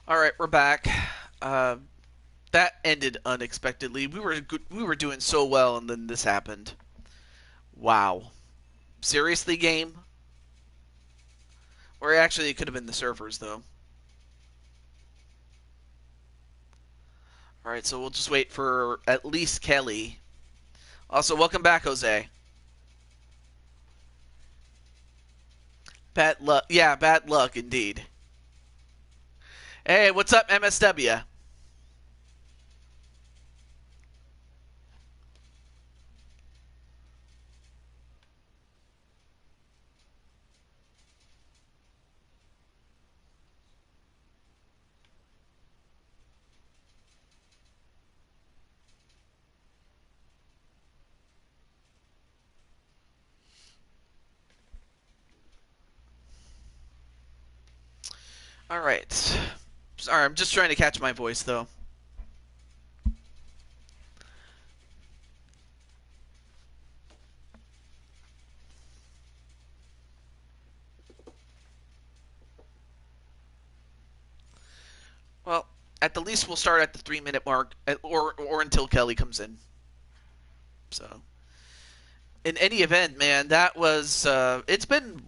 All right, we're back. That ended unexpectedly. We were doing so well, and then this happened. Wow. Seriously, game? Or actually, it could have been the servers, though. All right, so we'll just wait for at least Kelly. Also, welcome back, Jose. Bad luck. Yeah, bad luck indeed. Hey, what's up, MSW? All right. Sorry, I'm just trying to catch my voice, though. Well, at the least we'll start at the 3-minute mark, or until Kelly comes in. So, in any event, man, that was it's been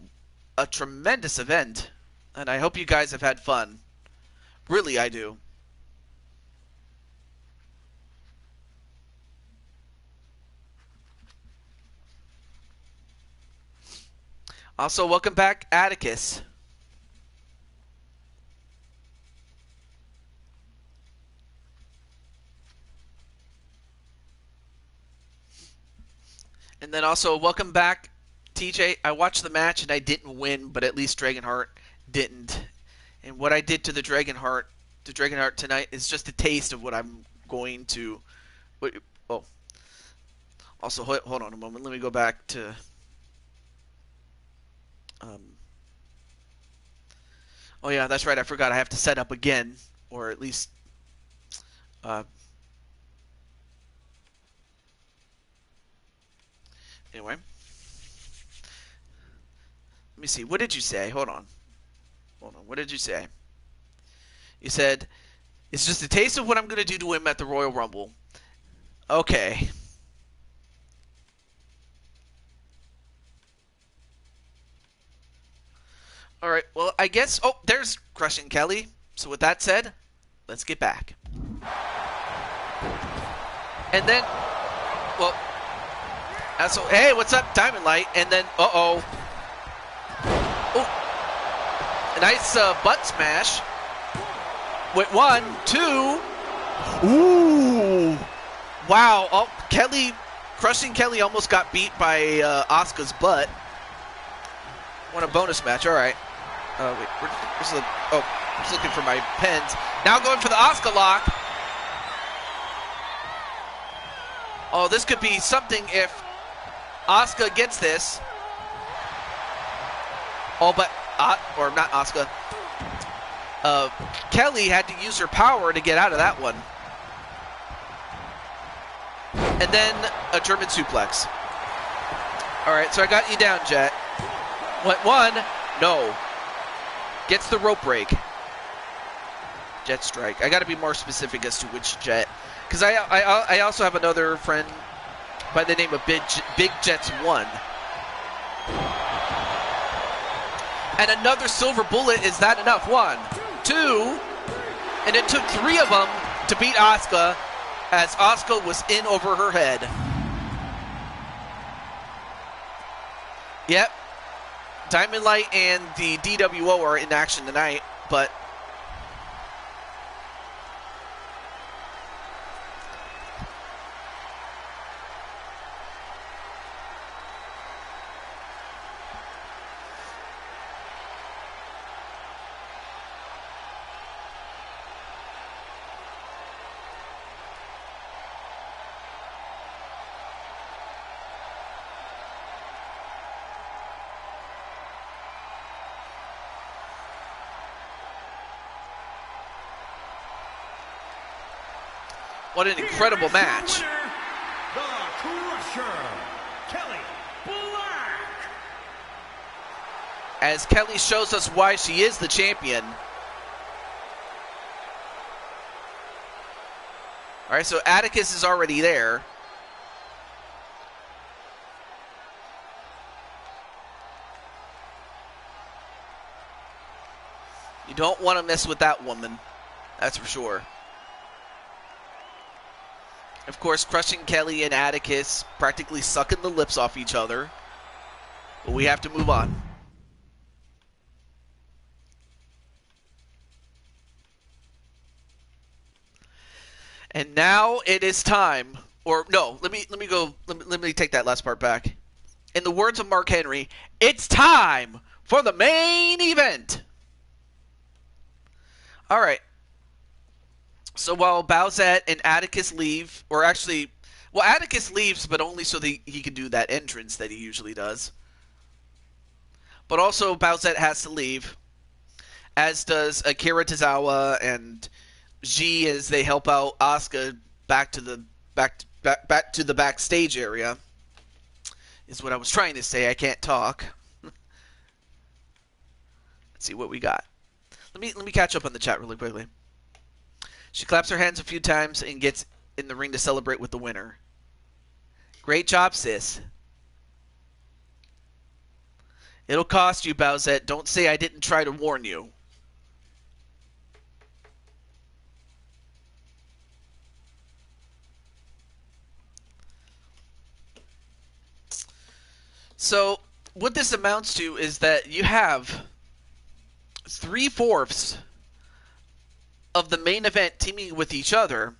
a tremendous event, and I hope you guys have had fun. Really, I do. Also, welcome back, Atticus. And then also, welcome back, TJ. I watched the match and I didn't win, but at least Dragonheart didn't. And what I did to the Dragonheart tonight is just a taste of what I'm going to. Oh, also, hold on a moment. Let me go back to. Oh yeah, that's right. I forgot. I have to set up again, or at least. Anyway. Let me see. What did you say? Hold on. What did you say? You said, it's just a taste of what I'm going to do to him at the Royal Rumble. Okay. Alright, well, I guess... Oh, there's Crushing Kelly. So with that said, let's get back. And then... Well... So, hey, what's up, Diamond Light? And then, uh-oh. Oh. A nice butt smash. Wait, 1, 2. Ooh. Wow. Oh, Kelly... Crushing Kelly almost got beat by Asuka's butt. Won a bonus match. All right. Wait, I'm just looking for my pens. Now going for the Asuka lock. Oh, this could be something if Asuka gets this. Oh, but or not Asuka. Kelly had to use her power to get out of that one. And then a German suplex. All right, so I got you down, Jet. Went 1, no. Gets the rope break. Jet strike. I got to be more specific as to which Jet, because I also have another friend by the name of Big Jets 1. And another silver bullet. Is that enough? 1, 2, and it took 3 of them to beat Asuka, as Asuka was in over her head. Yep. Diamond Light and the DWO are in action tonight, but what an incredible match. Winner, the Crusher, Kelly Black. As Kelly shows us why she is the champion. All right, so Atticus is already there. You don't want to mess with that woman. That's for sure. Of course, crushing Kelly and Atticus, practically sucking the lips off each other. But we have to move on. And now it is time. Or no, let me take that last part back. In the words of Mark Henry, it's time for the main event. All right. So while Bowsette and Atticus leave, or actually, well, Atticus leaves, but only so that he can do that entrance that he usually does. But also Bowsette has to leave, as does Akira Tozawa and G as they help out Asuka back to the backstage area. Is what I was trying to say. I can't talk. Let's see what we got. Let me catch up on the chat really quickly. She claps her hands a few times and gets in the ring to celebrate with the winner. Great job, sis. It'll cost you, Bowsette. Don't say I didn't try to warn you. So, what this amounts to is that you have 3/4 of the main event teaming with each other,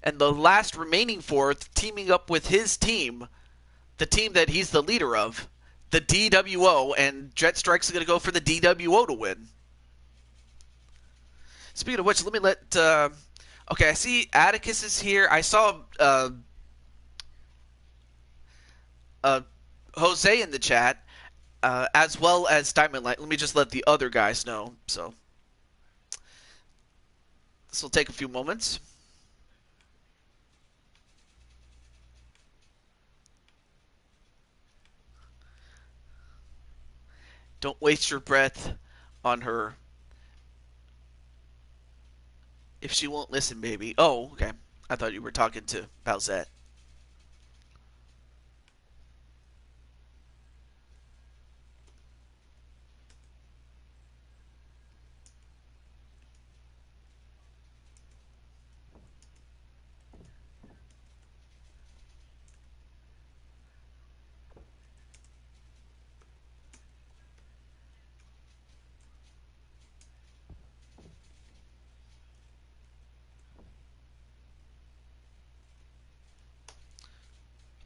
and the last remaining fourth teaming up with his team, the team that he's the leader of, the DWO, and Jet Strike's going to go for the DWO to win. Speaking of which, let me let... okay, I see Atticus is here. I saw Jose in the chat, as well as Diamond Light. Let me just let the other guys know. So this will take a few moments. Don't waste your breath on her. If she won't listen, baby. Oh, okay. I thought you were talking to Bowsette.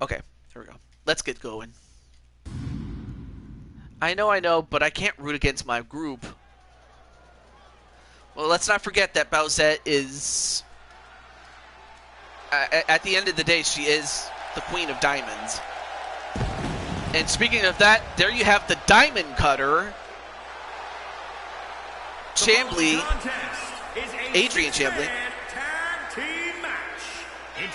Okay, here we go. Let's get going. I know, but I can't root against my group. Well, let's not forget that Bowsette is... at the end of the day, she is the Queen of Diamonds. And speaking of that, there you have the Diamond Cutter. Chambly. Adrian Chambly.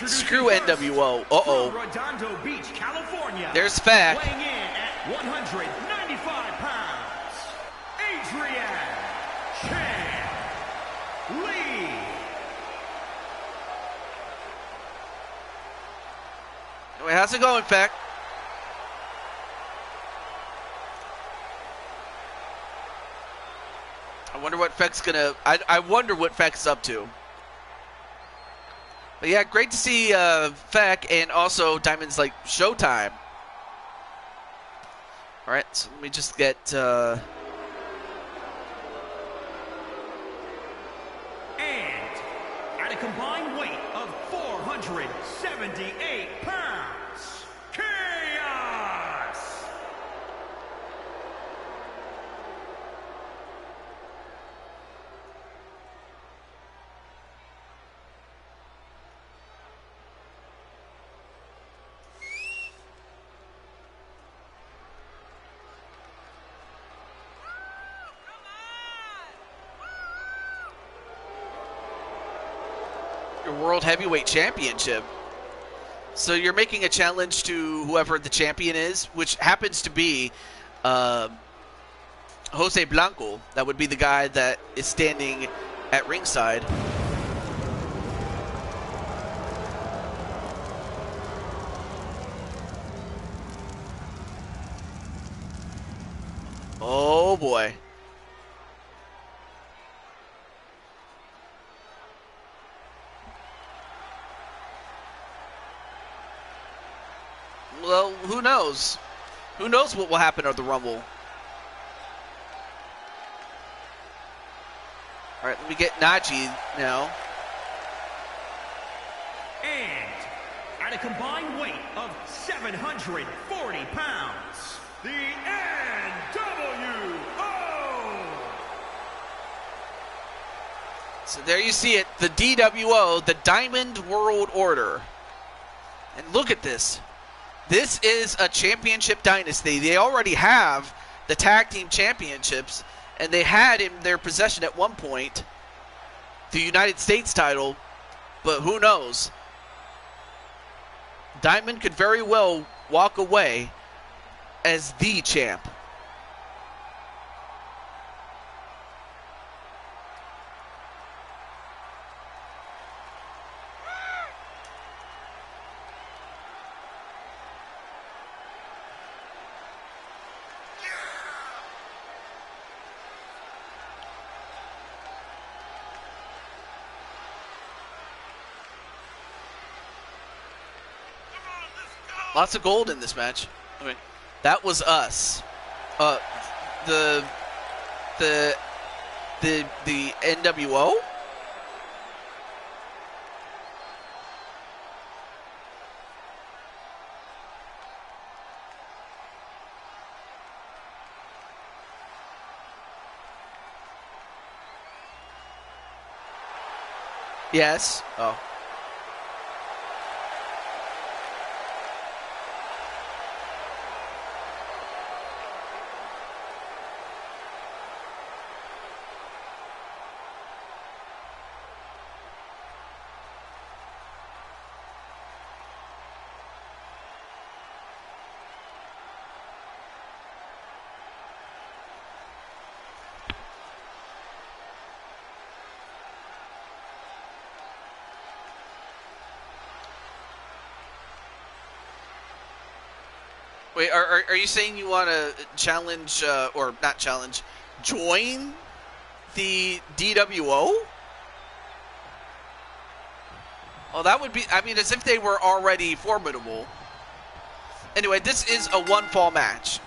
Screw NWO. Uh-oh. Redondo Beach, California. There's Fack. Weighing in at 195 pounds, Adrian Chambly. Anyway, how's it going, Fack? I wonder what Feck's gonna... I wonder what Feck's up to. But yeah, great to see Feck and also Diamond's like Showtime. Alright, so let me just get And at a combined weight of 478 pounds, Chaos! your World Heavyweight Championship. So you're making a challenge to whoever the champion is, which happens to be Jose Blanco. That would be the guy that is standing at ringside. Oh boy. Well, who knows? Who knows what will happen at the Rumble? All right, let me get Najee now. And at a combined weight of 740 pounds, the NWO! So there you see it, the DWO, the Diamond World Order. And look at this. This is a championship dynasty. They already have the tag team championships, and they had in their possession at one point the United States title, but who knows? Diamond could very well walk away as the champ. Lots of gold in this match. I mean, that was us. The NWO. Yes. Oh. Wait, are you saying you want to challenge, or not challenge, join the DWO? Well, that would be, I mean, as if they were already formidable. Anyway, this is a one-fall match.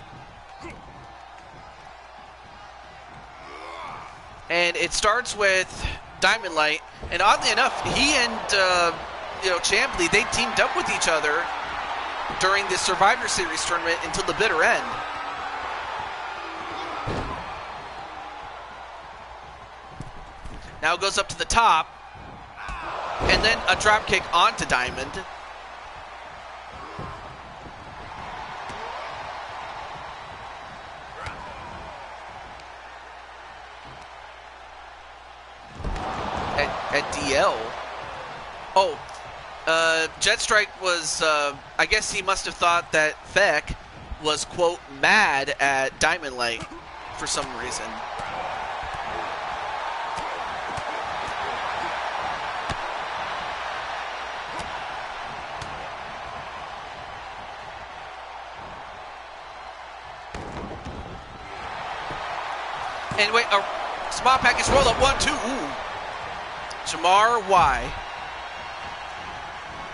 And it starts with Diamond Light, and oddly enough, he and, Champley, they teamed up with each other during the Survivor Series tournament until the bitter end. Now it goes up to the top, and then a drop kick onto Diamond. At DL. Oh. Jet Strike was, I guess he must have thought that Feck was, quote, mad at Diamond Light for some reason. And wait, a small package roll up, 1-2, ooh. Jamar Y.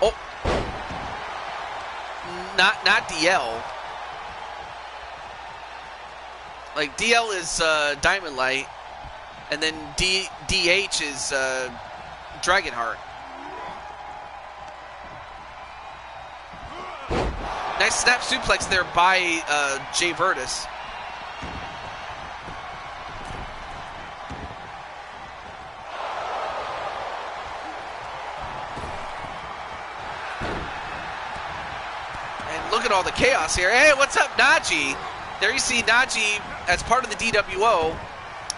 Oh, not DL. Like DL is Diamond Light, and then DH is Dragonheart. Nice snap suplex there by Jay Virtus. Look at all the chaos here. Hey, what's up, Najee? There you see Najee as part of the DWO.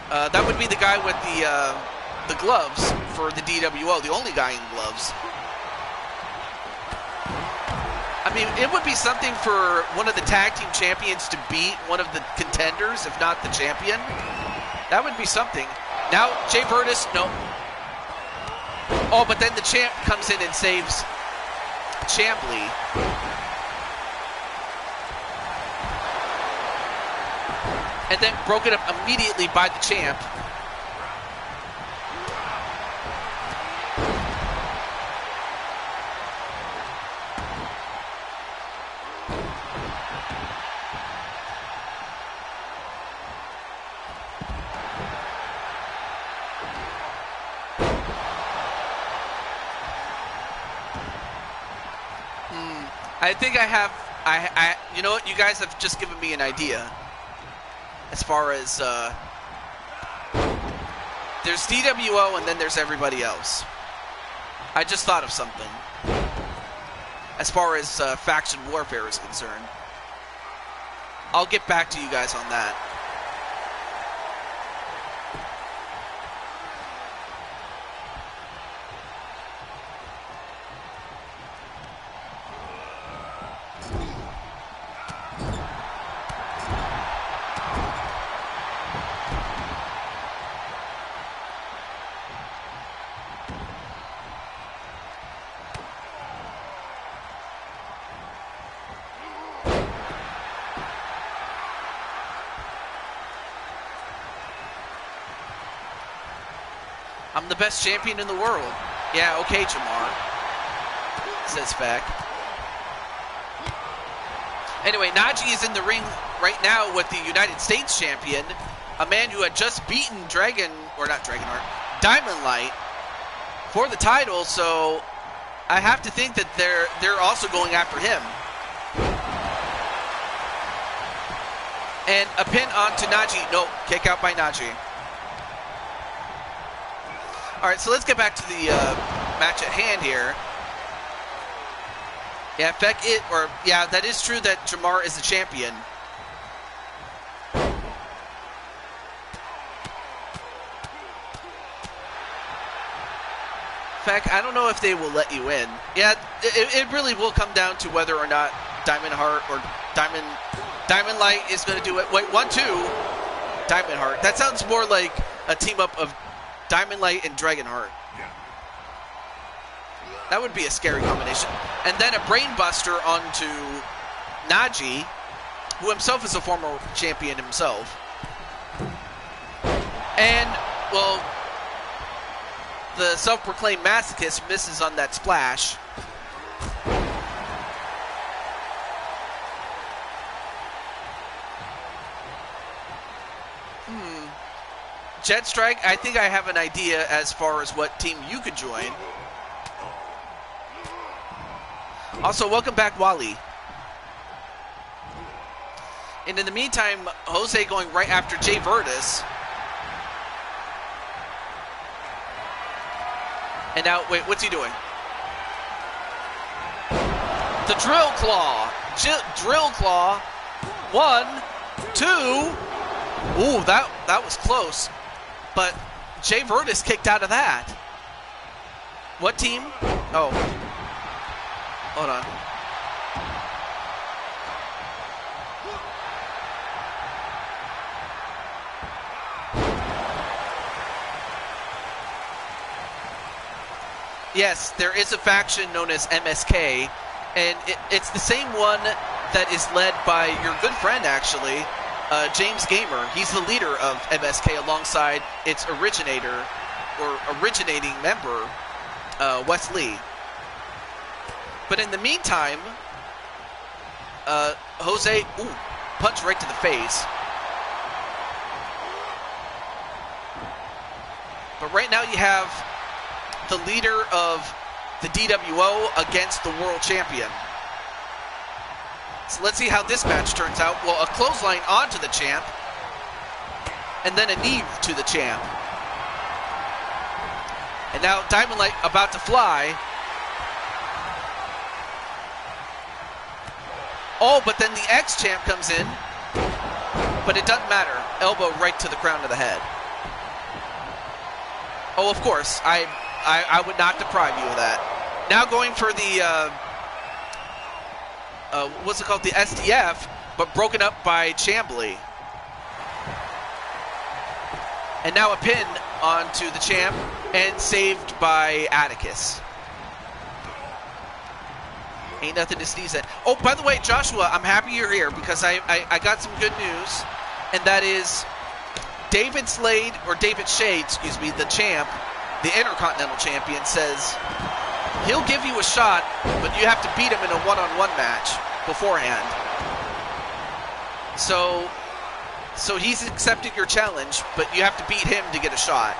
That would be the guy with the gloves for the DWO, the only guy in gloves. I mean, it would be something for one of the tag team champions to beat one of the contenders, if not the champion. That would be something. Now, Jay Virtus, no. Oh, but then the champ comes in and saves Champley. and then broken up immediately by the champ. I think I have, you know what, you guys have just given me an idea. As far as, there's DWO and then there's everybody else. I just thought of something. As far as faction warfare is concerned. I'll get back to you guys on that. I'm the best champion in the world. Yeah, okay, Jamar, says Feck. Anyway, Najee is in the ring right now with the United States champion, a man who had just beaten Diamond Light for the title, so I have to think that they're also going after him. And a pin onto Najee. No, kick out by Najee. All right, so let's get back to the match at hand here. Yeah, that is true that Jamar is the champion. Feck, I don't know if they will let you in. Yeah, it really will come down to whether or not Diamond Heart or Diamond Light is going to do it. Wait, 1-2, Diamond Heart. That sounds more like a team up of Diamond Light and Dragonheart. That would be a scary combination. And then a brainbuster onto Najee, who himself is a former champion himself. And, well, the self-proclaimed masochist misses on that splash. Jet Strike, I think I have an idea as far as what team you could join. Also, welcome back, Wally. And in the meantime, Jose going right after Jay Virtus. And now, wait, what's he doing? The Drill Claw. Drill Claw. 1, 2. Ooh, that was close. But Jay Virtus kicked out of that. What team? Oh. Hold on. Yes, there is a faction known as MSK, and it's the same one that is led by your good friend, actually, James Gamer. He's the leader of MSK alongside its originating member, Wes Lee. But in the meantime, Jose, punch right to the face. But right now you have the leader of the DWO against the world champion. So let's see how this match turns out. Well, a clothesline onto the champ, and then a knee to the champ. And now Diamond Light about to fly. Oh, but then the ex-champ comes in. But it doesn't matter. Elbow right to the crown of the head. Oh, of course. I would not deprive you of that. Now going for the, what's it called? The SDF, but broken up by Chambly. And now a pin onto the champ and saved by Atticus. Ain't nothing to sneeze at. Oh, by the way, Joshua, I'm happy you're here because I got some good news. and that is David Slade, or David Shade, excuse me, the champ, the Intercontinental Champion, says he'll give you a shot, but you have to beat him in a one-on-one match beforehand. So he's accepted your challenge, but you have to beat him to get a shot.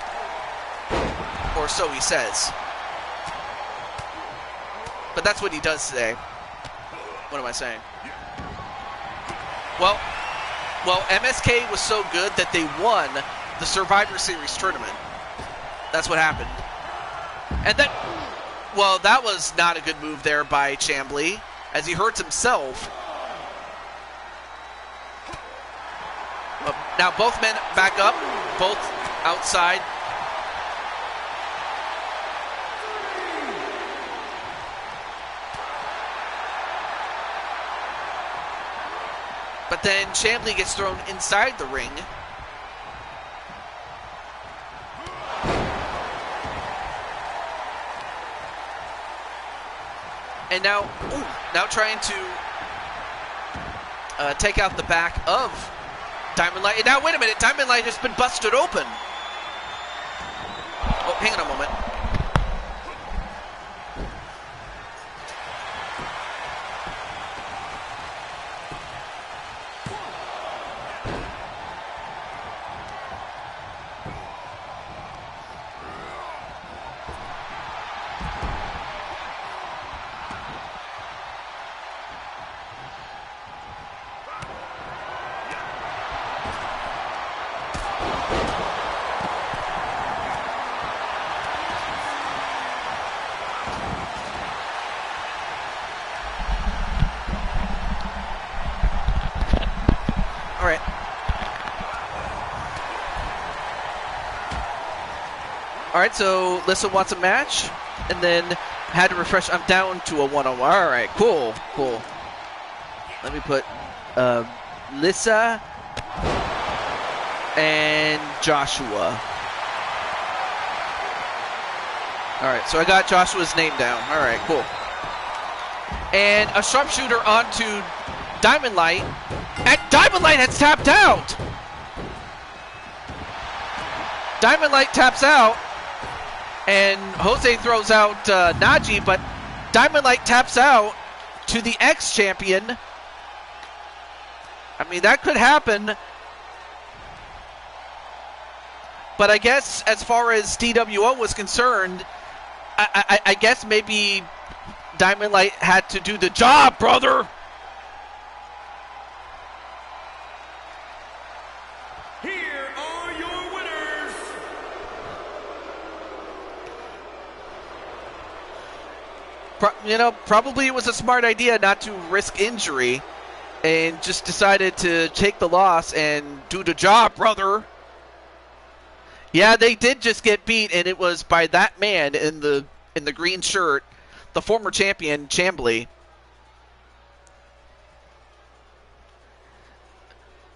Or so he says. But that's what he does say. What am I saying? Well, MSK was so good that they won the Survivor Series tournament. That's what happened. And that was not a good move there by Chambly, as he hurts himself. Now both men back up, both outside. But then Chambly gets thrown inside the ring. And now trying to take out the back of Diamond Light. And now, wait a minute, Diamond Light has been busted open. Oh, hang on a moment. All right, so Lissa wants a match, and then had to refresh. I'm down to a one-on-one. All right, cool. Let me put Lissa and Joshua. All right, so I got Joshua's name down. All right, cool. And a sharpshooter onto Diamond Light, and Diamond Light has tapped out. Diamond Light taps out. And Jose throws out Najee, but Diamond Light taps out to the ex-champion. I mean, that could happen. But I guess as far as DWO was concerned, I guess maybe Diamond Light had to do the job, brother. Probably it was a smart idea not to risk injury and just decided to take the loss and do the job, brother. Yeah, they did just get beat, and it was by that man in the green shirt, the former champion, Chambly.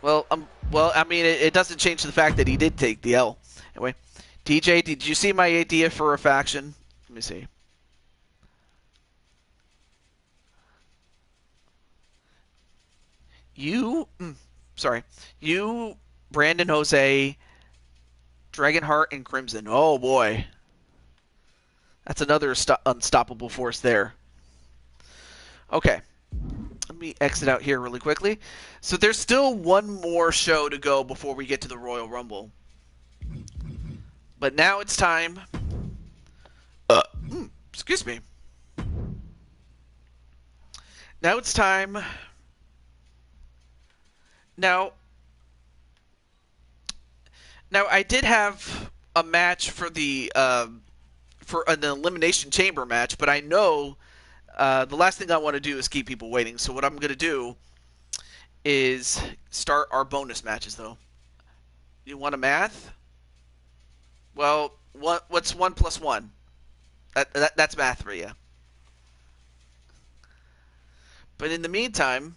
Well, I mean, it doesn't change the fact that he did take the L. Anyway, DJ, did you see my idea for a faction? Let me see. You, Brandon, Jose, Dragonheart, and Crimson. Oh, boy. That's another unstoppable force there. Okay. Let me exit out here really quickly. So there's still one more show to go before we get to the Royal Rumble. But now it's time. Excuse me. Now it's time. Now I did have a match for for an Elimination Chamber match, but I know the last thing I want to do is keep people waiting. So what I'm going to do is start our bonus matches, though. You want a math? Well, what's 1 plus 1? That's math for you. But in the meantime,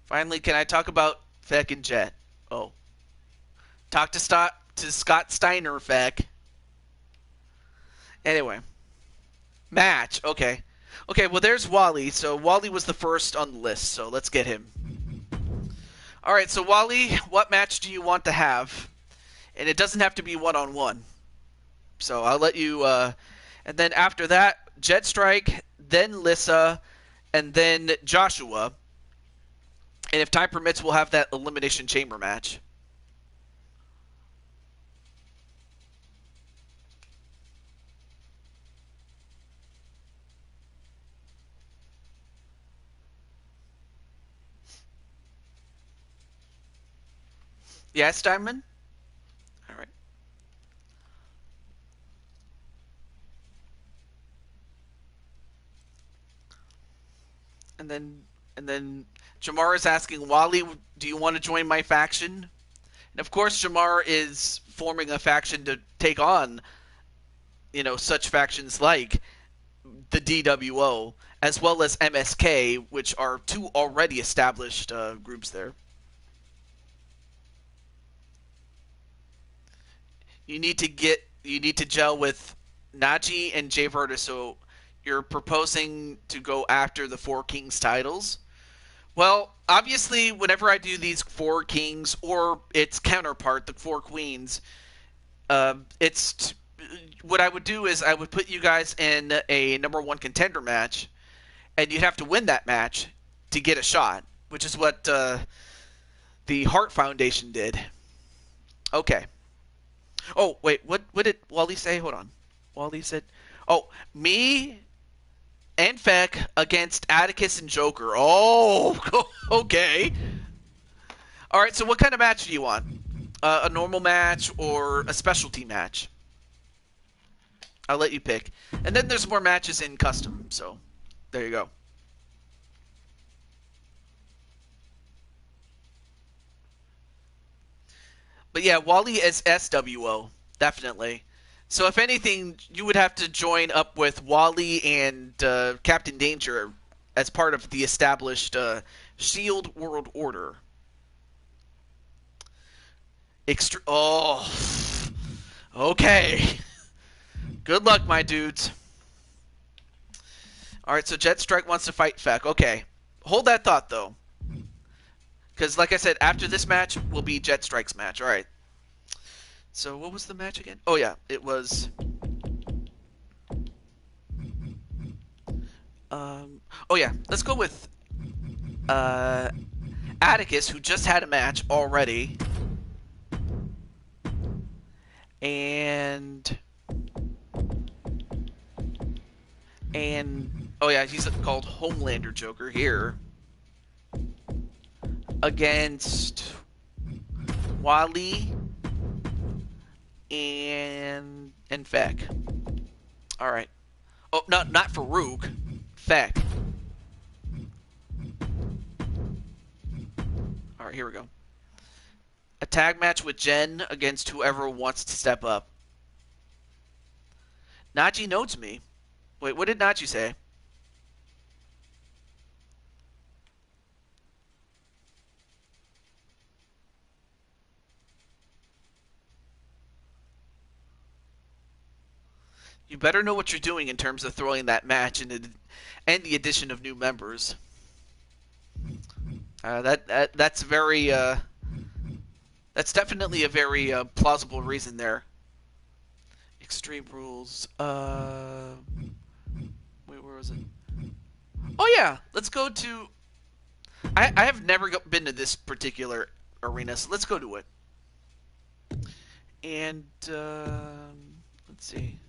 finally, can I talk about Feck and Jet? Oh. Talk to Scott Steiner, Feck. Anyway. Match. Okay. Okay, well, there's Wally. So Wally was the first on the list, so let's get him. All right, so Wally, what match do you want to have? And it doesn't have to be one-on-one. So I'll let you... and then after that, Jet Strike, then Lissa, and then Joshua. And if time permits, we'll have that Elimination Chamber match. Yes, Diamond? All right. And then Jamar is asking, Wally, do you want to join my faction? And of course, Jamar is forming a faction to take on, such factions like the DWO, as well as MSK, which are two already established groups there. You need to gel with Naji and Jay Verta, so you're proposing to go after the Four Kings titles. Well, obviously, whenever I do these Four Kings or its counterpart, the Four Queens, it's what I would do is I would put you guys in a #1 contender match, and you'd have to win that match to get a shot, which is what the Hart Foundation did. Okay. Oh, wait, what did Wally say? Hold on. Wally said, oh, me and Feck against Atticus and Joker. Oh, okay. All right, so what kind of match do you want? A normal match or a specialty match? I'll let you pick. And then there's more matches in custom, so there you go. But yeah, Wally as SWO, definitely. So if anything, you would have to join up with Wally and Captain Danger as part of the established Shield World Order. Oh, okay. Good luck, my dudes. All right, so Jet Strike wants to fight Feck. Okay, hold that thought though, because like I said, after this match will be Jet Strike's match. All right. So what was the match again? Oh yeah, it was. Oh yeah, let's go with Atticus, who just had a match already, and oh yeah, he's called Homelander Joker here against Wally and Feck. All right. Oh, not Farouk. Feck. All right, here we go. A tag match with Jen against whoever wants to step up. Naji notes me. Wait, what did Naji say? You better know what you're doing in terms of throwing that match and the addition of new members. That's very that's definitely a very plausible reason there. Extreme Rules. Wait, where was it? Oh yeah, let's go to. I have never been to this particular arena, so let's go to it. And let's see.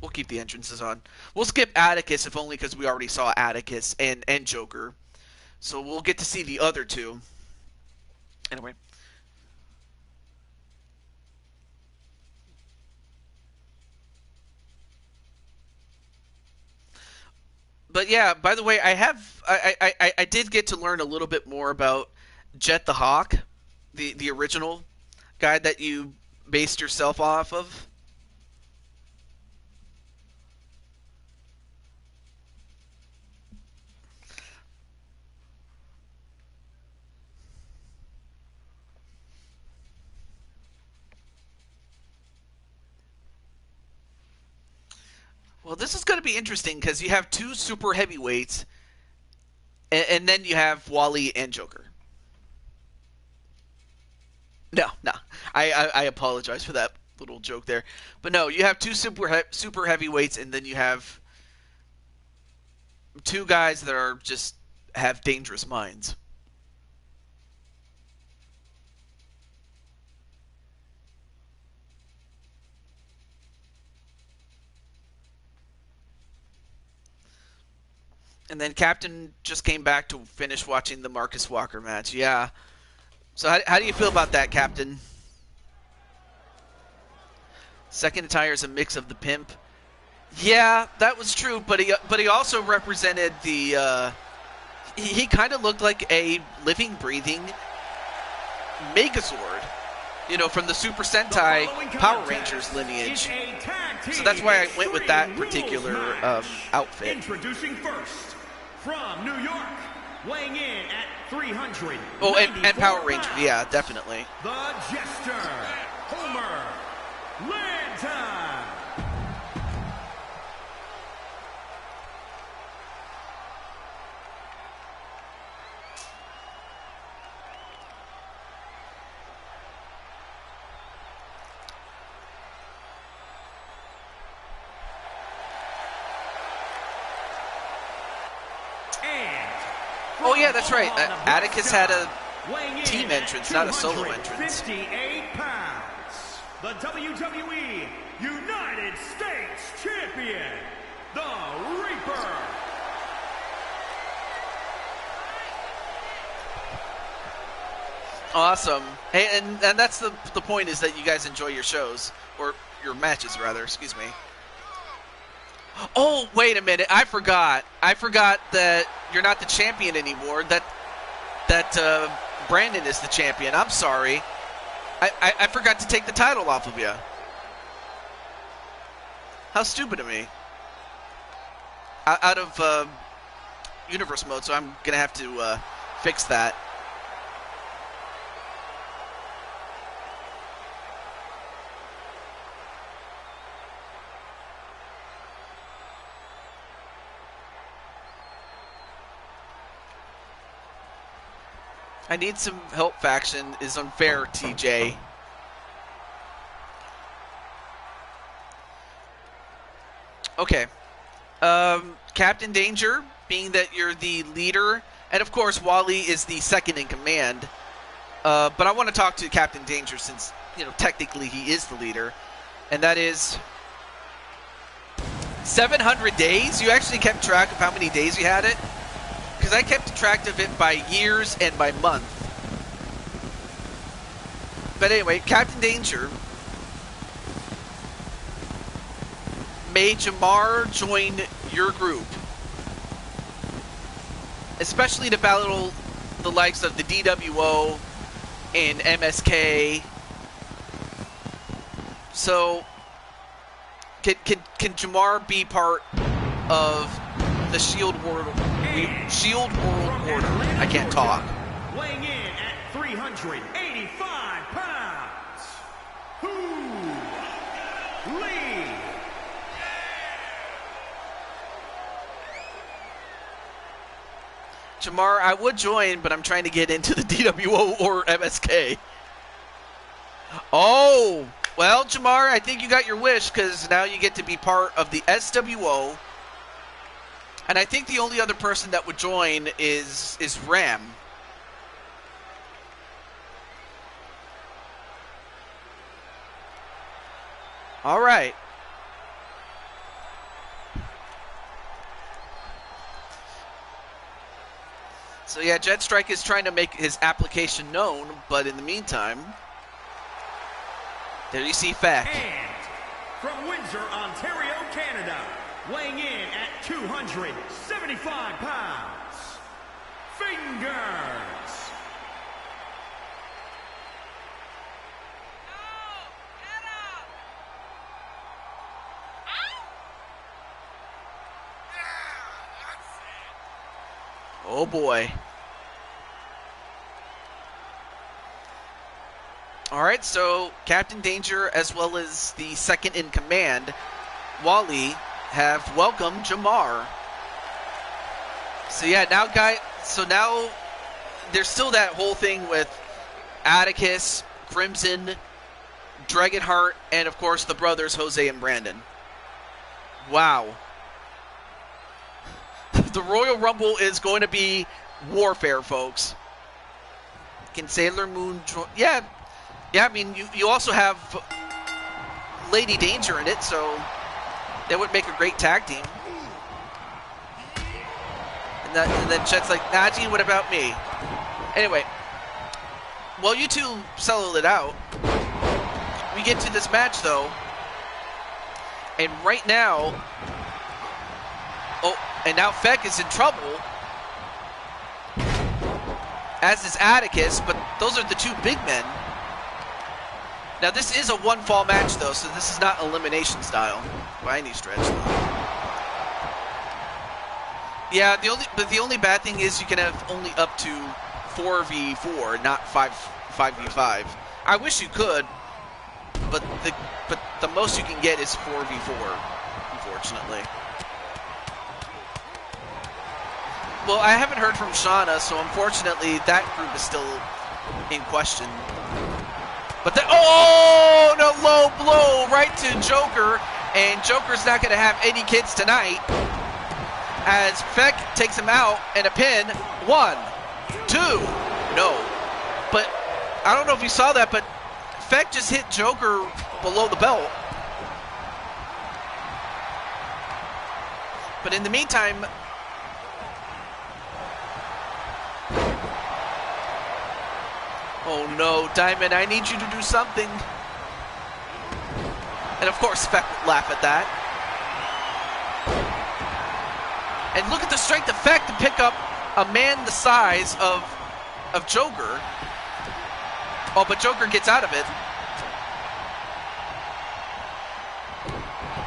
We'll keep the entrances on. We'll skip Atticus, if only because we already saw Atticus and Joker. So we'll get to see the other two. Anyway. But yeah, by the way, I did get to learn a little bit more about Jet the Hawk, the original guy that you based yourself off of. Well, this is going to be interesting because you have two super heavyweights, and then you have Wally and Joker. No. I apologize for that little joke there. But no, you have two super heavyweights, and then you have two guys that are just have dangerous minds. And then Captain just came back to finish watching the Marcus Walker match. Yeah. So how do you feel about that, Captain? Second attire is a mix of the pimp. Yeah, that was true, but he also represented the. He kind of looked like a living, breathing Megazord, from the Super Sentai Power Rangers lineage. So that's why I went with that particular outfit. Introducing first from New York, weighing in at 300. Oh, and Power Ranger, yeah, definitely. The Jester, Homer Lanta. Oh, yeah, that's right. Atticus had a team entrance, not a solo entrance. 58 pounds. The WWE United States Champion, the Reaper. Awesome. Hey, and that's the point, is that you guys enjoy your shows, or your matches, rather. Excuse me. Oh, wait a minute. I forgot that you're not the champion anymore. That Brandon is the champion. I'm sorry. I forgot to take the title off of you. How stupid of me. Out of universe mode, so I'm going to have to fix that. I need some help. Faction is unfair, TJ. Okay. Captain Danger, being that you're the leader, and of course Wally is the second in command. But I want to talk to Captain Danger since, technically he is the leader. And that is 700 days? You actually kept track of how many days you had it? Because I kept track of it by years and by month. But anyway, Captain Danger made Jamar join your group. Especially to battle the likes of the DWO and MSK. So, can Jamar be part of the Shield World Order? I can't talk. Weighing in at 385 pounds, Lee. Jamar, I would join, but I'm trying to get into the DWO or MSK. Oh, well, Jamar, I think you got your wish, because now you get to be part of the SWO. And I think the only other person that would join is Ram. All right. So yeah, Jetstrike is trying to make his application known, but in the meantime, there you see Fack. And from Windsor, Ontario, Canada, weighing in at 275 pounds, Fingers. Oh boy. All right, so Captain Danger, as well as the second in command, Wally, have welcomed Jamar. So yeah, now there's still that whole thing with Atticus, Crimson, Dragonheart, and of course the brothers Jose and Brandon. Wow. The Royal Rumble is going to be warfare, folks. Can Sailor Moon join? Yeah, I mean, you also have Lady Danger in it, so they would make a great tag team. And then Chet's like, Najee, what about me? Anyway, while you two settle it out, we get to this match, though. And right now... Oh, and now Feck is in trouble. As is Atticus, but those are the two big men. Now, this is a one-fall match, though, so this is not elimination style by any stretch, though. Yeah, the only bad thing is you can have only up to 4v4, not 5v5. I wish you could, but the most you can get is 4v4, unfortunately. Well, I haven't heard from Shauna, so unfortunately that group is still in question. But then, oh, no, low blow right to Joker, and Joker's not going to have any kids tonight. As Feck takes him out and a pin. 1, 2, no. But I don't know if you saw that, but Feck just hit Joker below the belt. But in the meantime, oh no, Diamond, I need you to do something. And of course, Feck would laugh at that. And look at the strength of Feck to pick up a man the size of Joker. Oh, but Joker gets out of it.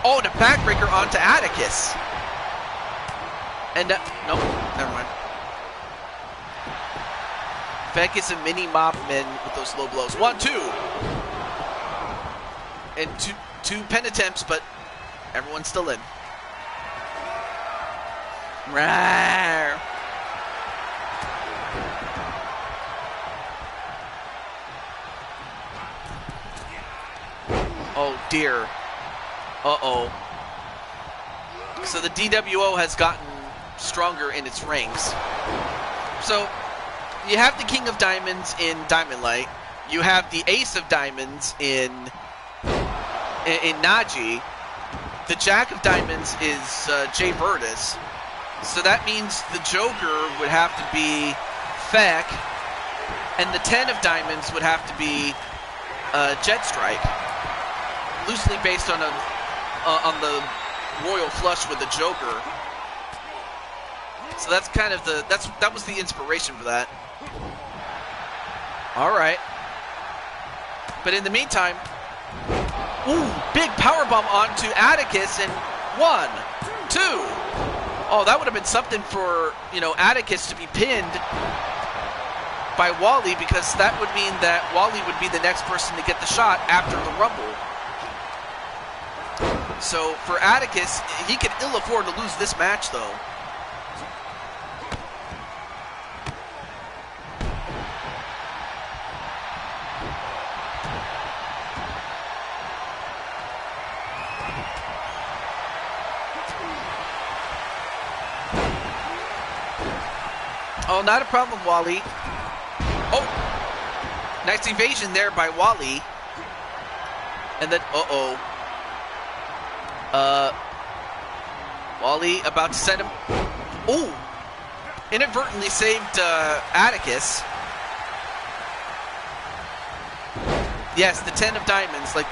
Oh, the backbreaker onto Atticus. And, no, never mind. Feck is a mini mobman with those low blows. 1, 2. And two pen attempts, but everyone's still in. Rawr. Oh dear. Uh-oh. So the DWO has gotten stronger in its ranks. So you have the King of Diamonds in Diamond Light. You have the Ace of Diamonds in Najee. The Jack of Diamonds is Jay Virtus. So that means the Joker would have to be Feck, and the 10 of Diamonds would have to be Jet Strike, loosely based on the Royal Flush with the Joker. So that's kind of that was the inspiration for that. All right, but in the meantime, ooh, big powerbomb onto Atticus, and 1, 2. Oh, that would have been something for, Atticus to be pinned by Wally, because that would mean that Wally would be the next person to get the shot after the Rumble. So for Atticus, he could ill afford to lose this match, though. Oh, not a problem, Wally. Oh, nice evasion there by Wally. And then, Wally about to send him. Oh, inadvertently saved Atticus. Yes, the 10 of Diamonds, like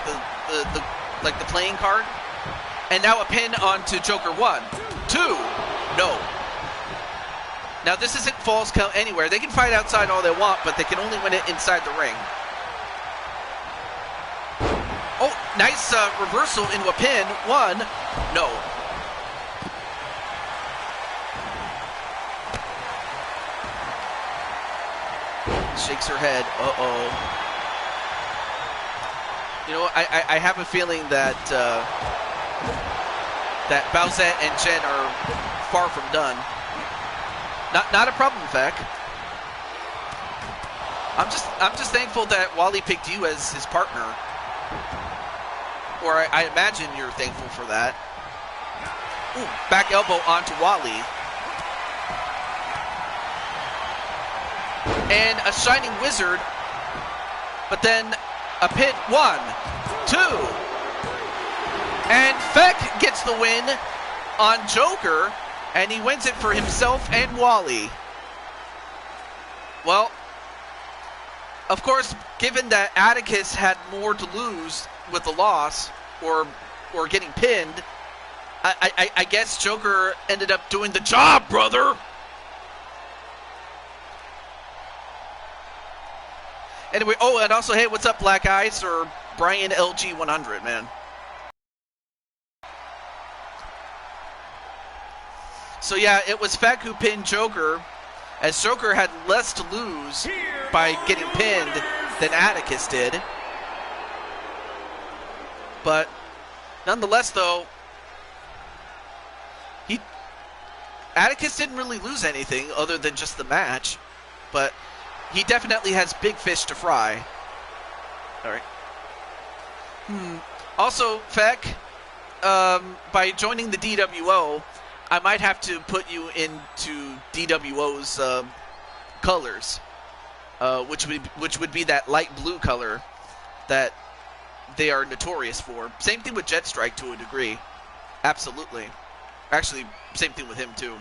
the playing card. And now a pin onto Joker. 1, 2, no. Now, this isn't Falls Count Anywhere. They can fight outside all they want, but they can only win it inside the ring. Oh, nice reversal into a pin. 1, no. Shakes her head. Uh-oh. You know, I have a feeling that that Bowsette and Jen are far from done. Not a problem, Feck. I'm just thankful that Wally picked you as his partner. Or I imagine you're thankful for that. Ooh, back elbow onto Wally. And a Shining Wizard. But then a pin. 1, 2. And Feck gets the win on Joker. And he wins it for himself and Wally. Well, of course, given that Atticus had more to lose with the loss or getting pinned, I guess Joker ended up doing the job, brother. Anyway, oh, and also, hey, what's up, Black Eyes, or Brian LG 100, man. So yeah, it was Feck who pinned Joker, as Joker had less to lose by getting pinned than Atticus did. But nonetheless, though, Atticus didn't really lose anything other than just the match, but he definitely has big fish to fry. All right. Also, Feck, by joining the DWO, I might have to put you into DWO's colors, which would be that light blue color that they are notorious for. Same thing with Jetstrike to a degree. Absolutely. Actually, same thing with him too.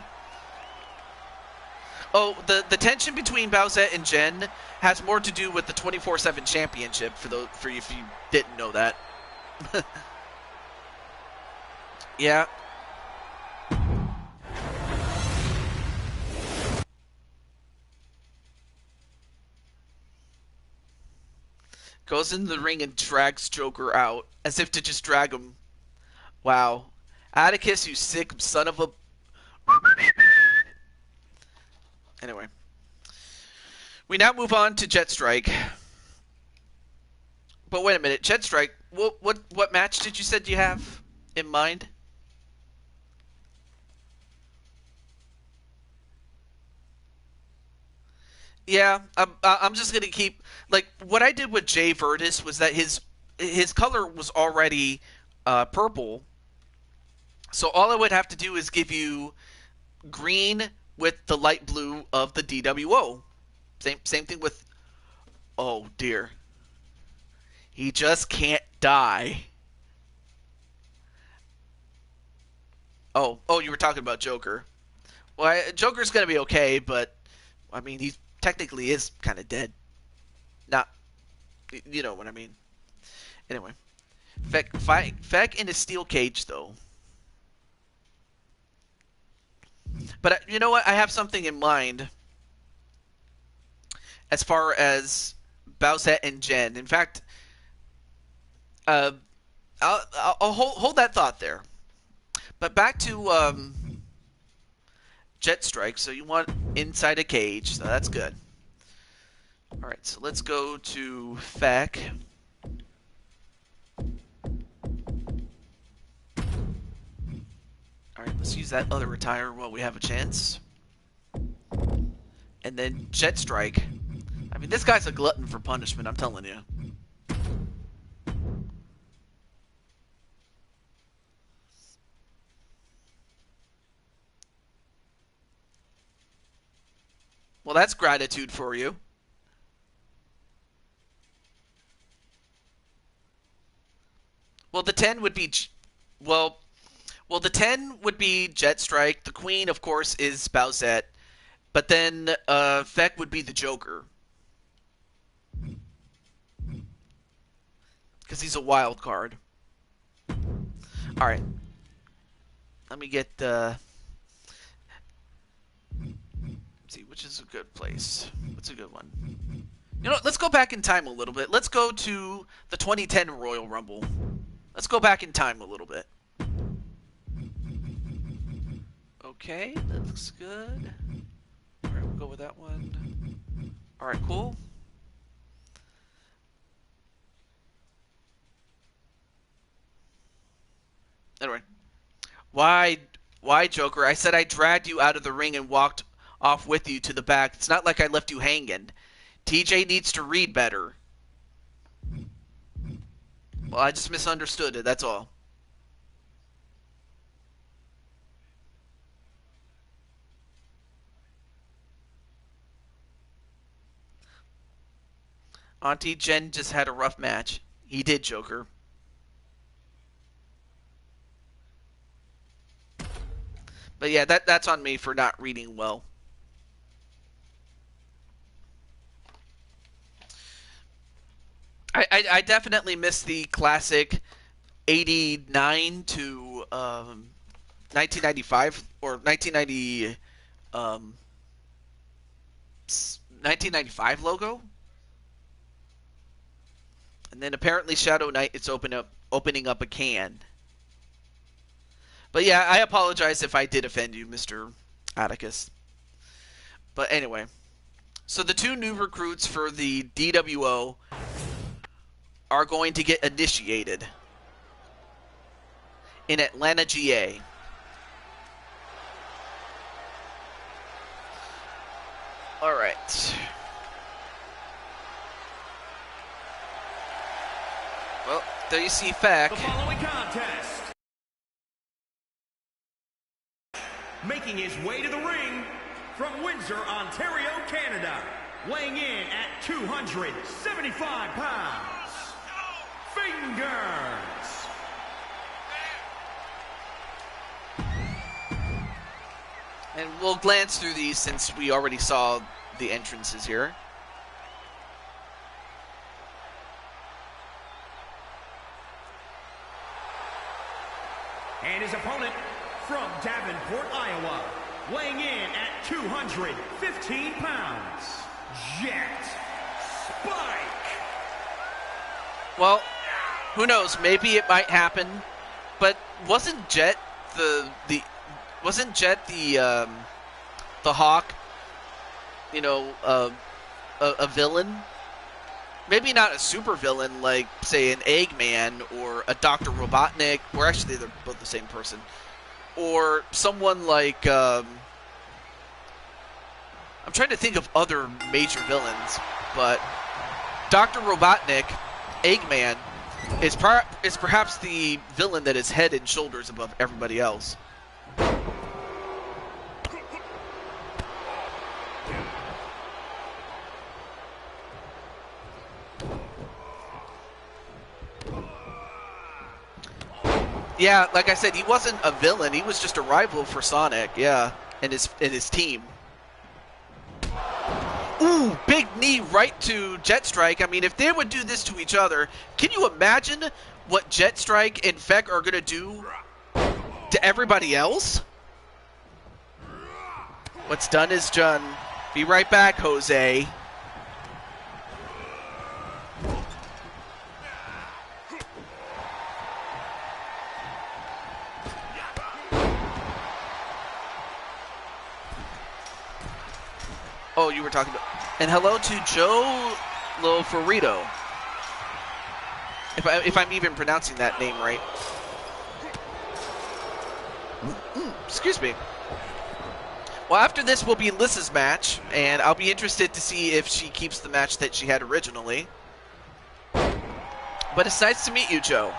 Oh, the tension between Bowsette and Jen has more to do with the 24/7 championship. For if you didn't know that. Yeah. Goes into the ring and drags Joker out, as if to just drag him. Wow. Atticus, you sick son of a... Anyway. We now move on to Jetstrike. But wait a minute, Jetstrike, what match did you said you have in mind? Yeah, I'm just gonna keep, like, what I did with Jay Virtus was that his color was already purple, so all I would have to do is give you green with the light blue of the DWO. Same thing with, oh dear, he just can't die. Oh, you were talking about Joker. Well, Joker's gonna be okay, but I mean, he technically is kind of dead. Not, you know what I mean. Anyway, Feck in a steel cage though. But you know what? I have something in mind as far as Bowsette and Jen. In fact, I'll hold that thought there. But back to Jetstrike. So you want inside a cage, so that's good. All right, so let's go to Feck. All right, let's use that other retire while we have a chance. And then Jetstrike. I mean, this guy's a glutton for punishment, I'm telling you. Well, that's gratitude for you. Well, the 10 would be... Well, the 10 would be Jetstrike. The Queen, of course, is Bowsette. But then Feck would be the Joker. Because he's a wild card. Alright. Let me get the... Let's see, which is a good place? What's a good one? You know what, let's go back in time a little bit. Let's go to the 2010 Royal Rumble. Let's go back in time a little bit. Okay, that looks good. Alright, we'll go with that one. Alright, cool. Anyway, Why, Joker? I said I dragged you out of the ring and walked off with you to the back. It's not like I left you hanging. TJ needs to read better. Well, I just misunderstood it, that's all. Auntie Jen just had a rough match. He did, Joker. But yeah, that's on me for not reading well. I definitely miss the classic 89 to 1995 or 1995 logo. And then apparently Shadow Knight it's opening up a can. But yeah, I apologize if I did offend you, Mr. Atticus. But anyway, so the two new recruits for the DWO are going to get initiated in Atlanta, GA. All right. Well, there you see Feck. The following contest, making his way to the ring from Windsor, Ontario, Canada, weighing in at 275 pounds, Fingers. And we'll glance through these since we already saw the entrances here. And his opponent from Davenport, Iowa, weighing in at 215 pounds, Jet Spike. Well, who knows? Maybe it might happen, but wasn't Jet the Hawk? You know, a villain. Maybe not a super villain like, say, an Eggman or a Dr. Robotnik, or actually they're both the same person, or someone like I'm trying to think of other major villains, but Dr. Robotnik, Eggman, is perhaps the villain that is head and shoulders above everybody else. Yeah, like I said, he wasn't a villain. He was just a rival for Sonic, yeah, and his team. Ooh, big knee right to Jet Strike. I mean, if they would do this to each other, can you imagine what Jet Strike and Feck are going to do to everybody else? What's done is done. Be right back, Jose. Oh, you were talking about... And hello to Joe Loforito. If I'm even pronouncing that name right. Excuse me. Well, after this will be Lissa's match, and I'll be interested to see if she keeps the match that she had originally. But it's nice to meet you, Joe.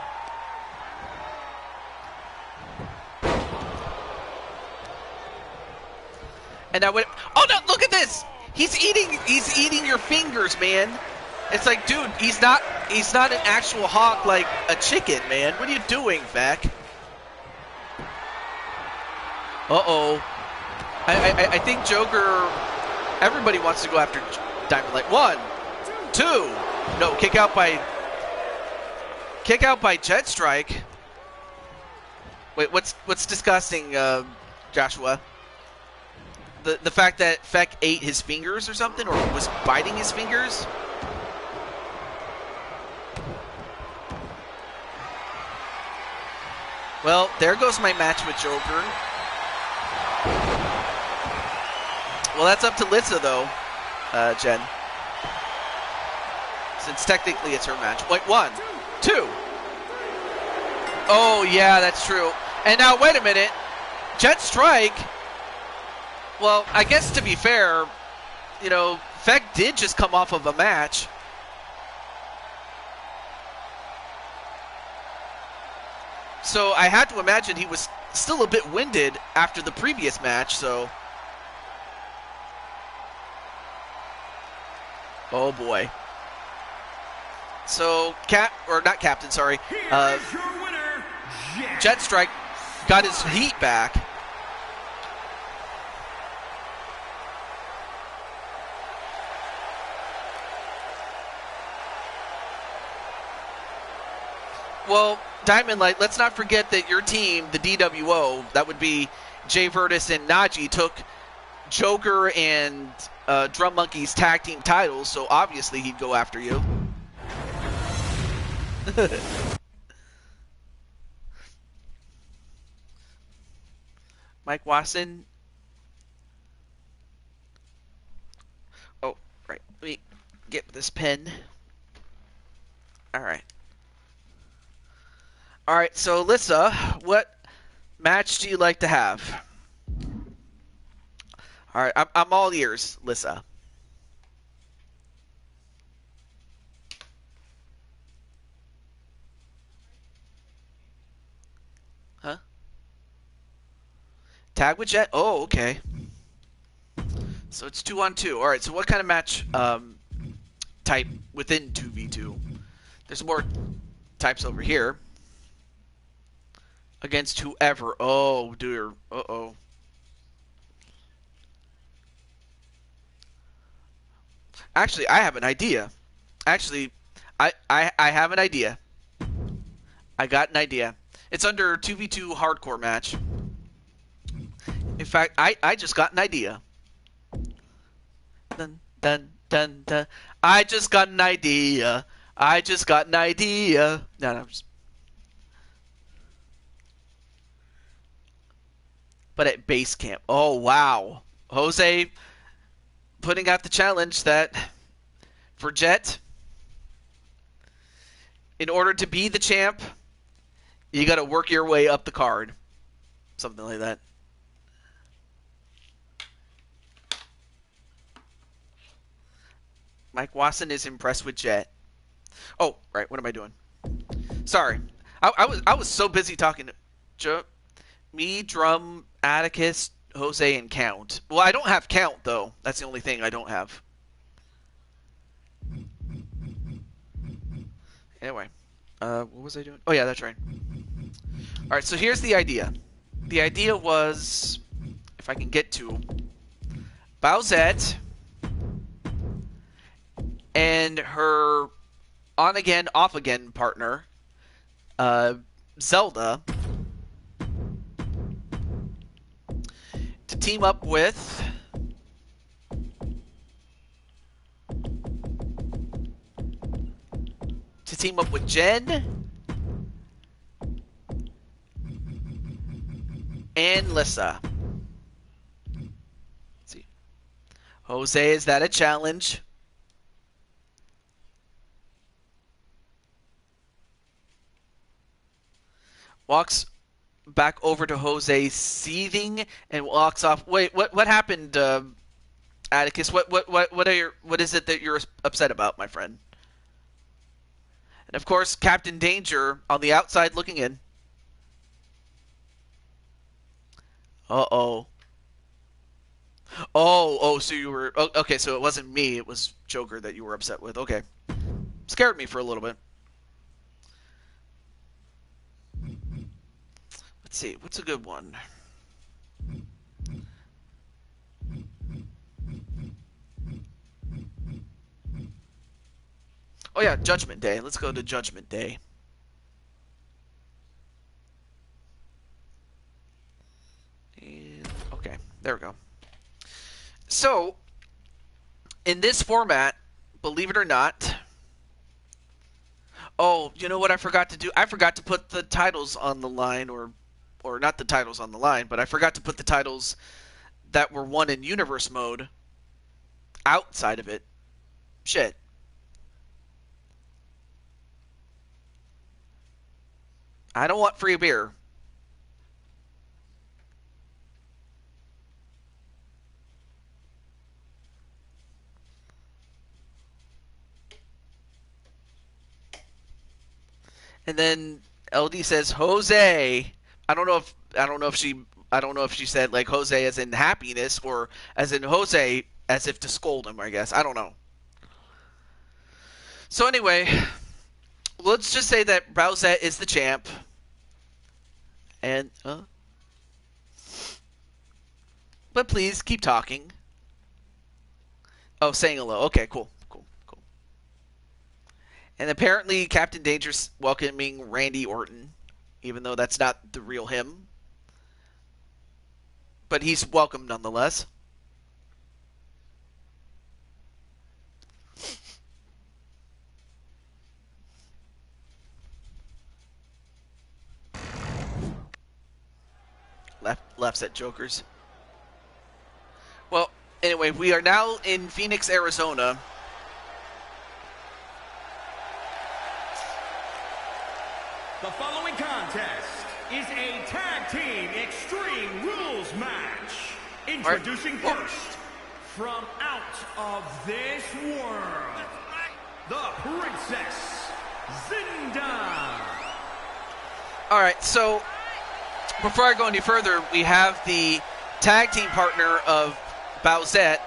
And I went, oh no, look at this! He's eating your fingers, man. It's like, dude, he's not an actual hawk like a chicken, man. What are you doing, Feck? Uh-oh. I think Joker, everybody wants to go after Diamond Light. 1, 2. No, kick out by Jet Strike. Wait, what's disgusting, Joshua? The fact that Feck ate his fingers or something, or was biting his fingers? Well, there goes my match with Joker. Well, that's up to Lissa, though, Jen. Since technically it's her match. Wait, 1, 2. Oh, yeah, that's true. And now, wait a minute. Jet Strike. Well, I guess to be fair, you know, Feck did just come off of a match. So I had to imagine he was still a bit winded after the previous match, so. Oh boy. So, not Captain, sorry. Jet Strike got his heat back. Well, Diamond Light, let's not forget that your team, the DWO, that would be Jay Virtus and Najee, took Joker and Drum Monkey's tag team titles, so obviously he'd go after you. Mike Wasson. Oh, right. Let me get this pen. All right. All right, so Alyssa, what match do you like to have? All right, I'm all ears, Alyssa. Huh? Tag with Jet? Oh, okay. So it's 2-on-2. All right, so what kind of match type within 2v2? There's more types over here. Against whoever. Oh, dear. Uh-oh. Actually, I have an idea. Actually, I have an idea. I got an idea. It's under 2v2 hardcore match. In fact, I just got an idea. Dun, dun, dun, dun. I just got an idea. I just got an idea. No, I'm just... But at base camp. Oh, wow. Jose putting out the challenge that for Jet, in order to be the champ, you got to work your way up the card. Something like that. Mike Wasson is impressed with Jet. Oh, right. What am I doing? Sorry. I was so busy talking to me, Drum, Atticus, Jose, and Count. Well, I don't have Count, though. That's the only thing I don't have. Anyway. What was I doing? Oh, yeah, that's right. All right, so here's the idea. The idea was, if I can get to, Bowsette and her on-again, off-again partner, Zelda, to team up with Jen and Lissa. Let's see. Jose, is that a challenge? Walks back over to Jose, seething, and walks off. Wait, what happened, Atticus? What is it that you're upset about, my friend? And of course, Captain Danger on the outside looking in. Uh-oh. Oh, so you were... Oh, okay, so it wasn't me, it was Joker that you were upset with. Okay. Scared me for a little bit. Let's see, what's a good one? Oh yeah, Judgment Day. Let's go to Judgment Day. And, okay, there we go. So, in this format, believe it or not... Oh, you know what I forgot to do? I forgot to put the titles on the line, or not the titles on the line, but I forgot to put the titles that were won in Universe mode outside of it. Shit. I don't want free beer. And then LD says Jose. I don't know if she said like Jose as in happiness or as in Jose as if to scold him, I guess. I don't know. So anyway, let's just say that Bowsette is the champ. And but please keep talking. Oh, saying hello. Okay, cool. And apparently Captain Dangerous welcoming Randy Orton, even though that's not the real him. But he's welcome nonetheless. Left set jokers. Well, anyway, we are now in Phoenix, Arizona. The following contest is a tag team Extreme Rules match. Introducing first, from out of this world, the Princess Zinda. All right, so before I go any further, we have the tag team partner of Bowsette,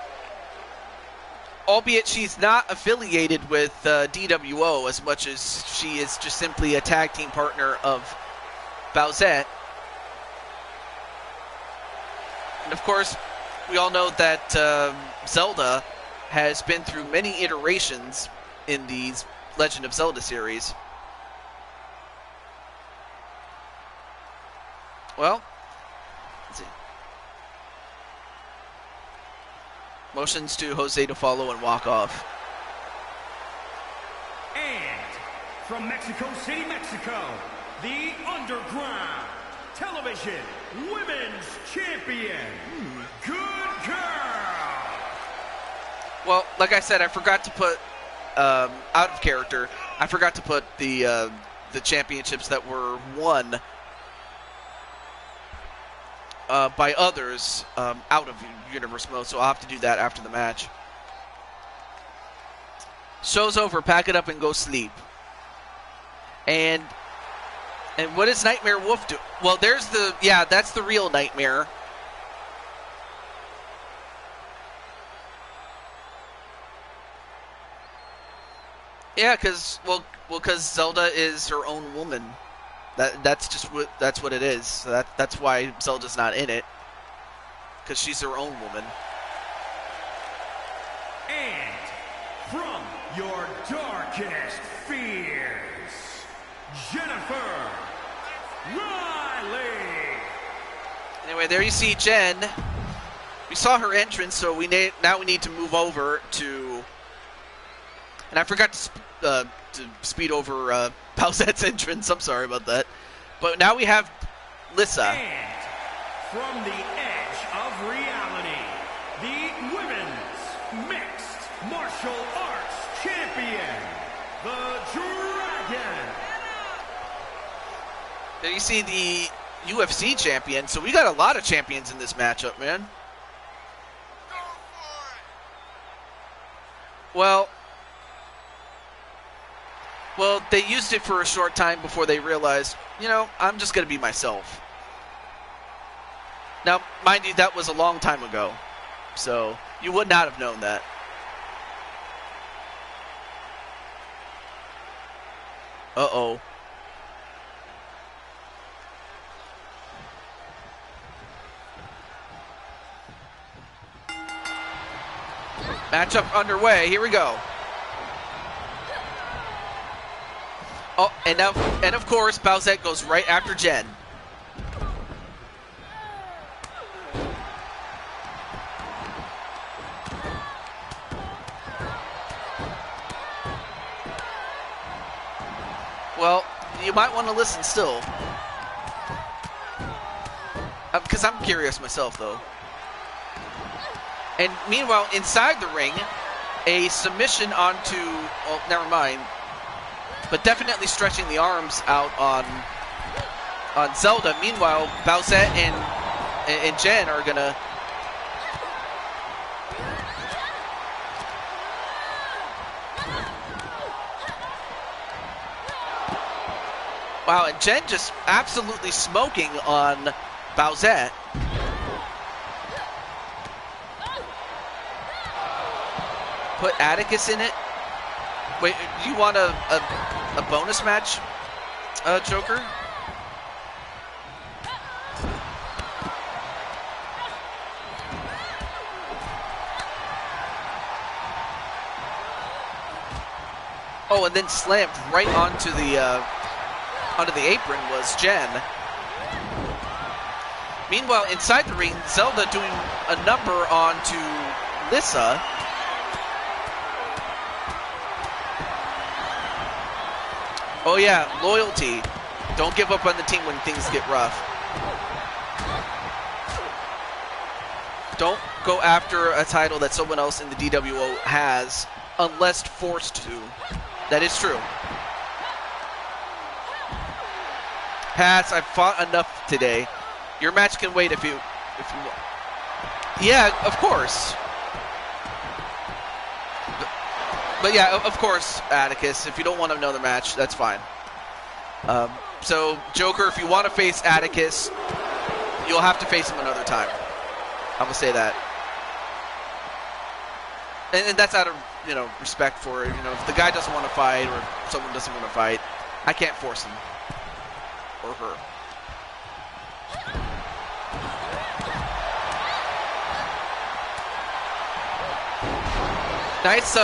albeit she's not affiliated with DWO as much as she is just simply a tag team partner of Bowsette. And of course, we all know that Zelda has been through many iterations in these Legend of Zelda series. Well, let's see. Motions to Jose to follow and walk off. And from Mexico City, Mexico, the Underground Television Women's Champion, Good Girl. Well, like I said, I forgot to put, out of character, I forgot to put the championships that were won by others out of Universe Mode, so I'll have to do that after the match. Show's over, pack it up and go sleep. And what does Nightmare Wolf do? Well, there's that's the real Nightmare. Yeah, because Zelda is her own woman. That's what it is. So that's why Zelda's not in it, because she's her own woman. And from your darkest fears, Jennifer Riley. Anyway, there you see Jen. We saw her entrance, so now we need to move over to. And I forgot to speed over Bowsette's entrance. I'm sorry about that. But now we have Lissa. And from the edge of reality, the women's mixed martial arts champion, the Dragon. There you see the UFC champion. So we got a lot of champions in this matchup, man. Well, they used it for a short time before they realized, I'm just going to be myself. Now, mind you, that was a long time ago, so you would not have known that. Uh-oh. Matchup underway. Here we go. Oh, and of course, Bowsette goes right after Jen. Well, you might want to listen still. Because I'm curious myself, though. And meanwhile, inside the ring, a submission onto... Oh, never mind. But definitely stretching the arms out on Zelda. Meanwhile, Bowsette and Jen are gonna. Wow, and Jen just absolutely smoking on Bowsette. Put Atticus in it. Wait, do you want a bonus match, Joker? Oh, and then slammed right onto the apron was Jen. Meanwhile, inside the ring, Zelda doing a number onto Lissa. Oh yeah, loyalty. Don't give up on the team when things get rough. Don't go after a title that someone else in the DWO has unless forced to. That is true. Pass, I've fought enough today. Your match can wait if you want. Yeah, of course. But yeah, of course, Atticus, if you don't want another match, that's fine. So, Joker, if you want to face Atticus, you'll have to face him another time. I'm going to say that. And that's out of, respect for, if the guy doesn't want to fight or if someone doesn't want to fight, I can't force him. Or her. Nice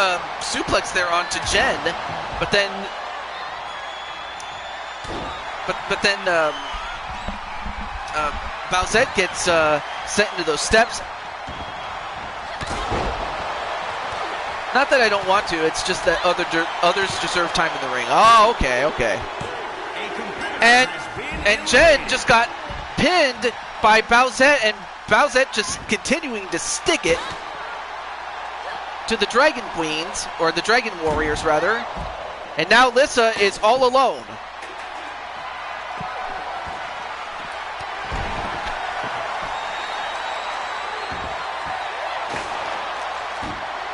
suplex there onto Jen, but then Bowsette gets sent into those steps. Not that I don't want to, it's just that others deserve time in the ring. Oh, okay. And Jen just got pinned by Bowsette, and Bowsette just continuing to stick it to the Dragon Queens, or the Dragon Warriors rather. And now Lissa is all alone.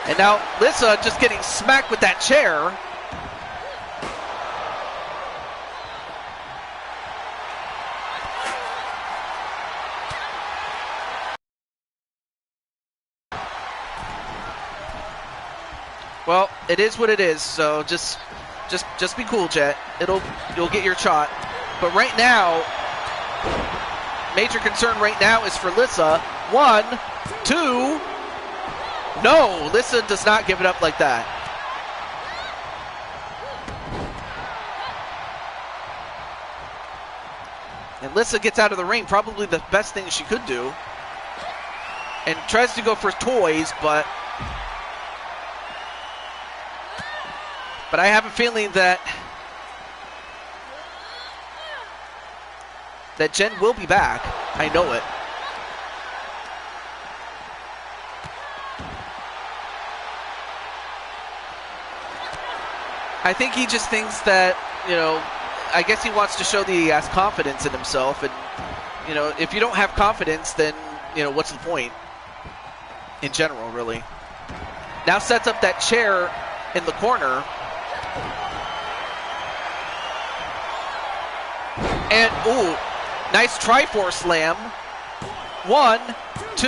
And now Lissa just getting smacked with that chair. Well, it is what it is, so just be cool, Jet. You'll get your shot. But right now, major concern right now is for Lissa. 1, 2. No, Lissa does not give it up like that. And Lissa gets out of the ring, probably the best thing she could do. And tries to go for toys, but I have a feeling that Jen will be back. I know it. I think he just thinks that, I guess he wants to show that he has confidence in himself. And, if you don't have confidence, then, what's the point? In general, really. Now sets up that chair in the corner. And, ooh, nice Triforce slam. 1, 2,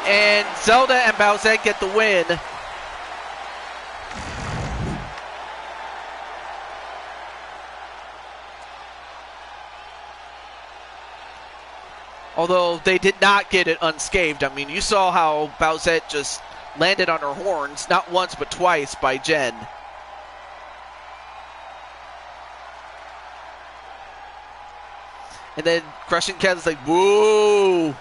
and Zelda and Bowsette get the win. Although they did not get it unscathed. I mean, you saw how Bowsette just landed on her horns, not once but twice by Jen. And then Crushing Kev's like, whoa.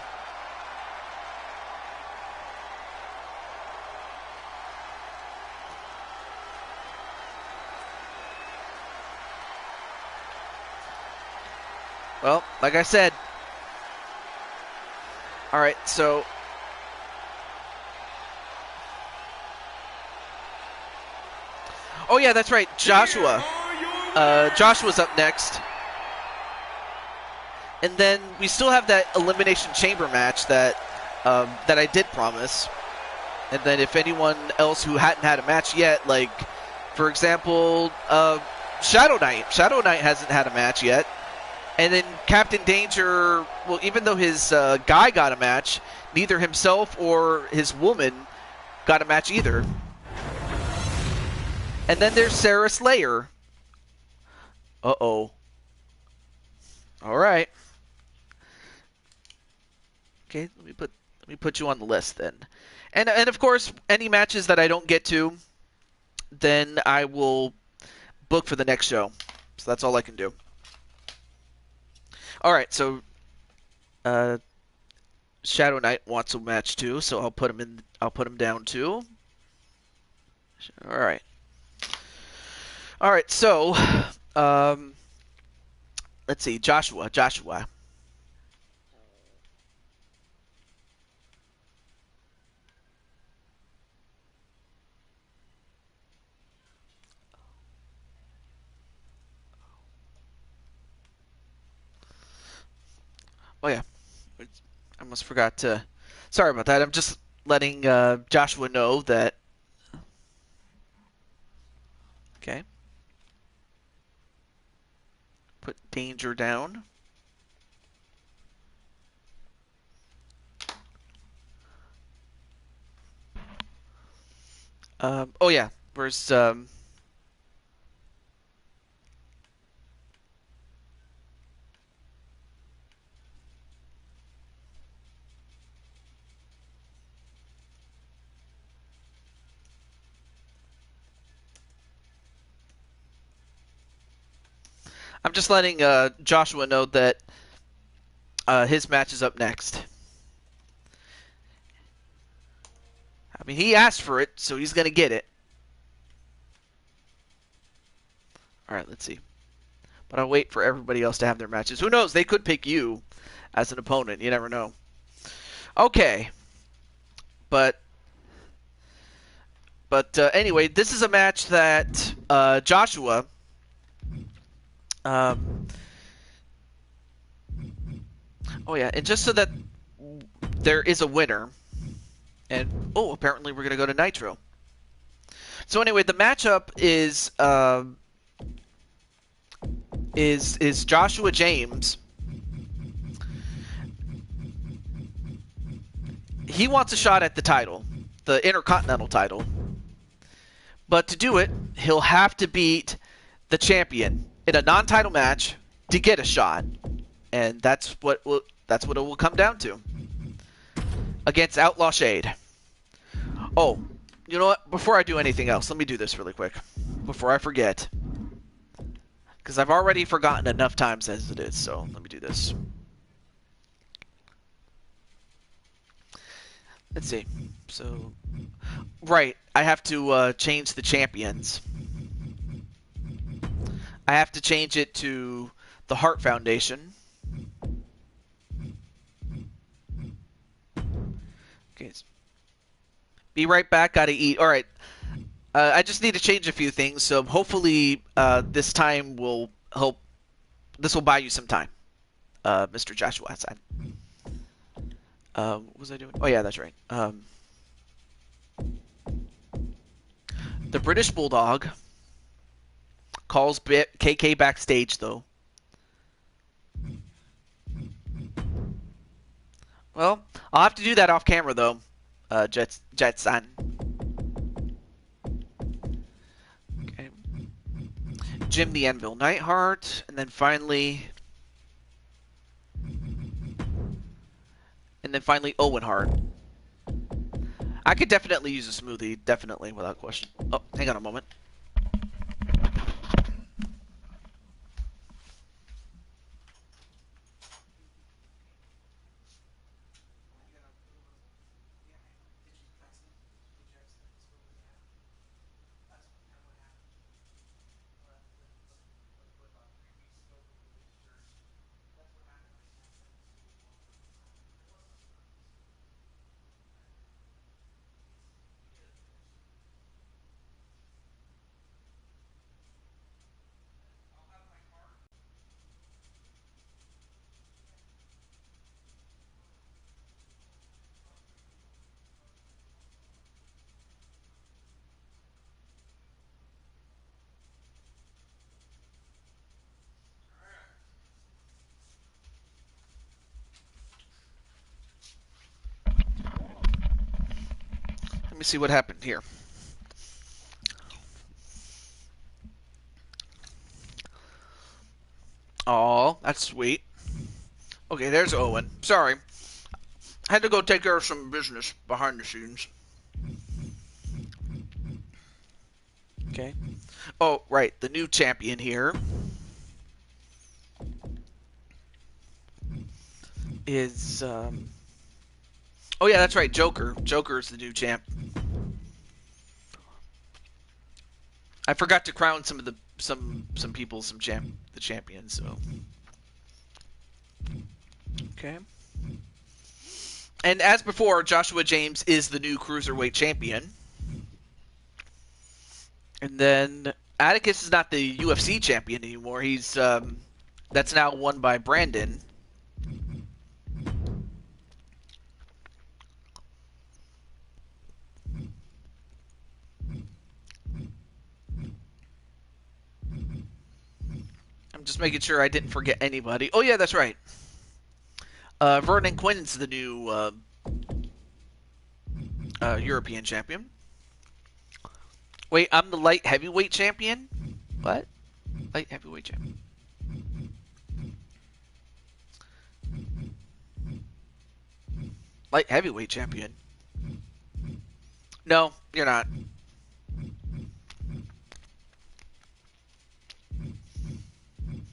Well, like I said. All right, so oh yeah, that's right, Joshua. Joshua's up next. And then we still have that Elimination Chamber match that I did promise. And then if anyone else who hadn't had a match yet, like, for example, Shadow Knight. Shadow Knight hasn't had a match yet. And then Captain Danger, well, even though his guy got a match, neither himself or his woman got a match either. And then there's Sarah Slayer. Uh-oh. All right. Okay, let me put you on the list then. And of course, any matches that I don't get to, then I will book for the next show. So that's all I can do. All right, so Shadow Knight wants a match too, so I'll put him in. I'll put him down too. All right. All right. So, let's see. Joshua. Oh yeah. I almost forgot to. Sorry about that. I'm just letting Joshua know that. Okay. Put Danger down. Oh yeah. Where's I'm just letting Joshua know that his match is up next. I mean, he asked for it, so he's gonna get it. All right, let's see. But I'll wait for everybody else to have their matches. Who knows? They could pick you as an opponent. You never know. Okay. But anyway, this is a match that Joshua. Oh yeah, and just so that there is a winner, and apparently we're gonna go to Nitro. So anyway, the matchup is Joshua James. He wants a shot at the title, the Intercontinental title. But to do it, he'll have to beat the champion in a non-title match to get a shot, and that's what it will come down to. Against Outlaw Shade. Oh, you know what? Before I do anything else, let me do this really quick before I forget, because I've already forgotten enough times as it is. So let me do this. Let's see. So, right, I have to change the champions. I have to change it to the Heart Foundation. Okay. Be right back. Gotta eat. All right. I just need to change a few things, so hopefully this time will help. This will buy you some time, Mr. Joshua. What was I doing? Oh yeah, that's right. The British Bulldog calls KK backstage, though. Well, I'll have to do that off camera, though, Jetson. Okay. Jim the Anvil Neidhart, and then finally Owen Hart. I could definitely use a smoothie, definitely, without question. Oh, hang on a moment. me see what happened here. Oh, that's sweet. Okay, there's Owen. Sorry. I had to go take care of some business behind the scenes. Okay. Oh, right. The new champion here is... Oh, yeah, that's right. Joker. Joker is the new champ. I forgot to crown some of the some people the champions. So okay. And as before, Joshua James is the new cruiserweight champion. And then Atticus is not the UFC champion anymore. He's that's now won by Brandon. I'm just making sure I didn't forget anybody. Oh yeah, that's right. Vernon Quinn's the new European champion. Wait, I'm the light heavyweight champion? What? Light heavyweight champion. Light heavyweight champion? No, you're not.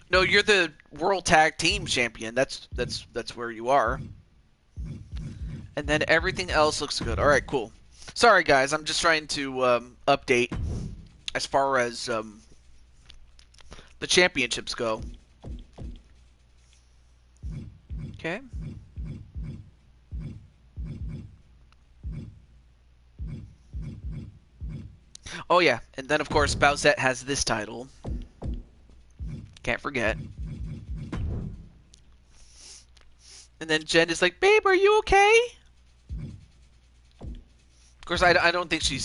No, you're the World Tag Team Champion. That's where you are. And then everything else looks good. All right, cool. Sorry, guys. I'm just trying to update as far as the championships go. Okay. Oh, yeah. And then, of course, Bowsette has this title. Can't forget. And then Jen is like, babe, are you okay? Of course, I don't think she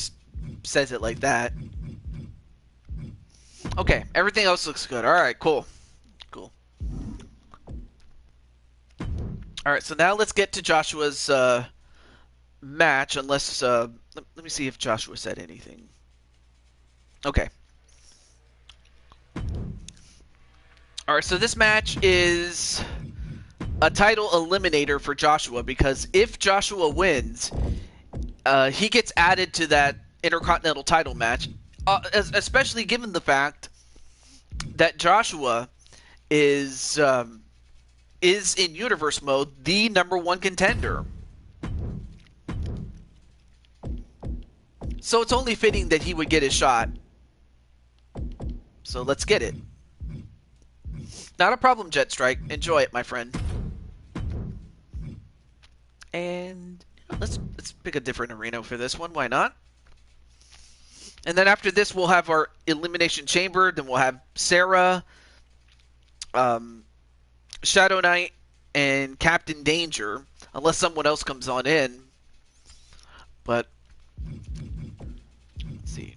says it like that. Okay, everything else looks good. All right, cool. Cool. All right, so now let's get to Joshua's match, unless... let me see if Joshua said anything. Okay. All right, so this match is a title eliminator for Joshua, because if Joshua wins, he gets added to that Intercontinental title match, especially given the fact that Joshua is in Universe mode the #1 contender. So it's only fitting that he would get his shot. So let's get it. Not a problem, Jetstrike. Enjoy it, my friend. And let's pick a different arena for this one. Why not? And then after this, we'll have our Elimination Chamber. Then we'll have Sarah, Shadow Knight, and Captain Danger. Unless someone else comes on in. But let's see.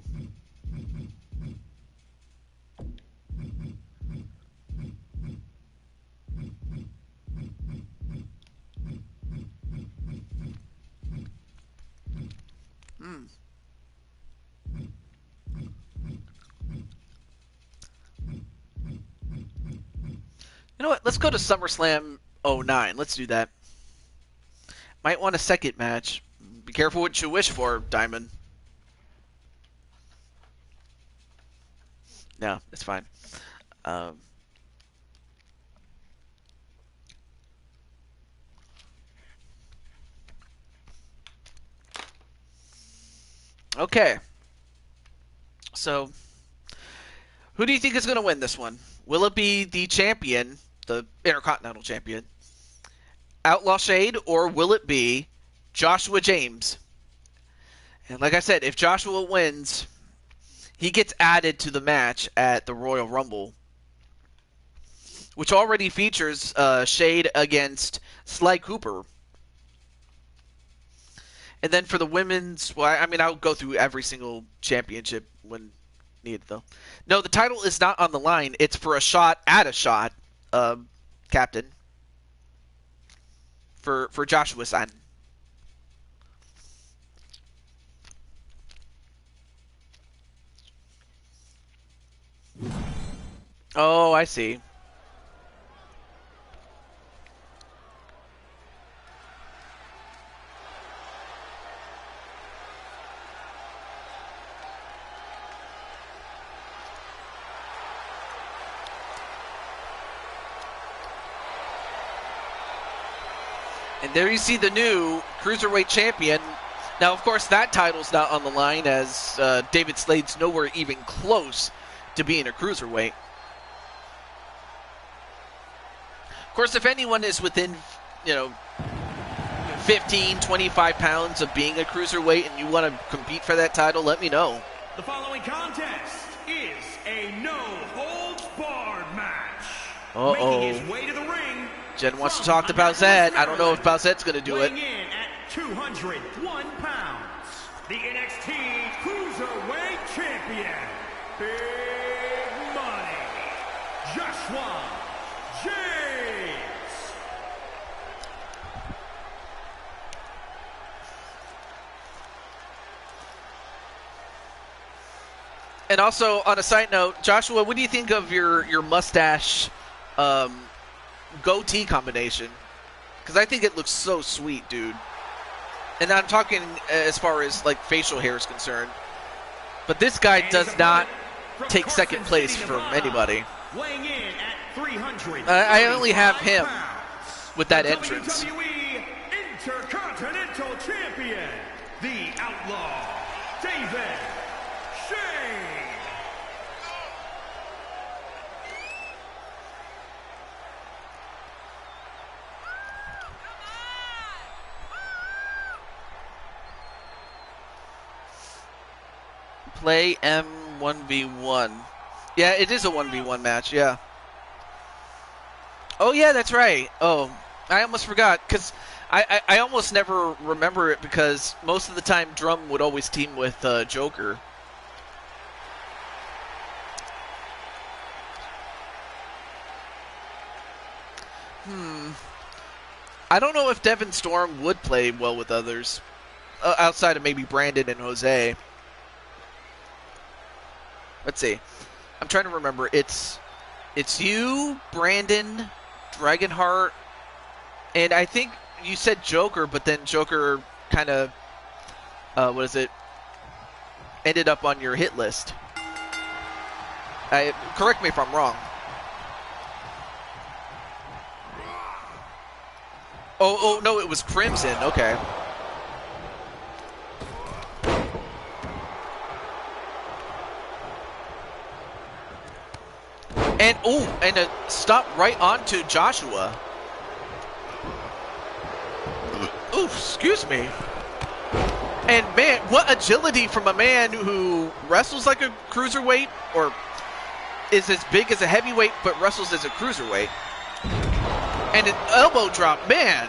You know what? Let's go to SummerSlam 09. Let's do that. Might want a second match. Be careful what you wish for, Diamond. No, it's fine. Okay. So, who do you think is going to win this one? Will it be the champion, the Intercontinental champion, Outlaw Shade, or will it be Joshua James? And like I said, if Joshua wins, he gets added to the match at the Royal Rumble, which already features Shade against Sly Cooper. And then for the women's, well, I mean, I'll go through every single championship when needed, though. No, the title is not on the line. It's for a shot at a shot, Captain. For Joshua-san. Oh, I see. And there you see the new Cruiserweight champion. Now, of course, that title's not on the line, as David Slade's nowhere even close to being a Cruiserweight. Of course, if anyone is within, 15, 25 pounds of being a Cruiserweight and you want to compete for that title, let me know. The following contest is a no-holds-barred match. Making his way to the ring. Jen wants to talk to Bowsette. I don't know if Bowsette's going to do it. Weighing in at 201 pounds, the NXT Cruiserweight Champion, Big Money, Joshua James. And also, on a side note, Joshua, what do you think of your mustache goatee combination? Because I think it looks so sweet, dude. And I'm talking as far as like facial hair is concerned. But this guy does not take second place from anybody. Weighing in at 300. I only have him with that entrance. WWE Intercontinental Champion, the Outlaw, David Shane. Play M1v1. Yeah, it is a 1v1 match, yeah. Oh, yeah, that's right. Oh, I almost forgot, because I almost never remember it, because most of the time Drum would always team with Joker. I don't know if Devin Storm would play well with others, outside of maybe Brandon and Jose. Let's see. I'm trying to remember. It's you, Brandon, Dragonheart, and I think you said Joker, but then Joker kind of, ended up on your hit list. Correct me if I'm wrong. Oh, no, it was Crimson. Okay. And a stop right onto Joshua. Ooh, excuse me. And man, what agility from a man who wrestles like a cruiserweight, or is as big as a heavyweight but wrestles as a cruiserweight. And an elbow drop, man.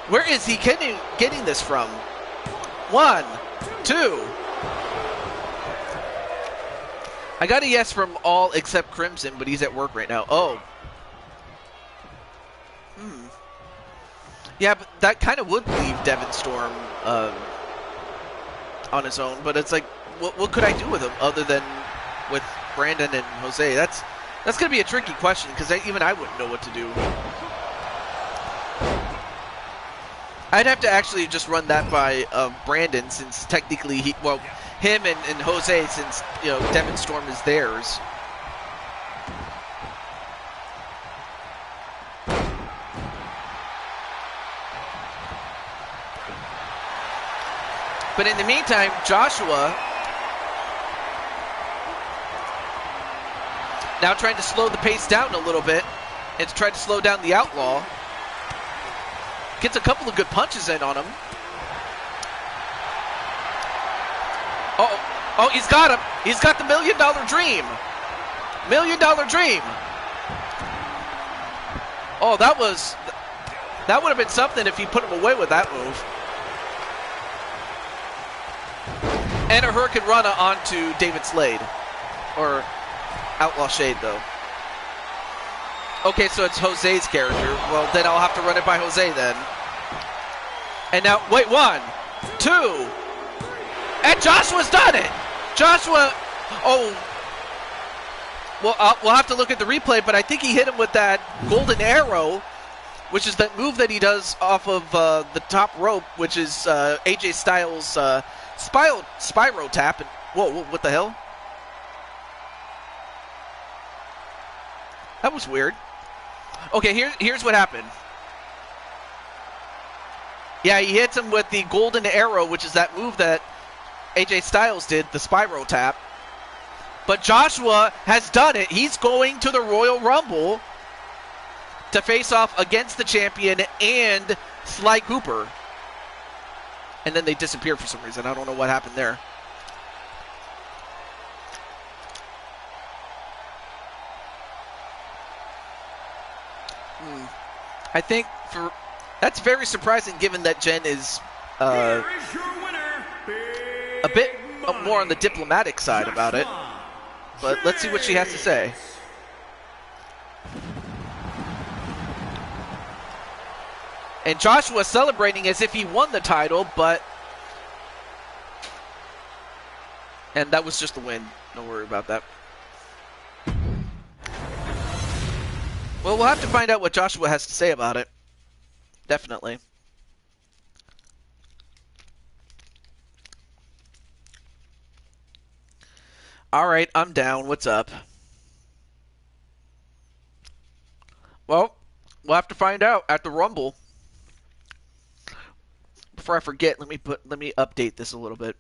Where is he getting this from? 1, 2. I got a yes from all except Crimson, but he's at work right now. Oh. Yeah, but that kind of would leave Devin Storm on his own. But it's like, what could I do with him other than with Brandon and Jose? That's going to be a tricky question, because even I wouldn't know what to do. I'd have to actually just run that by Brandon, since technically him and Jose, since Devin Storm is theirs. But in the meantime, Joshua now trying to slow the pace down a little bit and to try to slow down the Outlaw. Gets a couple of good punches in on him. Oh, he's got him. He's got the $1 Million Dream. $1 Million Dream. Oh, that would have been something if he put him away with that move. And a Hurricane Rana onto David Slade. Or Outlaw Shade, though. Okay, so it's Jose's character. Well, then I'll have to run it by Jose then. And now, wait, 1, 2. And Joshua's done it. Joshua, Well, we'll have to look at the replay, but I think he hit him with that golden arrow, which is that move that he does off of the top rope, which is AJ Styles' Spyro tap. And, whoa, what the hell? That was weird. Okay, here's what happened. Yeah, he hits him with the golden arrow, which is that move that AJ Styles did, the Spyro tap. But Joshua has done it. He's going to the Royal Rumble to face off against the champion and Sly Cooper. And then they disappeared for some reason. I don't know what happened there. I think that's very surprising given that Jen is a bit more on the diplomatic side about it. But let's see what she has to say. And Joshua celebrating as if he won the title, and that was just the win. Don't worry about that. Well, we'll have to find out what Joshua has to say about it. Definitely. Alright, I'm down. What's up? Well, we'll have to find out at the Rumble. Before I forget, let me update this a little bit.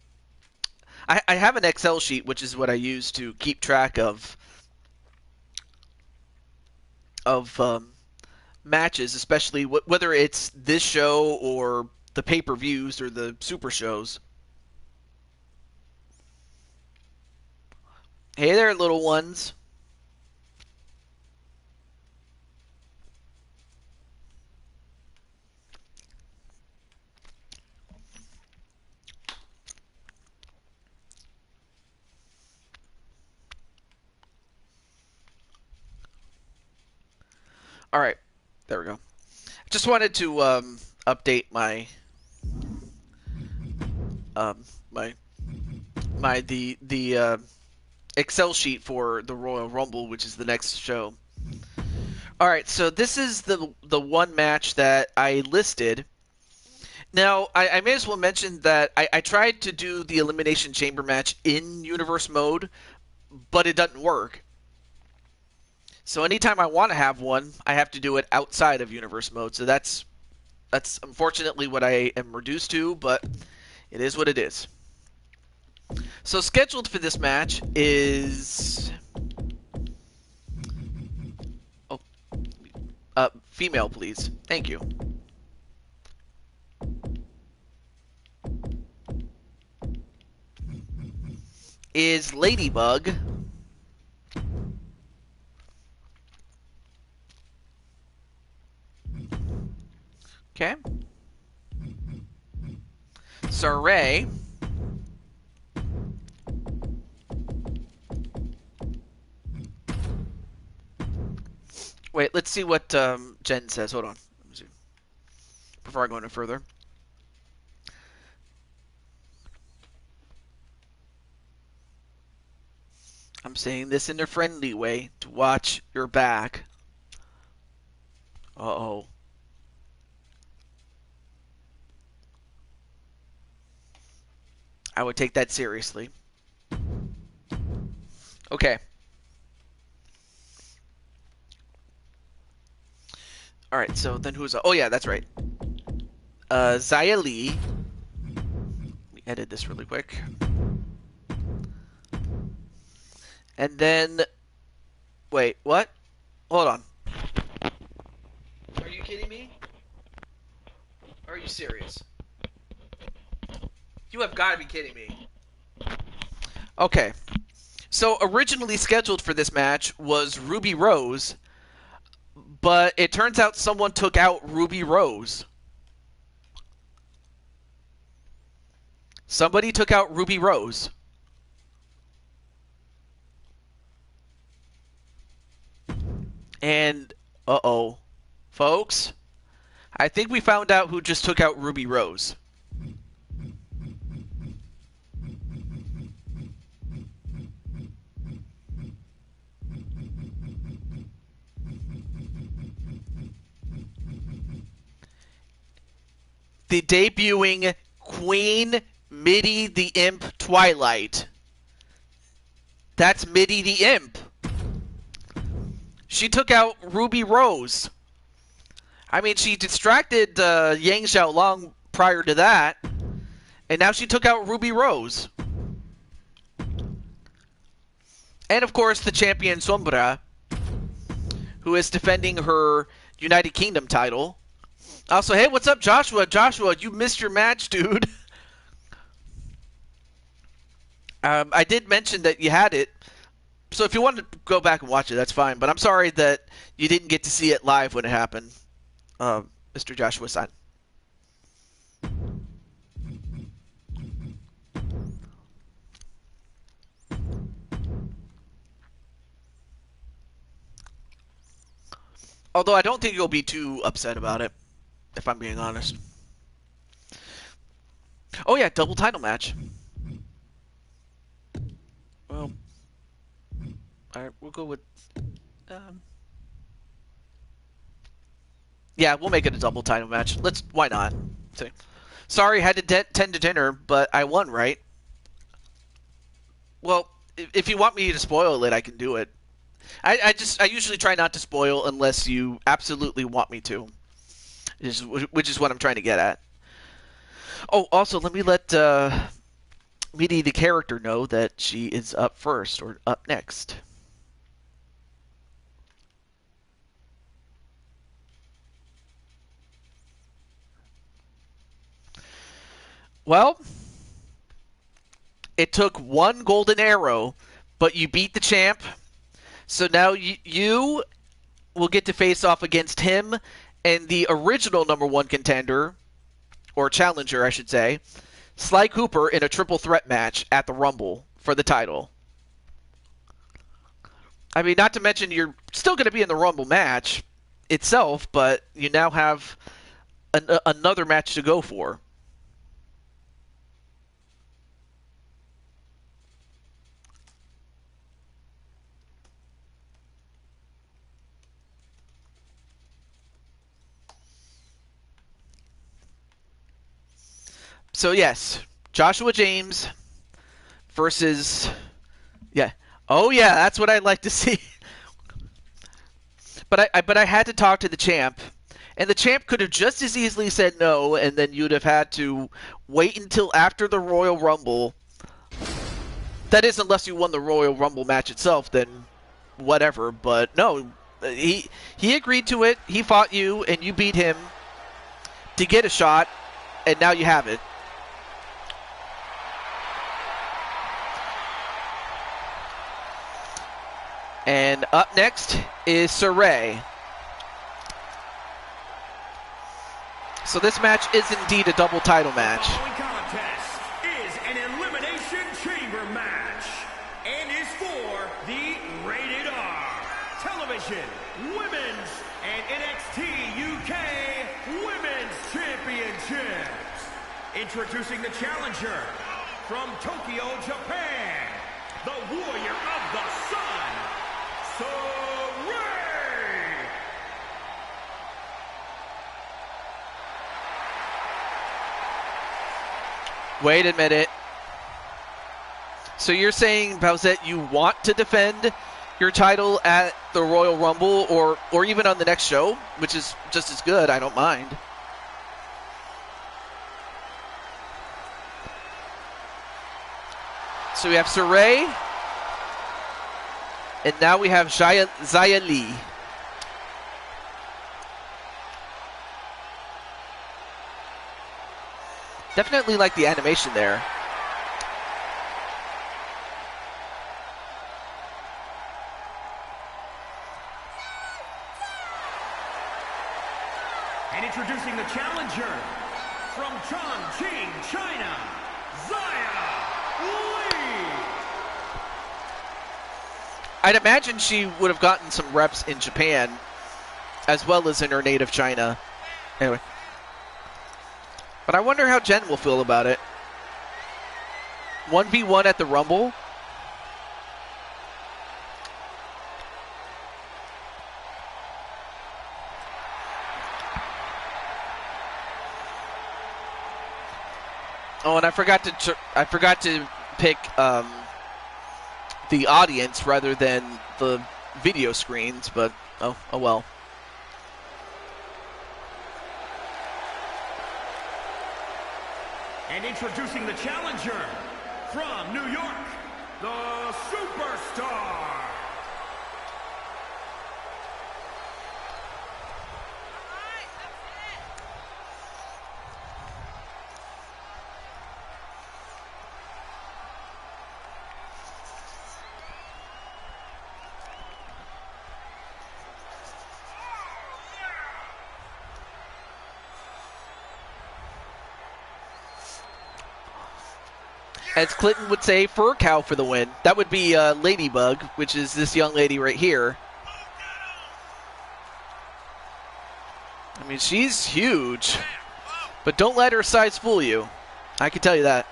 I have an Excel sheet, which is what I use to keep track of matches, especially whether it's this show or the pay-per-views or the super shows. Hey there, little ones. All right, there we go. Just wanted to update my the Excel sheet for the Royal Rumble, which is the next show. All right, so this is the one match that I listed. Now, I may as well mention that I tried to do the Elimination Chamber match in Universe mode, but it doesn't work. So anytime I want to have one, I have to do it outside of Universe mode. So that's unfortunately what I am reduced to, but it is what it is. So scheduled for this match is female, please. Thank you. Is Ladybug. Okay. Saray. Wait, let's see what Jen says. Hold on. Let me see. Before I go any further. I'm saying this in a friendly way to watch your back. Uh-oh. I would take that seriously. Okay. Alright, so then who's... Oh, yeah, that's right. Xia Li. Let me edit this really quick. And then... Wait, what? Hold on. Are you kidding me? Are you serious? You have got to be kidding me. Okay. So originally scheduled for this match was Ruby Rose, but it turns out someone took out Ruby Rose. Somebody took out Ruby Rose. And, uh-oh. Folks, I think we found out who just took out Ruby Rose. the debuting Queen Mitty the Imp Twilight. That's Mitty the Imp. She took out Ruby Rose. I mean, she distracted Yang Xiaolong prior to that, and now she took out Ruby Rose. And, of course, the champion Sombra, who is defending her United Kingdom title. Also, hey, what's up, Joshua? Joshua, you missed your match, dude. I did mention that you had it. So if you want to go back and watch it, that's fine. But I'm sorry that you didn't get to see it live when it happened, Mr. Joshua-san. Although I don't think you'll be too upset about it, if I'm being honest. Oh yeah, double title match. Well, alright, we'll go with... yeah, we'll make it a double title match. Why not? See. Sorry, had to tend to dinner, but I won, right? Well, if you want me to spoil it, I can do it. I usually try not to spoil unless you absolutely want me to, which is what I'm trying to get at. Oh, also, let me let Mitty the character know that she is up first, or up next. Well, it took one golden arrow, but you beat the champ. So now you will get to face off against him and the original #1 contender, or challenger, I should say, Sly Cooper, in a triple threat match at the Rumble for the title. I mean, not to mention you're still going to be in the Rumble match itself, but you now have another match to go for. So yes, Joshua James versus, yeah, oh yeah, that's what I'd like to see. But I had to talk to the champ, and the champ could have just as easily said no, and then you'd have had to wait until after the Royal Rumble. That is, unless you won the Royal Rumble match itself, then whatever. But no, he agreed to it. He fought you, and you beat him to get a shot, and now you have it. And up next is Saray. So this match is indeed a double title match. The following contest is an Elimination Chamber match and is for the Rated R Television Women's and NXT UK Women's Championships. Introducing the challenger from Tokyo, Japan, the Warrior of the Sun, Saray! Wait a minute. So you're saying, Bowsette, you want to defend your title at the Royal Rumble or even on the next show, which is just as good, I don't mind. So we have Saray, and now we have Xia Li. Definitely like the animation there. And introducing the challenger from Chongqing, China, Xia Li. I'd imagine she would have gotten some reps in Japan as well as in her native China. Anyway. But I wonder how Jen will feel about it. 1v1 at the Rumble. Oh, and I forgot to pick the audience rather than the video screens, but oh well. And introducing the challenger from New York, the Superstar. As Clinton would say, fur cow for the win. That would be Ladybug, which is this young lady right here. I mean, she's huge. But don't let her size fool you. I can tell you that.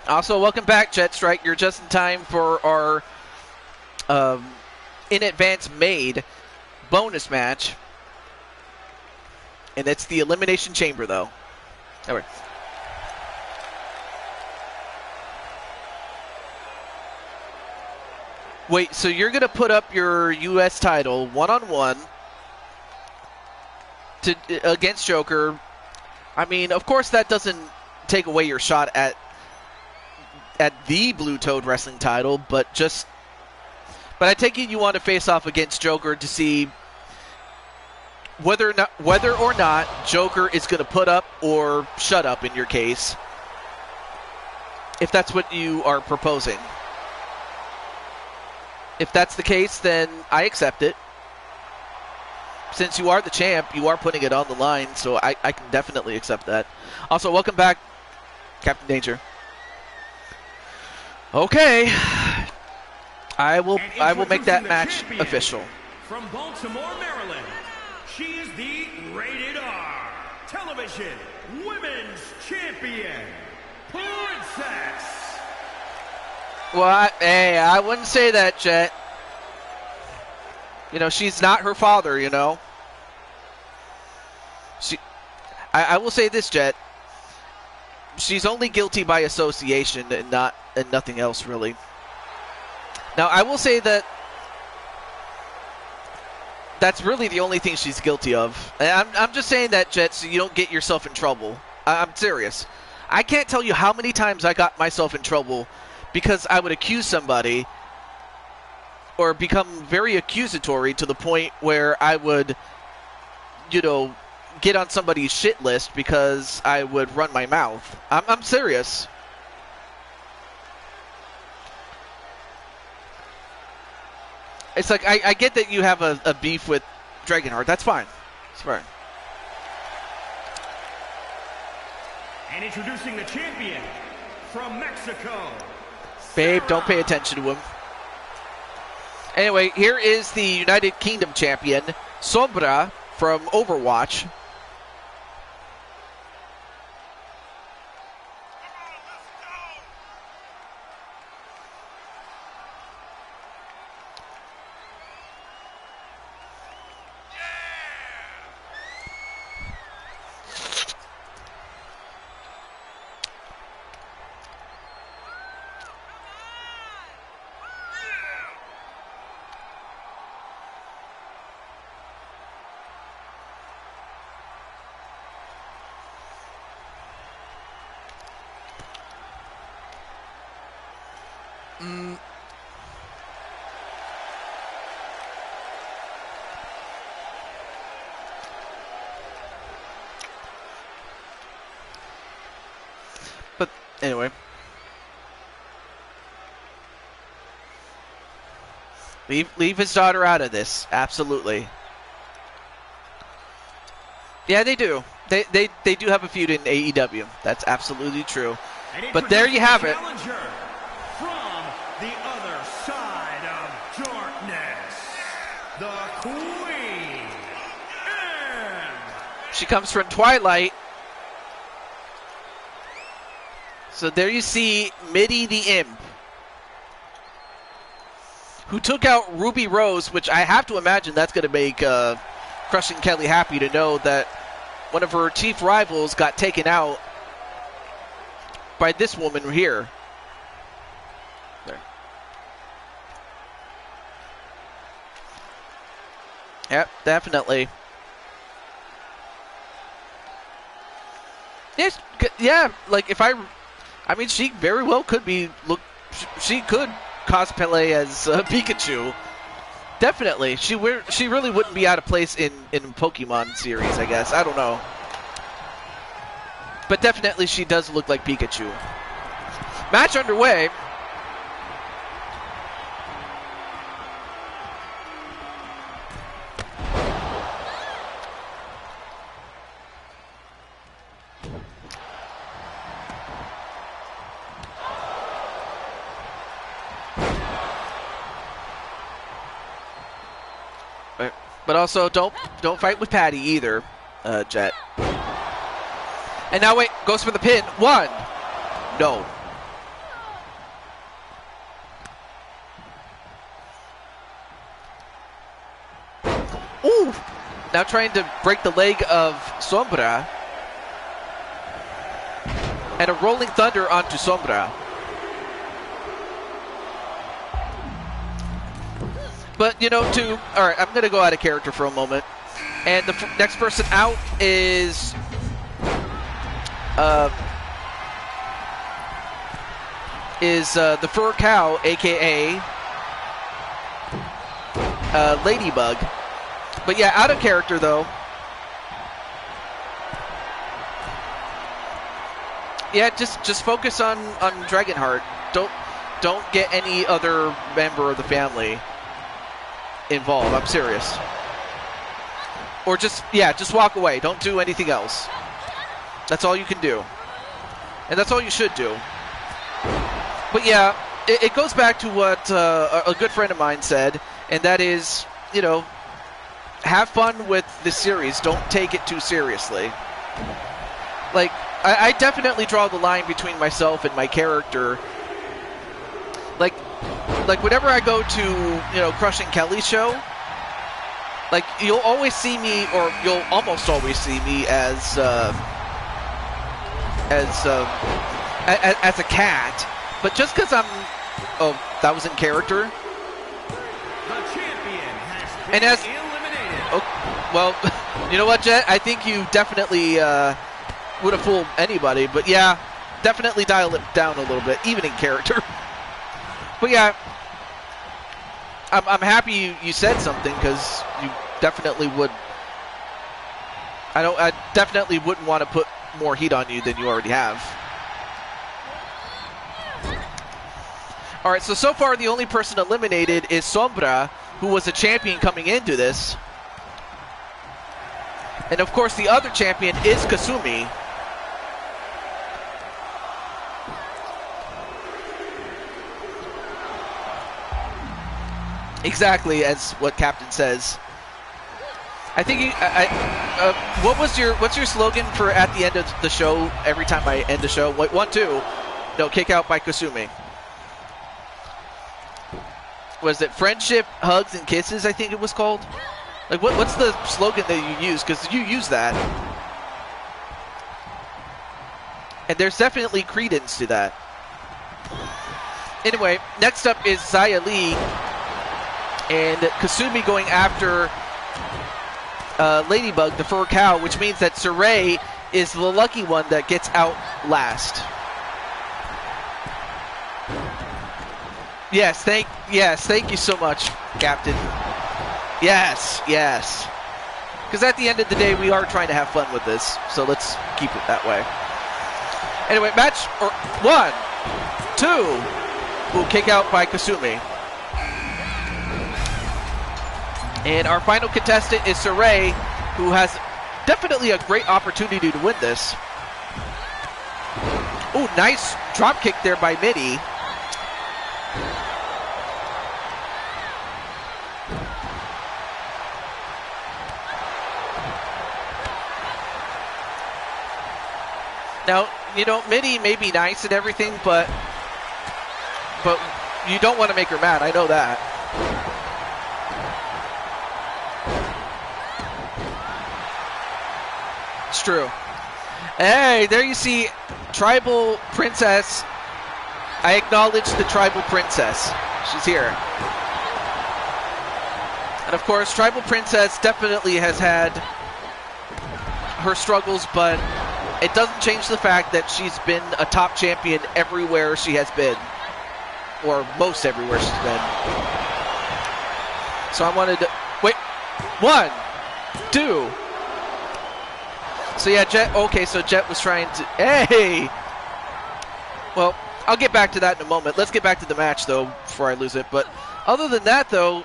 Also, welcome back, Jet Strike. You're just in time for our in advance made bonus match. And it's the Elimination Chamber, though. All right. Wait, so you're going to put up your U.S. title one-on-one against Joker. I mean, of course, that doesn't take away your shot at the Blue Toad Wrestling title, but I take it you want to face off against Joker to see whether or not Joker is going to put up or shut up in your case, if that's what you are proposing. If that's the case, then I accept it. Since you are the champ, you are putting it on the line, so I can definitely accept that. Also, welcome back, Captain Danger. Okay. I will make that match official. From Baltimore, Maryland, she is the Rated R Television Women's Champion, Princess. Well, I wouldn't say that, Jet. You know, she's not her father, you know. I will say this, Jet. She's only guilty by association and nothing else, really. Now, I will say that that's really the only thing she's guilty of. And I'm just saying that, Jet, so you don't get yourself in trouble. I'm serious. I can't tell you how many times I got myself in trouble because I would accuse somebody or become very accusatory to the point where I would, you know, get on somebody's shit list because I would run my mouth. I'm serious. It's like, I get that you have a beef with Dragonheart. That's fine. It's fine. And introducing the champion from Mexico. Babe, don't pay attention to him. Anyway, here is the United Kingdom champion, Sombra from Overwatch. But anyway, leave his daughter out of this. Absolutely. Yeah, they do. They do have a feud in AEW. That's absolutely true. But there you have it. From the other side of darkness, the Queen. And she comes from Twilight. So there you see Mitty the Imp, who took out Ruby Rose, which I have to imagine that's going to make Crushing Kelly happy to know that one of her chief rivals got taken out by this woman here. There. Yep, definitely. Yes, yeah, like if I mean, she very well could be, she could cosplay as Pikachu. Definitely. She really wouldn't be out of place in Pokemon series, I guess. I don't know. But definitely she does look like Pikachu. Match underway. But also, don't fight with Patty either, Jet. And now wait, goes for the pin. 1. No. Ooh. Now trying to break the leg of Sombra. And a rolling thunder onto Sombra. But, you know, all right, I'm going to go out of character for a moment. And the next person out is the Fur Cow, a.k.a. Ladybug. But, yeah, out of character, though. Yeah, just focus on Dragonheart. Don't get any other member of the family involved. I'm serious. Or just walk away. Don't do anything else. That's all you can do. And that's all you should do. But yeah, it goes back to what a good friend of mine said, and that is, you know, have fun with the series. Don't take it too seriously. Like, I definitely draw the line between myself and my character. Like whenever I go to, you know, Crushing Kelly's show, like you'll always see me, or you'll almost always see me as a cat. But just because that was in character. The champion has been And as eliminated. Oh, well, you know what, Jet? I think you definitely would have fooled anybody. But yeah, definitely dial it down a little bit, even in character. But yeah, I'm happy you said something, because you definitely would. I definitely wouldn't want to put more heat on you than you already have. All right, so far the only person eliminated is Sombra, who was a champion coming into this. And of course the other champion is Kasumi. Exactly as what Captain says. I think what's your slogan for at the end of the show? Every time I end the show, 1, 2, no, kick out by Kasumi. Was it friendship, hugs, and kisses? I think it was called. Like what's the slogan that you use? Because you use that, and there's definitely credence to that. Anyway, next up is Xia Li. And Kasumi going after Ladybug, the Fur Cow, which means that Saray is the lucky one that gets out last. Yes, thank you so much, Captain. Yes. Because at the end of the day, we are trying to have fun with this, so let's keep it that way. Anyway, match 1, 2, will kick out by Kasumi. And our final contestant is Saray, who has definitely a great opportunity to win this. Ooh, nice drop kick there by Mitty. Now, you know, Mitty may be nice and everything, but you don't want to make her mad. I know that. It's true. Hey, there you see Tribal Princess. I acknowledge the Tribal Princess. She's here. And of course, Tribal Princess definitely has had her struggles, but it doesn't change the fact that she's been a top champion everywhere she has been. Or most everywhere she's been. So I wanted to... Wait. 1, 2. So yeah, Jet... Okay, so Jet was trying to... Hey! Well, I'll get back to that in a moment. Let's get back to the match, though, before I lose it. But other than that, though,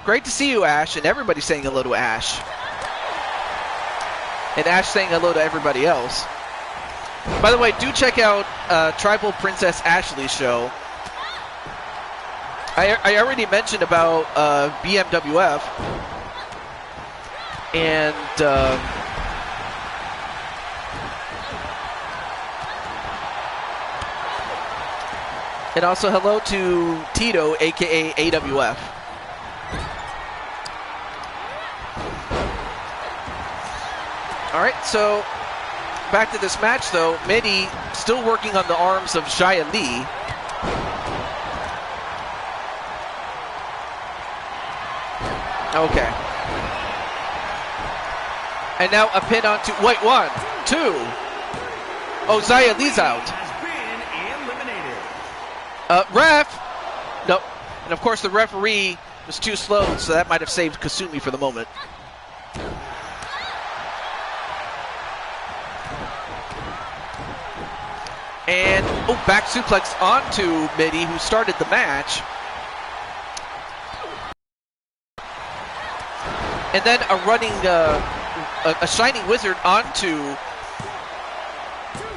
great to see you, Ash. And everybody's saying hello to Ash. And Ash saying hello to everybody else. By the way, do check out Tribal Princess Ashley's show. I already mentioned about BMWF, and also hello to Tito, aka AWF. All right, so back to this match though. Mitty still working on the arms of Xia Li. Okay. And now a pin onto... Wait, 1, 2. Oh, Xia Li's out. Ref. Nope. And of course the referee was too slow, so that might have saved Kasumi for the moment. And, oh, back suplex onto Mitty, who started the match. And then a running, a Shining Wizard onto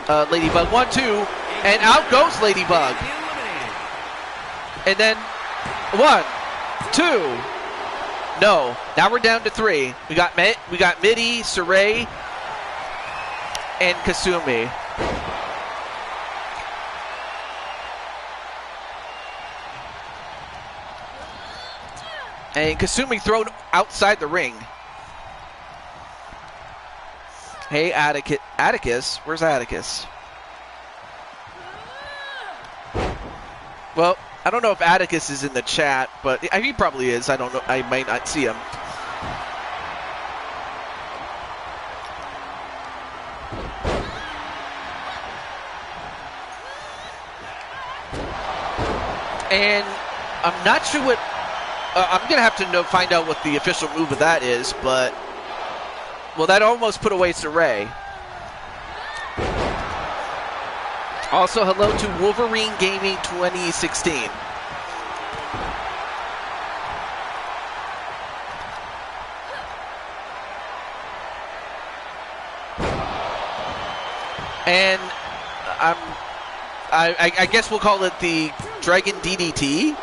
Ladybug. 1, 2, and out goes Ladybug. And then 1, 2. No, now we're down to 3. We got Mitty, Saray, and Kasumi. And Kasumi thrown outside the ring. Hey, Atticus. Where's Atticus? Well, I don't know if Atticus is in the chat, but he probably is. I don't know. I might not see him. And I'm not sure what... I'm going to have to find out what the official move of that is, but... Well, that almost put away Saray. Also, hello to Wolverine Gaming 2016. And I guess we'll call it the Dragon DDT.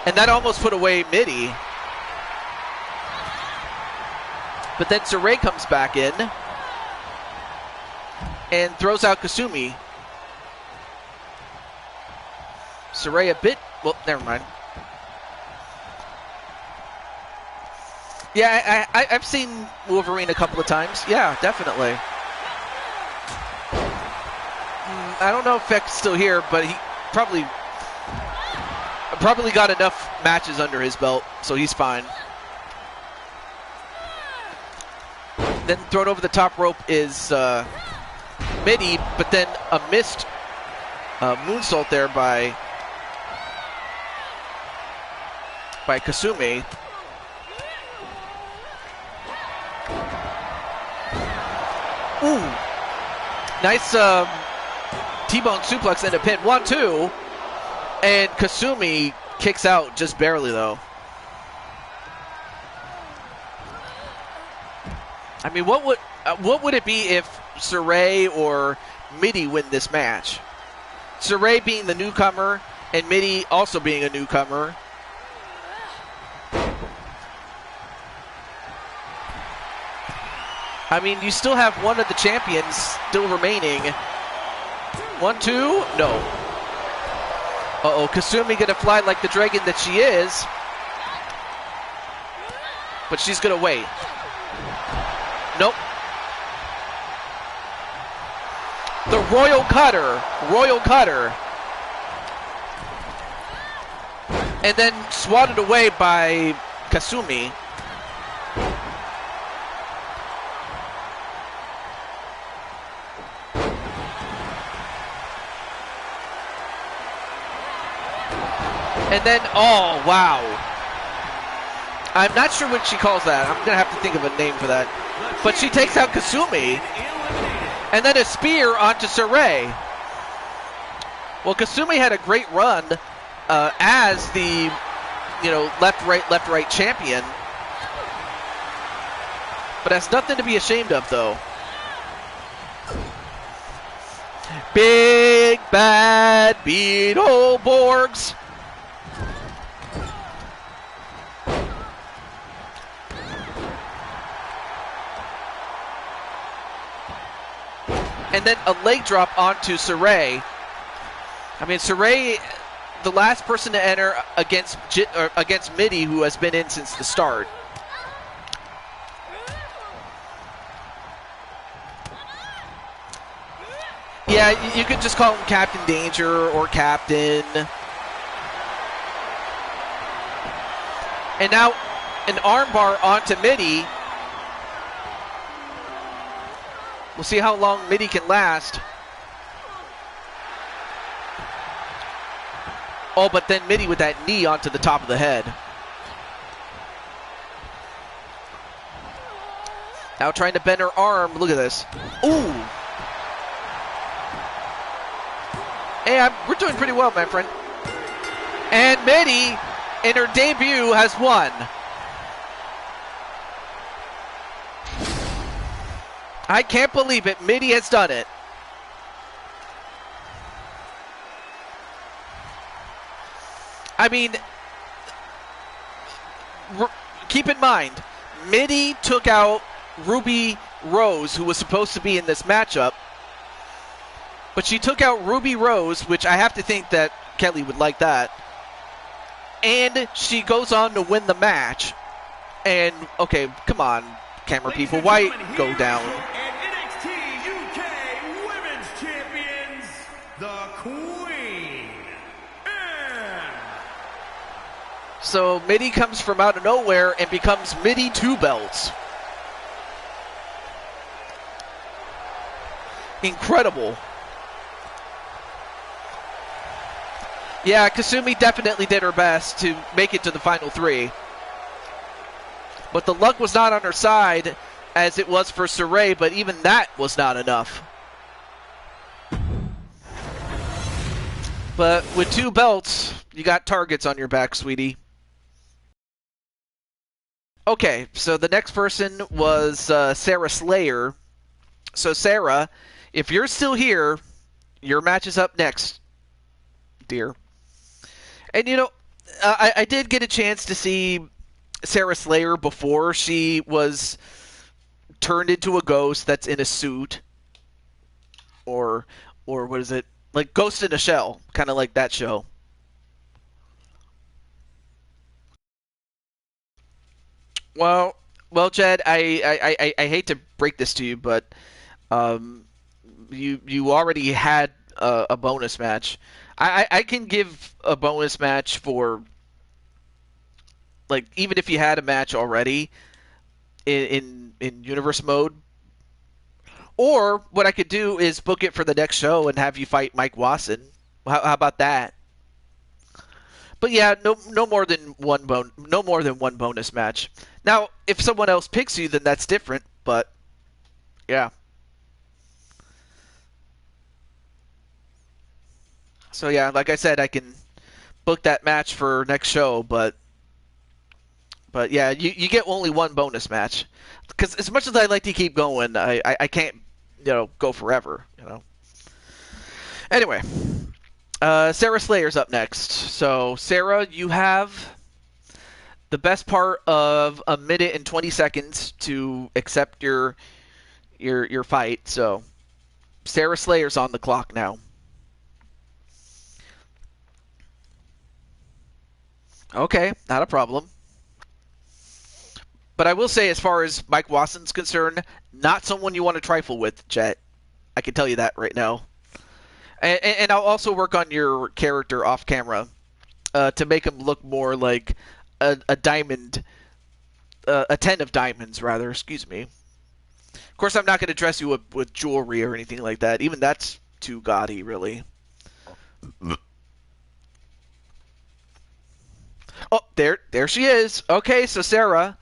And that almost put away Mitty. But then Saray comes back in and throws out Kasumi. Saray a bit... Well, never mind. Yeah, I've seen Wolverine a couple of times. Yeah, definitely. I don't know if Feck's still here, but he probably got enough matches under his belt, so he's fine. Then thrown over the top rope is Mitty, but then a missed moonsault there by Kasumi. Ooh, nice T-bone suplex and a pin. 1, 2. And Kasumi kicks out just barely, though. I mean, what would it be if Saray or Mitty win this match? Saray being the newcomer and Mitty also being a newcomer. I mean, you still have one of the champions still remaining. 1, 2, no. Uh-oh, Kasumi gonna fly like the dragon that she is. But she's gonna wait. Nope. The Royal Cutter. Royal Cutter. And then swatted away by Kasumi. And then, oh, wow. I'm not sure what she calls that. I'm going to have to think of a name for that. But she takes out Kasumi. And then a spear onto Saray. Well, Kasumi had a great run as the, left, right champion. But that's nothing to be ashamed of, though. Big Bad Beetleborgs. And then a leg drop onto Saray. I mean, Saray, the last person to enter against Mitty, who has been in since the start. Yeah, you could just call him Captain Danger or Captain. And now an armbar onto Mitty. We'll see how long Mitty can last. Oh, but then Mitty with that knee onto the top of the head. Now trying to bend her arm. Look at this. Ooh. Hey, we're doing pretty well, my friend. And Mitty, in her debut, has won. I can't believe it. Mitty has done it. I mean, keep in mind, Mitty took out Ruby Rose, who was supposed to be in this matchup. But she took out Ruby Rose, which I have to think that Kelly would like that. And she goes on to win the match. And, okay, come on, camera people. Why go down? So Mitty comes from out of nowhere and becomes Mitty 2 belts. Incredible. Yeah, Kasumi definitely did her best to make it to the final 3. But the luck was not on her side as it was for Saray, but even that was not enough. But with 2 belts, you got targets on your back, sweetie. Okay, so the next person was Sarah Slayer. So Sarah, if you're still here, your match is up next, dear. And I did get a chance to see Sarah Slayer before she was turned into a ghost that's in a suit. Or what is it? Like Ghost in a Shell, kind of like that show. Well, Jed, I hate to break this to you, but you already had a bonus match. I can give a bonus match for, like, even if you had a match already in universe mode. Or what I could do is book it for the next show and have you fight Mike Wasson. How about that? But yeah, no more than one bonus match. Now, if someone else picks you, then that's different. But yeah. So yeah, like I said, I can book that match for next show. But yeah, you get only one bonus match. Because as much as I like to keep going, I can't go forever. Anyway. Sarah Slayer's up next. So, Sarah, you have the best part of 1 minute and 20 seconds to accept your fight. So, Sarah Slayer's on the clock now. Okay, not a problem. But I will say, as far as Mike Wasson's concerned, not someone you want to trifle with, Jet. I can tell you that right now. And I'll also work on your character off camera to make him look more like a diamond, a 10 of diamonds, rather. Excuse me. Of course, I'm not going to dress you up with jewelry or anything like that. Even that's too gaudy, really. Oh, there she is. Okay, so Sarah,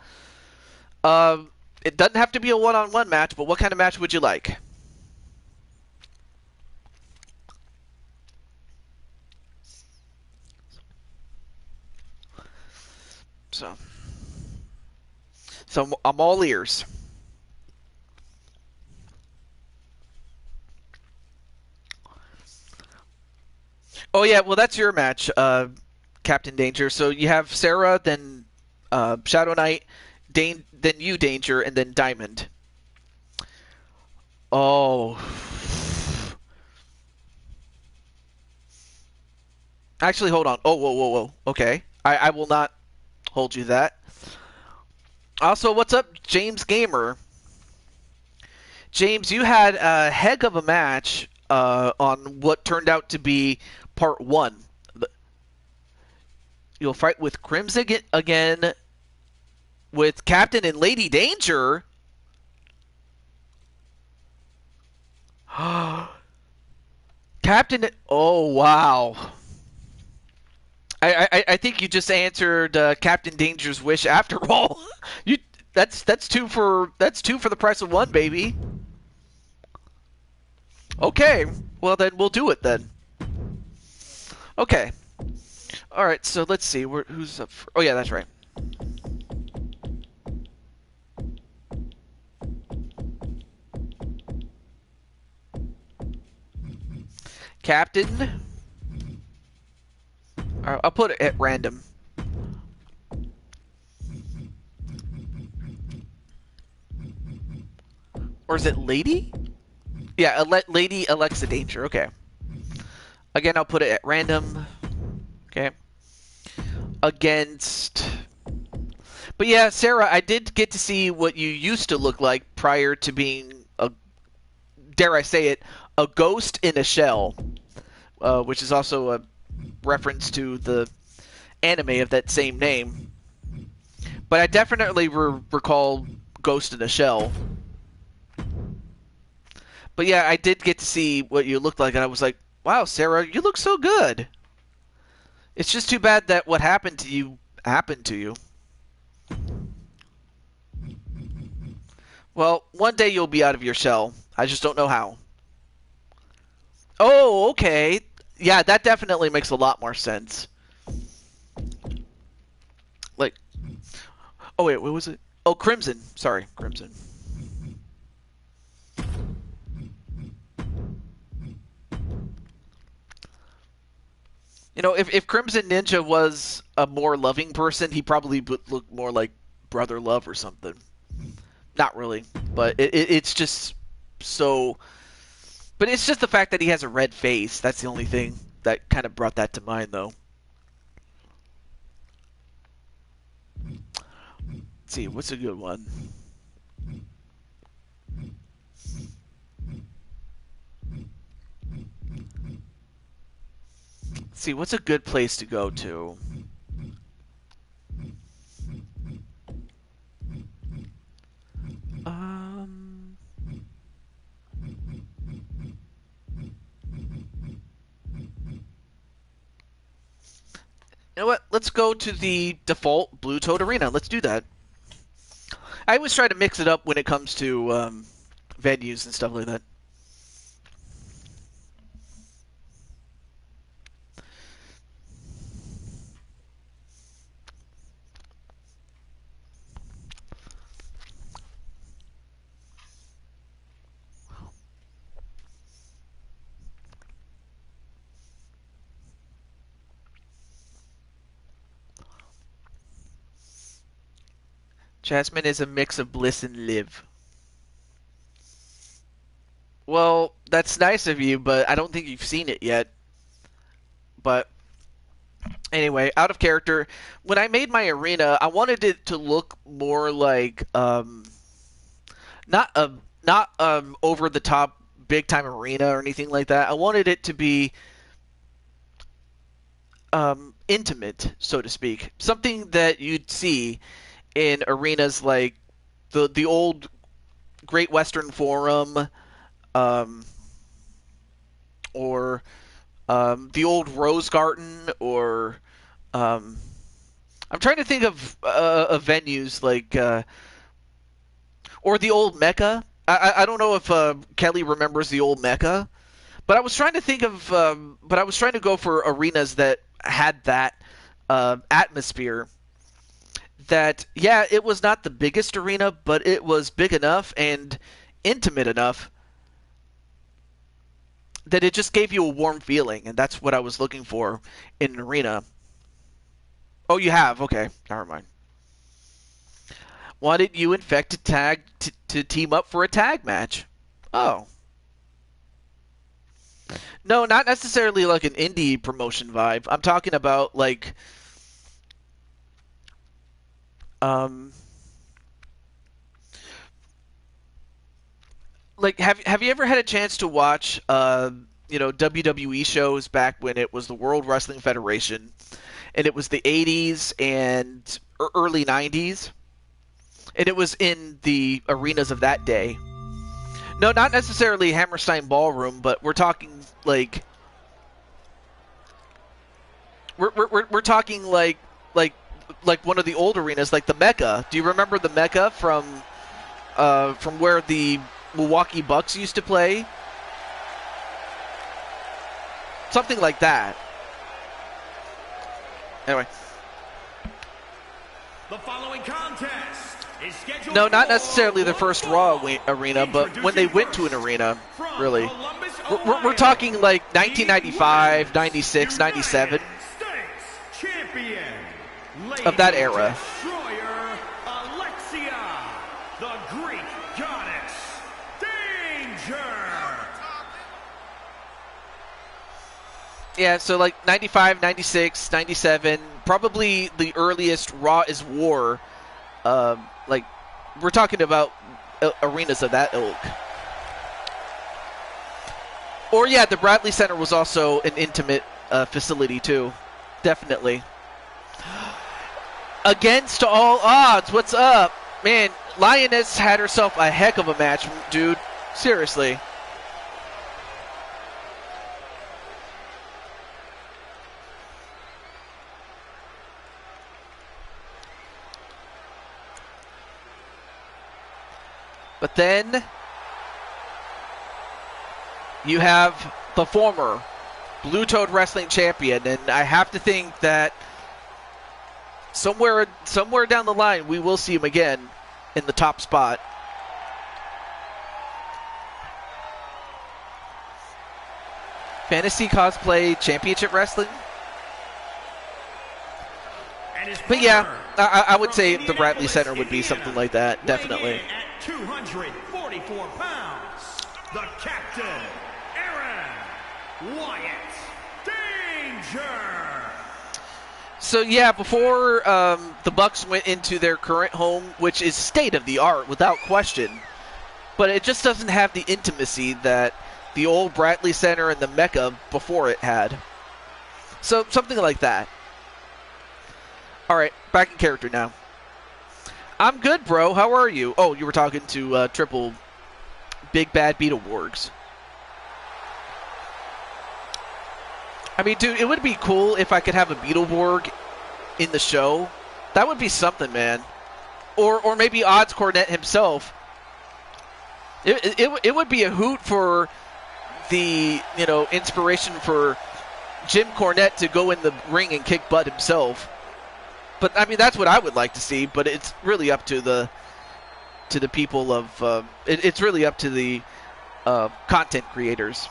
it doesn't have to be a one-on-one match, but what kind of match would you like? So I'm all ears. Oh yeah, well that's your match, Captain Danger. So you have Sarah, then Shadow Knight, then you Danger, and then Diamond. Oh. Actually, hold on. Oh, whoa. Okay. I will not hold you that. Also, what's up, James Gamer? James, you had a heck of a match on what turned out to be part 1. You'll fight with Crimson again, with Captain and Lady Danger. Captain, oh wow. I think you just answered Captain Danger's wish after all. That's two for the price of one, baby. Okay, well then we'll do it then. Okay. All right, so let's see who's up. Oh yeah, that's right. Captain. I'll put it at random. Or is it Lady? Yeah, Lady Alexa Danger. Okay. Again, I'll put it at random. Okay. Against... But yeah, Sarah, I did get to see what you used to look like prior to being a... Dare I say it, a ghost in a shell. Which is also a reference to the anime of that same name. But I definitely recall Ghost in a Shell. But yeah, I did get to see what you looked like, and I was like, wow, Sarah, you look so good. It's just too bad that what happened to you happened to you. Well, one day you'll be out of your shell. I just don't know how. Oh, okay. Yeah, that definitely makes a lot more sense. Like, oh wait, what was it? Oh, Crimson. Sorry, Crimson. You know, if Crimson Ninja was a more loving person, he probably would look more like Brother Love or something. Not really, but it's just so... But it's just the fact that he has a red face. That's the only thing that kind of brought that to mind, though. Let's see, what's a good one? Let's see, what's a good place to go to? You know what? Let's go to the default Blue Toad Arena. Let's do that. I always try to mix it up when it comes to venues and stuff like that. Jasmine is a mix of Bliss and Liv. Well, that's nice of you, but I don't think you've seen it yet. But anyway, out of character. When I made my arena, I wanted it to look more like not over the top big time arena or anything like that. I wanted it to be intimate, so to speak. Something that you'd see in arenas like the old Great Western Forum, or the old Rose Garden, or I'm trying to think of venues like, or the old Mecca. I don't know if Kelly remembers the old Mecca, but I was trying to think of, but I was trying to go for arenas that had that atmosphere. That, yeah, it was not the biggest arena, but it was big enough and intimate enough that it just gave you a warm feeling, and that's what I was looking for in an arena. Oh, you have? Okay, never mind. Wanted you Infected Tag to team up for a tag match. Oh. No, not necessarily like an indie promotion vibe. I'm talking about like like have you ever had a chance to watch WWE shows back when it was the World Wrestling Federation and it was the 80s and early 90s, and it was in the arenas of that day? No, not necessarily Hammerstein Ballroom, but we're talking like we're talking like one of the old arenas, like the Mecca. Do you remember the Mecca from where the Milwaukee Bucks used to play? Something like that. Anyway. The following contest is scheduled. No, not necessarily the first Raw arena, but when they went to an arena, really. We're talking like 1995, 96, 97. Champion, of that era. Destroyer, Alexia, the Greek Goddess, Danger. Yeah, so like 95, 96, 97, probably the earliest Raw is War. Like, we're talking about arenas of that ilk. Or yeah, the Bradley Center was also an intimate facility too. Definitely. Against all odds, what's up? Man, Lioness had herself a heck of a match, dude. Seriously. But then you have the former Blue Toad Wrestling Champion, and I have to think that somewhere down the line we will see him again in the top spot. Fantasy Cosplay Championship Wrestling. But yeah, I would say the Bradley Center would be something like that, definitely. At 244 pounds, the Captain, Aaron Wyatt Danger. So yeah, before the Bucks went into their current home, which is state of the art without question, but it just doesn't have the intimacy that the old Bradley Center and the Mecca before it had. So something like that. All right, back in character now. I'm good, bro. How are you? Oh, you were talking to Triple Big Bad Beetleborgs. I mean, dude, it would be cool if I could have a Beetleborg in the show. That would be something, man. Or maybe Odds Cornette himself. It would be a hoot for the, inspiration for Jim Cornette to go in the ring and kick butt himself. But I mean, that's what I would like to see. But it's really up to the people of. It's really up to the content creators.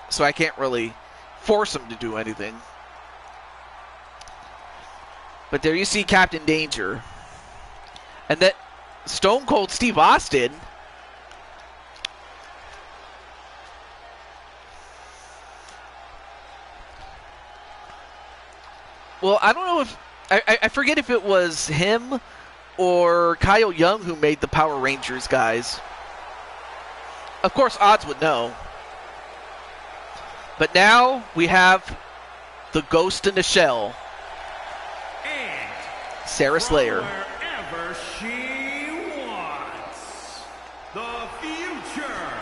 So I can't really force them to do anything. But there you see Captain Danger, and that Stone Cold Steve Austin. Well, I don't know if. I forget if it was him or Kyle Young who made the Power Rangers guys. Of course, Odds would know. But now we have the ghost in the shell, And Sarah Slayer. wherever she wants, the future.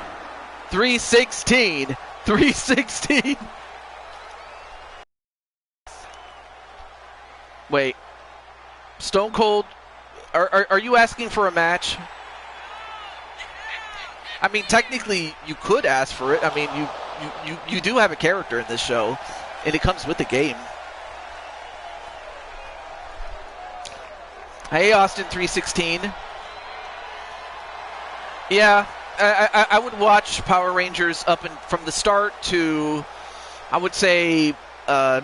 316. 316. Wait. Stone Cold, are you asking for a match? I mean, technically, you could ask for it. I mean, you do have a character in this show, and it comes with the game. Hey, Austin 316. Yeah, I would watch Power Rangers up and from the start to, I would say,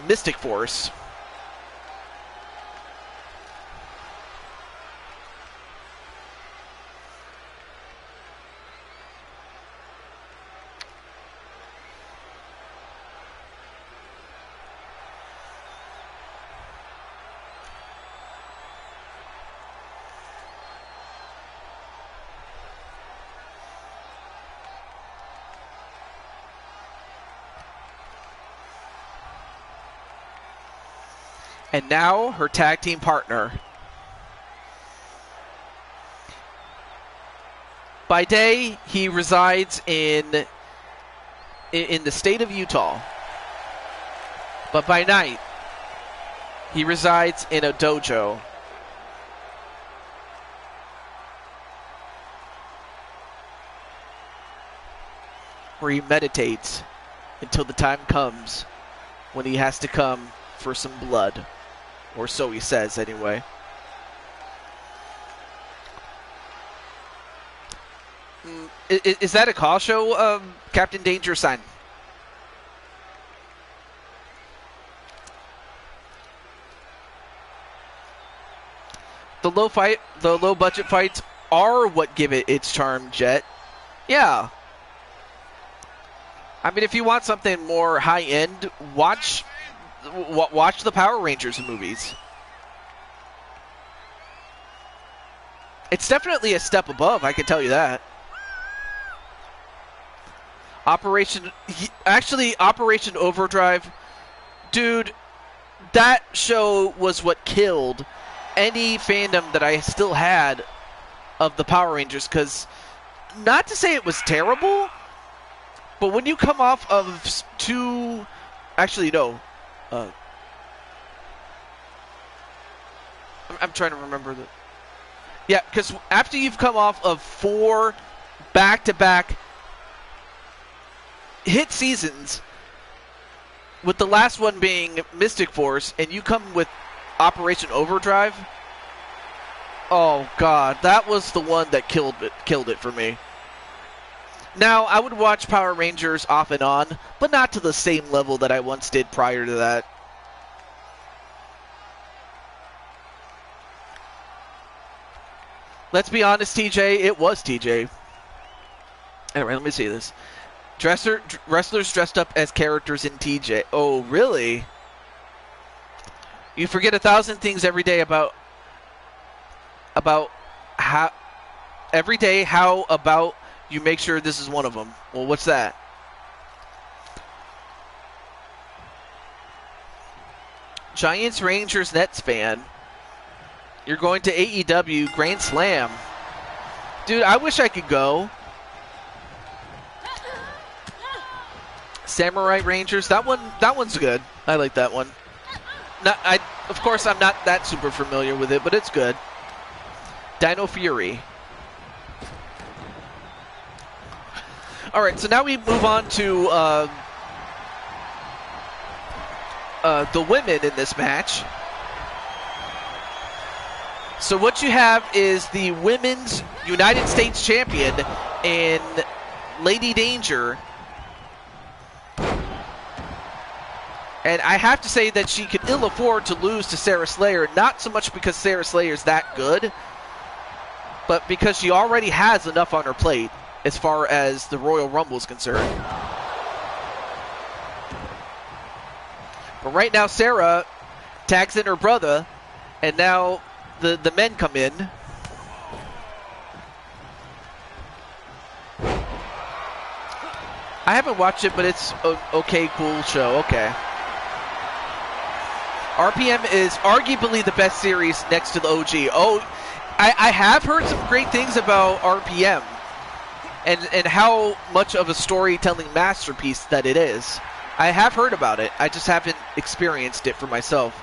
Mystic Force. And now her tag team partner. By day, he resides in the state of Utah. But by night, he resides in a dojo. Where he meditates until the time comes when he has to come for some blood. Or so he says, anyway. Is that a call show, Captain Danger sign? The low budget fights are what give it its charm, Jet. Yeah. I mean, if you want something more high end, watch the Power Rangers movies. It's definitely a step above, I can tell you that. Operation Overdrive, dude, that show was what killed any fandom that I still had of the Power Rangers, because not to say it was terrible, but when you come off of two, actually no, I'm trying to remember the. Yeah, because after you've come off of 4 back-to-back hit seasons, with the last one being Mystic Force, and you come with Operation Overdrive, oh god, that was the one that killed it for me. Now, I would watch Power Rangers off and on, but not to the same level that I once did prior to that. Let's be honest, TJ, it was TJ. Anyway, let me see this. Wrestlers dressed up as characters in TJ. Oh, really? You forget 1,000 things every day about how about you make sure this is one of them. Well, what's that? Giants, Rangers, Nets fan. You're going to AEW Grand Slam. Dude, I wish I could go. Samurai Rangers, that one's good. I like that one. Of course, I'm not that super familiar with it, but it's good. Dino Fury. All right, so now we move on to the women in this match. So what you have is the Women's United States Champion in Lady Danger. And I have to say that she could ill afford to lose to Sarah Slayer, not so much because Sarah Slayer is that good, but because she already has enough on her plate as far as the Royal Rumble is concerned. But right now, Sarah tags in her brother, and now the men come in. I haven't watched it, but it's okay, cool show. Okay. RPM is arguably the best series next to the OG. Oh, I have heard some great things about RPM and how much of a storytelling masterpiece that it is. I have heard about it. I just haven't experienced it for myself.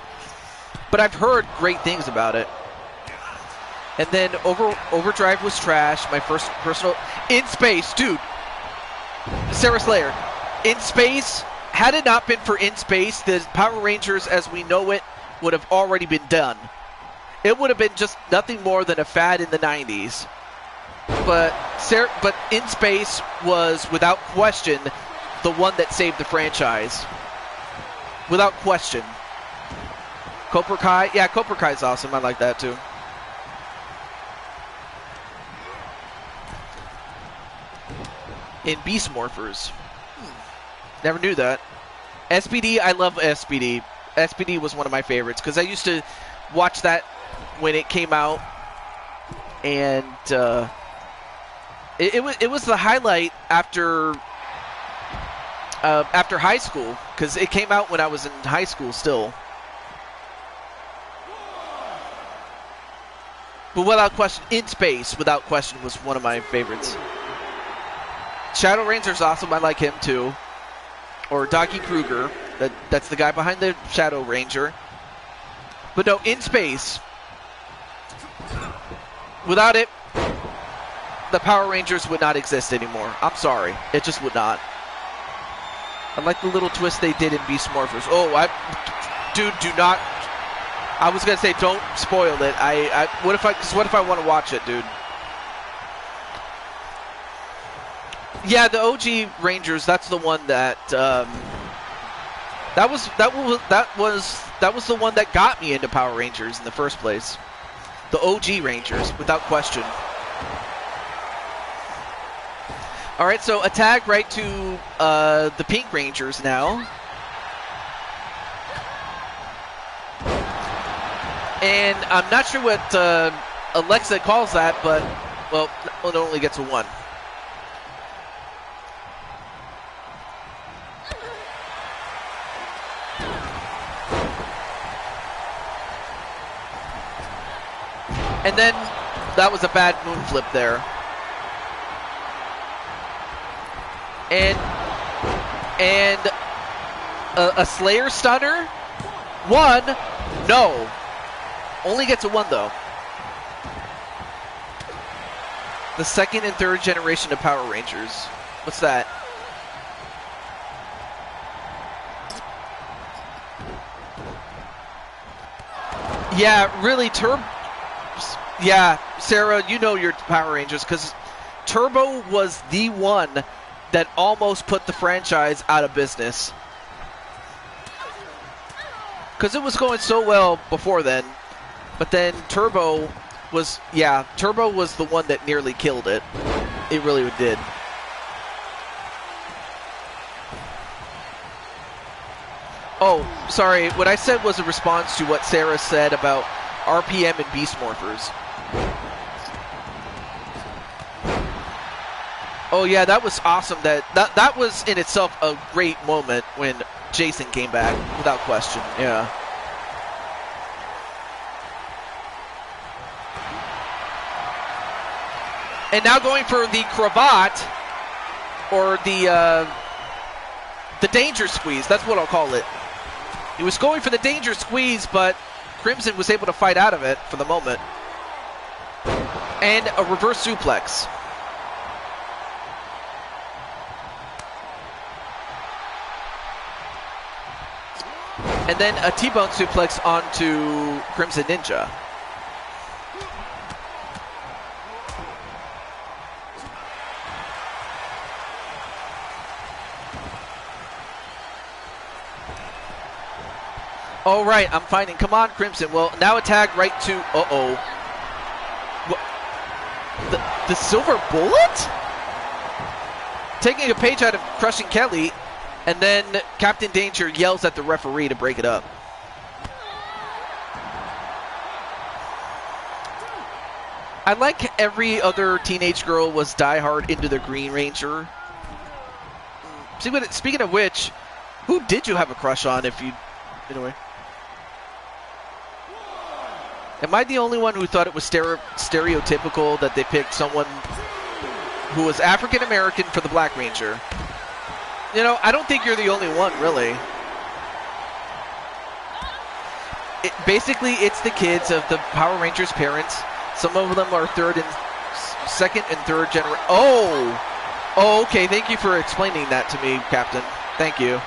But I've heard great things about it. And then Overdrive was trash. My first personal... In Space, dude. Sarah Slayer. In Space, had it not been for In Space, the Power Rangers as we know it would have already been done. It would have been just nothing more than a fad in the 90s. But In Space was, without question, the one that saved the franchise. Without question. Cobra Kai? Yeah, Cobra Kai's awesome. I like that too. In Beast Morphers. Never knew that. SPD, I love SPD. SPD was one of my favorites because I used to watch that when it came out, and it was the highlight after high school because it came out when I was in high school still. But without question, In Space, without question, was one of my favorites. Shadow Ranger's awesome. I like him too. Or Doggy Kruger. That's the guy behind the Shadow Ranger. But no, In Space. Without it, the Power Rangers would not exist anymore. I'm sorry. It just would not. I like the little twist they did in Beast Morphers. Oh, dude, do not. I was gonna say don't spoil it. What if I want to watch it, dude? Yeah, the OG Rangers. That's the one that that was the one that got me into Power Rangers in the first place. The OG Rangers, without question. All right, so a tag right to the Pink Rangers now. And I'm not sure what Alexa calls that, but, well, it only gets a 1. And then that was a bad moon flip there. And a Slayer stunner? 1? No. Only gets a 1 though. The second and third generation of Power Rangers. What's that? Yeah, really, yeah, Sarah, you know your Power Rangers, because Turbo was the one that almost put the franchise out of business. Because it was going so well before then. But then Turbo was the one that nearly killed it. It really did. Oh, sorry. What I said was a response to what Sarah said about RPM and Beast Morphers. Oh yeah, that was awesome. That was in itself a great moment when Jason came back, without question. Yeah. And now going for the cravat, or the danger squeeze. That's what I'll call it. He was going for the danger squeeze, but Crimson was able to fight out of it for the moment. And a reverse suplex. And then a T-bone suplex onto Crimson Ninja. All right, I'm finding. Come on, Crimson. Well, now a tag right to... Uh-oh. The Silver Bullet? Taking a page out of Crushing Kelly, and then Captain Danger yells at the referee to break it up. I like every other teenage girl was diehard into the Green Ranger. Speaking of which, who did you have a crush on? If you, anyway, am I the only one who thought it was stereotypical that they picked someone who was African American for the Black Ranger? You know, I don't think you're the only one, really. Basically, it's the kids of the Power Rangers' parents. Some of them are second and third generation. Oh, okay. Thank you for explaining that to me, Captain. Thank you.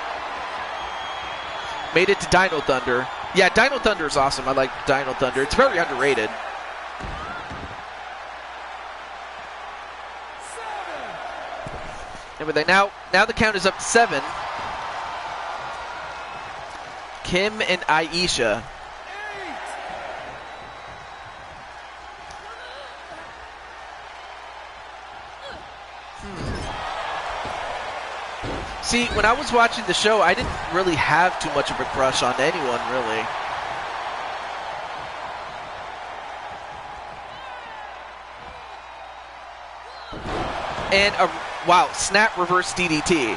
Made it to Dino Thunder. Yeah, Dino Thunder is awesome. I like Dino Thunder. It's very underrated. Everything. Now the count is up to 7. Kim and Aisha. See, when I was watching the show, I didn't really have too much of a crush on anyone, really. And wow, snap reverse DDT.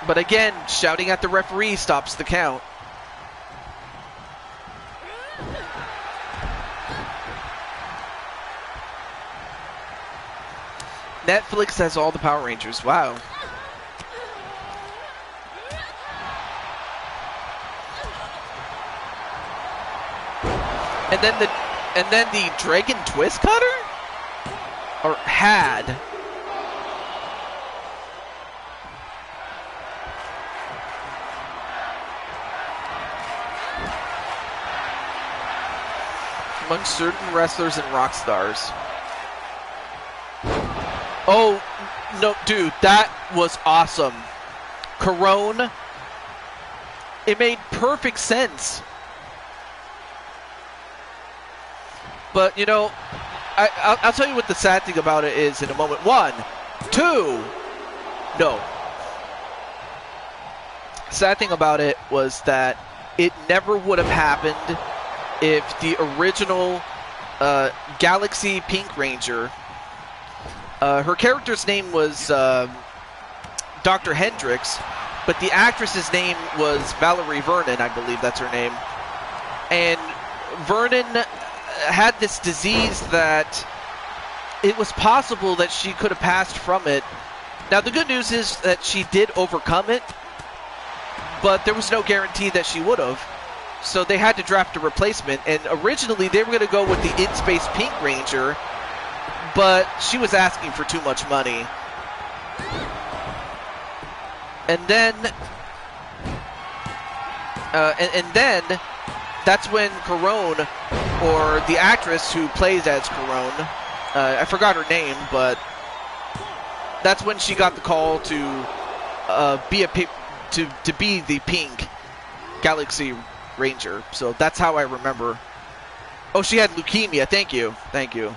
But again, shouting at the referee stops the count. Netflix has all the Power Rangers. Wow. And then the Dragon Twist Cutter? Or had. Among certain wrestlers and rock stars. Oh, no, dude, that was awesome. Corone. It made perfect sense. But, you know, I'll tell you what the sad thing about it is in a moment. 1, 2, no. Sad thing about it was that it never would have happened if the original Galaxy Pink Ranger, her character's name was Dr. Hendricks, but the actress's name was Valerie Vernon, I believe that's her name. And Vernon had this disease that it was possible that she could have passed from it. Now, the good news is that she did overcome it, but there was no guarantee that she would have. So they had to draft a replacement, and originally they were going to go with the In-Space Pink Ranger, but she was asking for too much money. And then, and then that's when Corone, or the actress who plays as Corone, I forgot her name, but that's when she got the call to be the Pink Galaxy Ranger. So that's how I remember. Oh, she had leukemia. Thank you. Thank you.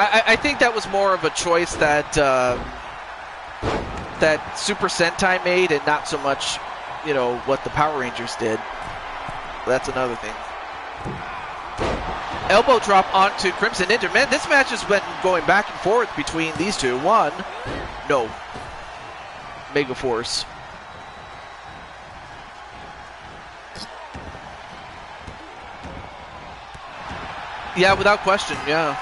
I think that was more of a choice that that Super Sentai made, and not so much, you know, what the Power Rangers did. That's another thing. Elbow drop onto Crimson Ninja. Man, this match has been going back and forth between these two. No. Mega Force. Yeah, without question, yeah.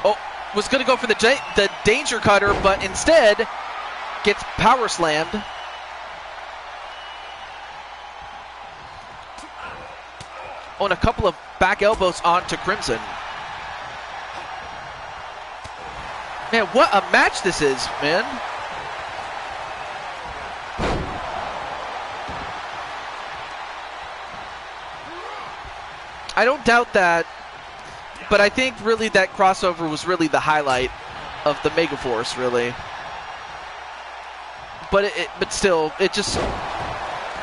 Oh, was going to go for the Danger Cutter, but instead gets power slammed. On a couple of back elbows onto Crimson. Man, what a match this is, man. I don't doubt that, but I think really that crossover was really the highlight of the Megaforce, really. But but still, it just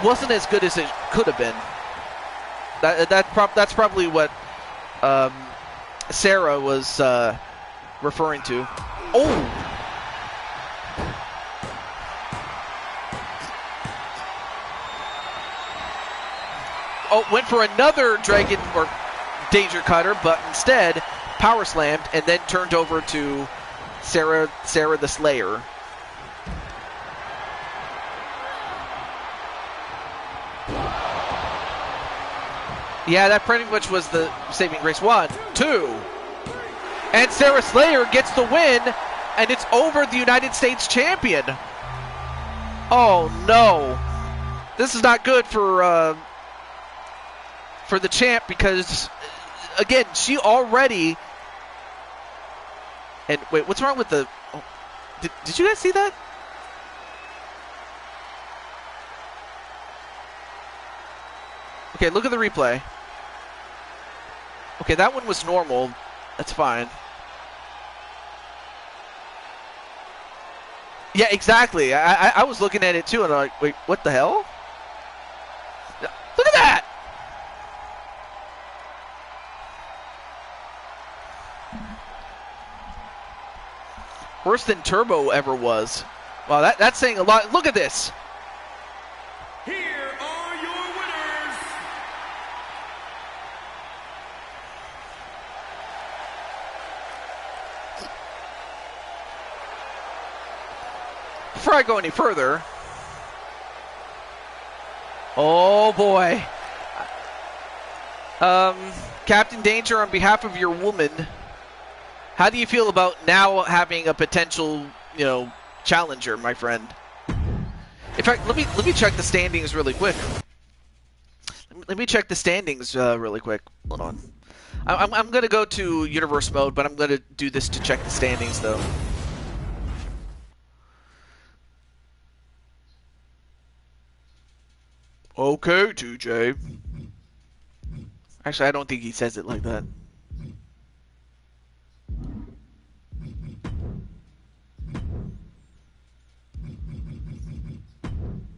wasn't as good as it could have been. That's probably what Sarah was referring to. Oh, Oh, went for another Dragon or Danger Cutter, but instead power slammed and then turned over to Sarah the Slayer. Yeah, that pretty much was the saving grace. 1, 2. And Sarah Slayer gets the win, and it's over the United States champion. Oh, no. This is not good for the champ because, again, she already... And wait, what's wrong with the... Oh, did you guys see that? Okay, look at the replay. Okay, that one was normal. That's fine. Yeah, exactly. I was looking at it too, and I'm like, wait, what the hell? Look at that! Worse than Turbo ever was. Wow, that's saying a lot. Look at this. Here are your winners. Before I go any further, oh boy, Captain Danger, on behalf of your woman, how do you feel about now having a potential, challenger, my friend? In fact, let me check the standings really quick. Let me check the standings really quick. Hold on. I'm gonna go to universe mode, but I'm gonna do this to check the standings though. Okay, 2J. Actually, I don't think he says it like that.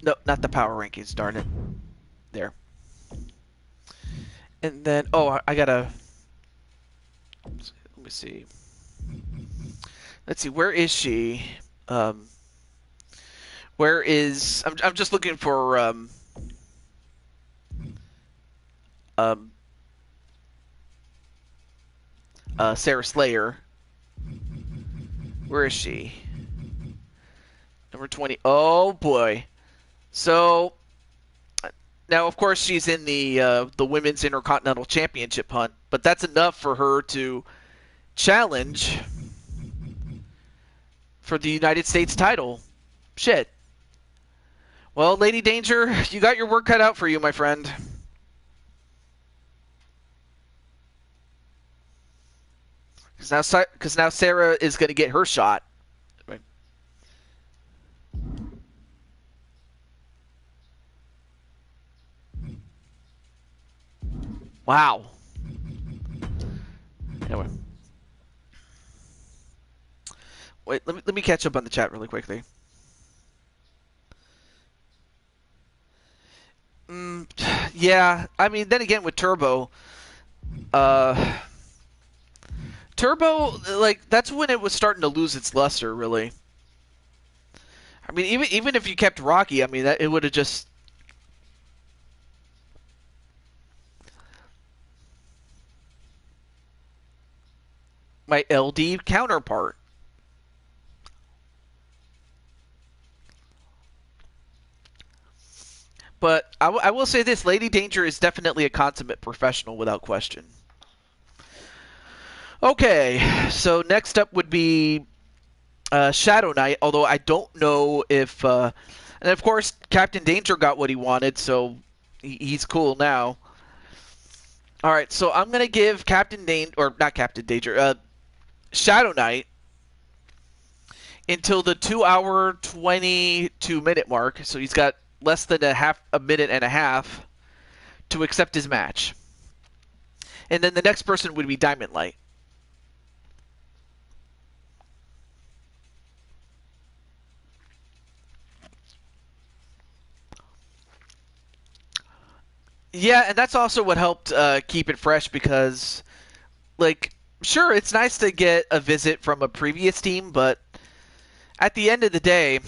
No, not the power rankings, darn it. There. And then, oh, I gotta... Let me see. Let's see, where is she? Where is... I'm just looking for... Sarah Slayer. Where is she? Number 20. Oh boy. So now, of course, she's in the Women's Intercontinental Championship hunt, but that's enough for her to challenge for the United States title. Shit. Well, Lady Danger, you got your work cut out for you, my friend. Because now Sarah is going to get her shot. Right. Wow. Anyway. Wait, let me catch up on the chat really quickly. Yeah, I mean, then again with Turbo, like, that's when it was starting to lose its luster, really. I mean, even if you kept Rocky, I mean, it would have just... My LD counterpart. But I will say this, Lady Danger is definitely a consummate professional without question. Okay, so next up would be Shadow Knight, although I don't know if... and of course, Captain Danger got what he wanted, so he's cool now. Alright, so I'm going to give Captain Danger, or not Captain Danger, Shadow Knight until the 2-hour, 22-minute mark, so he's got less than a minute and a half to accept his match. And then the next person would be Diamond Light. Yeah, and that's also what helped keep it fresh because, like, sure, it's nice to get a visit from a previous team, but at the end of the day,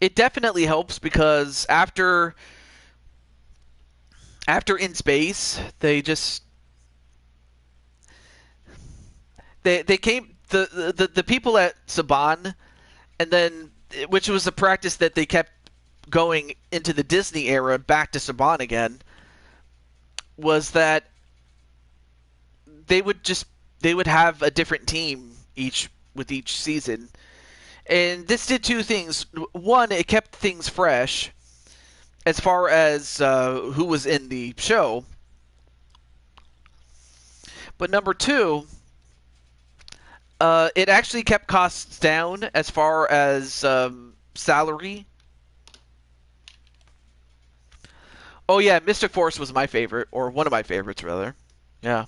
it definitely helps because after after In Space, they just they came the people at Saban, and then which was a practice that they kept going into the Disney era back to Saban again, was that they would have a different team with each season. And this did two things. One, it kept things fresh as far as who was in the show. But number two, it actually kept costs down as far as salary. Oh yeah, Mystic Force was my favorite, or one of my favorites rather. Yeah.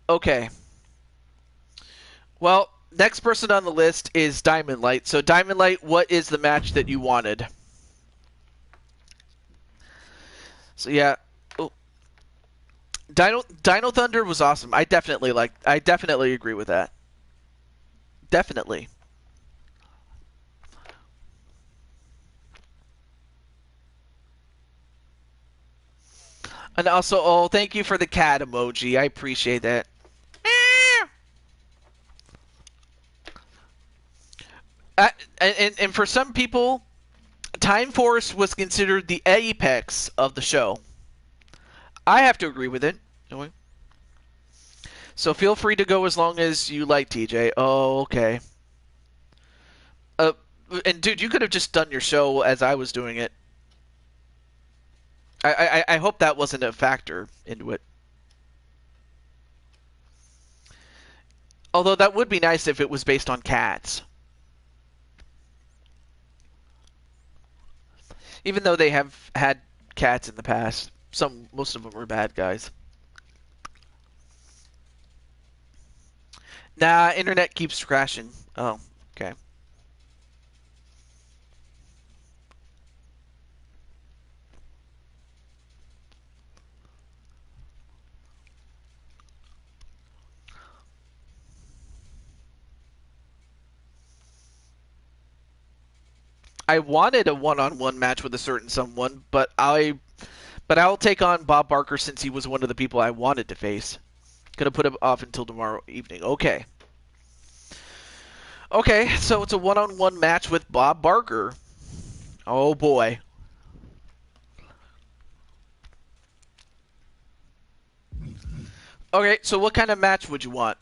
Okay. Well, next person on the list is Diamond Light. So Diamond Light, what is the match that you wanted? So yeah. Oh. Dino Thunder was awesome. I definitely agree with that. Definitely. And also, oh, thank you for the cat emoji. I appreciate that. And for some people, Time Force was considered the apex of the show. I have to agree with it. So feel free to go as long as you like, TJ. Oh, okay. And dude, you could have just done your show as I was doing it. I hope that wasn't a factor into it. Although that would be nice if it was based on cats. Even though they have had cats in the past. Most of them were bad guys. Nah, internet keeps crashing. Oh, okay. I wanted a one-on-one match with a certain someone, but I'll take on Bob Barker since he was one of the people I wanted to face. Gonna put him off until tomorrow evening. Okay. Okay, so it's a one-on-one match with Bob Barker. Oh boy. Okay, so what kind of match would you want?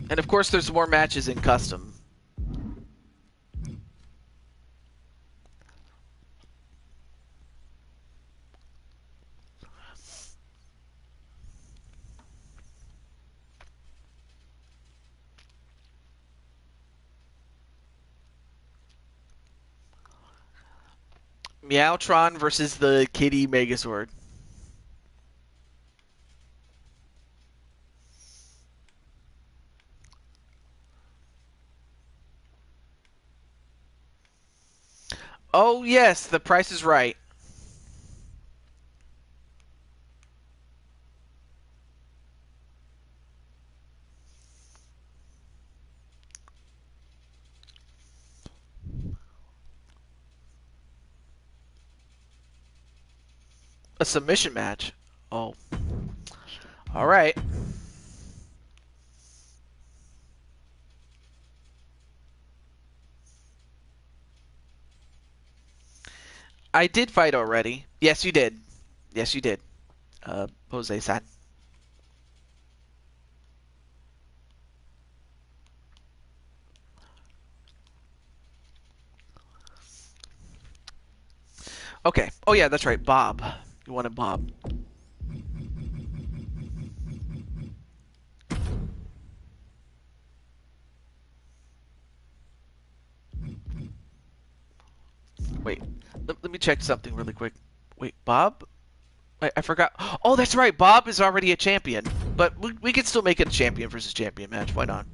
And of course, there's more matches in custom. Meowtron versus the Kitty Megazord. Oh yes, The Price is Right. A submission match. Oh. All right. I did fight already. Yes, you did. Yes, you did. Jose-san. Okay. Oh yeah, that's right. Bob. You wanted Bob. Wait. Let me check something really quick. Wait, Bob? I forgot. Oh, that's right. Bob is already a champion. But we could still make it a champion versus champion match. Why not?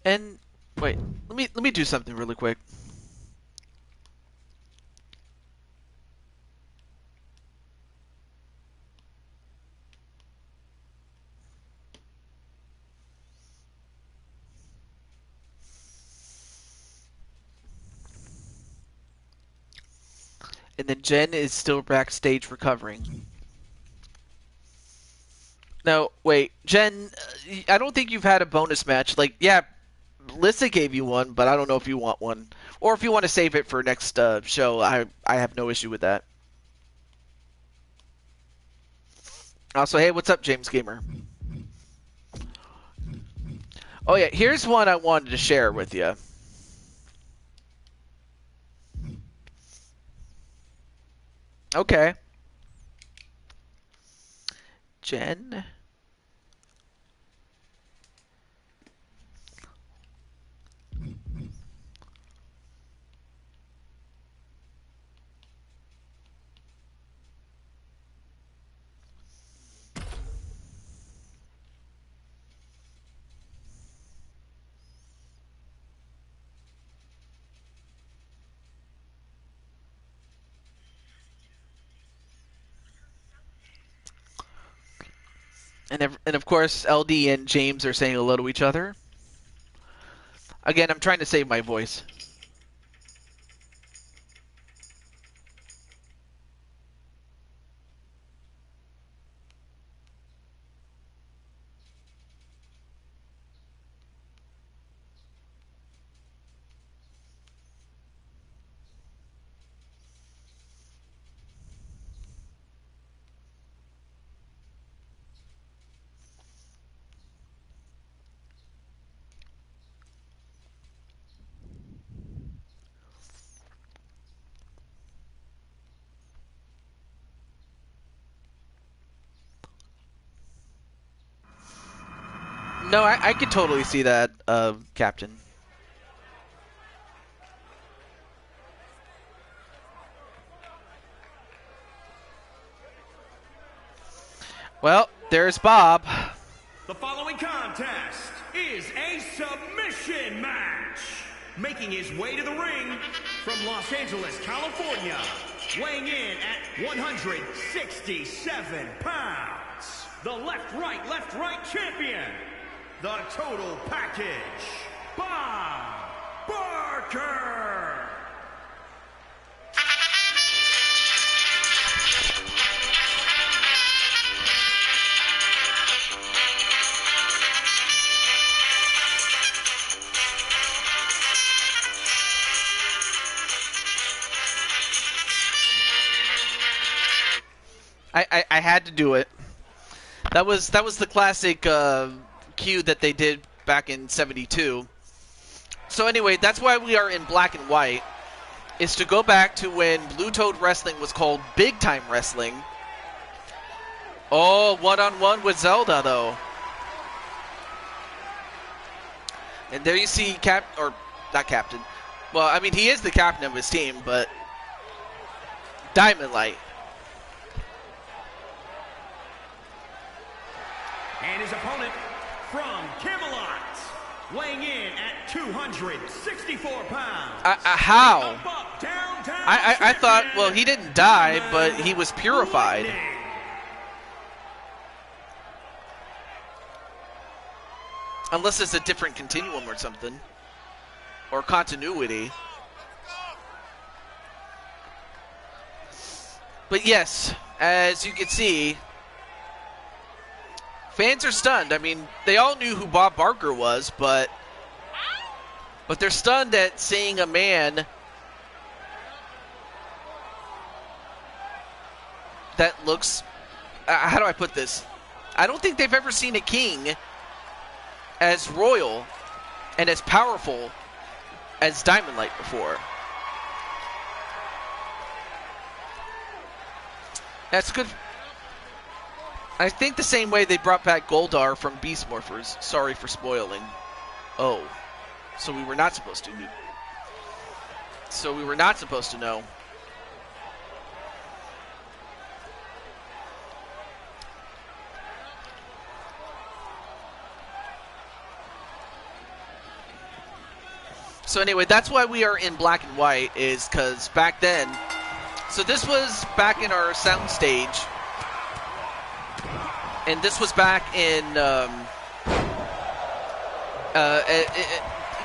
And wait, let me do something really quick. And then Jen is still backstage recovering. No, wait, Jen, I don't think you've had a bonus match. Like, yeah, Lissa gave you one, but I don't know if you want one. Or if you want to save it for next show, I have no issue with that. Also, hey, what's up, James Gamer? Oh, yeah, here's one I wanted to share with you. Okay. Jen. And of course, LD and James are saying hello to each other. Again, I'm trying to save my voice. No, I could totally see that, Captain. Well, there's Bob. The following contest is a submission match. Making his way to the ring from Los Angeles, California, weighing in at 167 pounds. The left-right champion. The total package. Bob Barker. I had to do it. That was the classic cue that they did back in '72. So anyway, that's why we are in black and white. Is to go back to when Blue Toad Wrestling was called Big Time Wrestling. Oh, one-on-one with Zelda though. And there you see not Captain. Well, I mean he is the captain of his team, but Diamond Light. And his opponent from Camelot, weighing in at 264 pounds. How? Up, down, I thought, well, he didn't die, but he was purified. Unless it's a different continuum or something. Or continuity. But yes, as you can see, fans are stunned. I mean, they all knew who Bob Barker was, but they're stunned at seeing a man that looks... how do I put this? I don't think they've ever seen a king as royal and as powerful as Diamond Light before. That's good. I think the same way they brought back Goldar from Beast Morphers. Sorry for spoiling. Oh. So we were not supposed to. So we were not supposed to know. So anyway, that's why we are in black and white, is because back then, so this was back in our sound stage, and this was back in,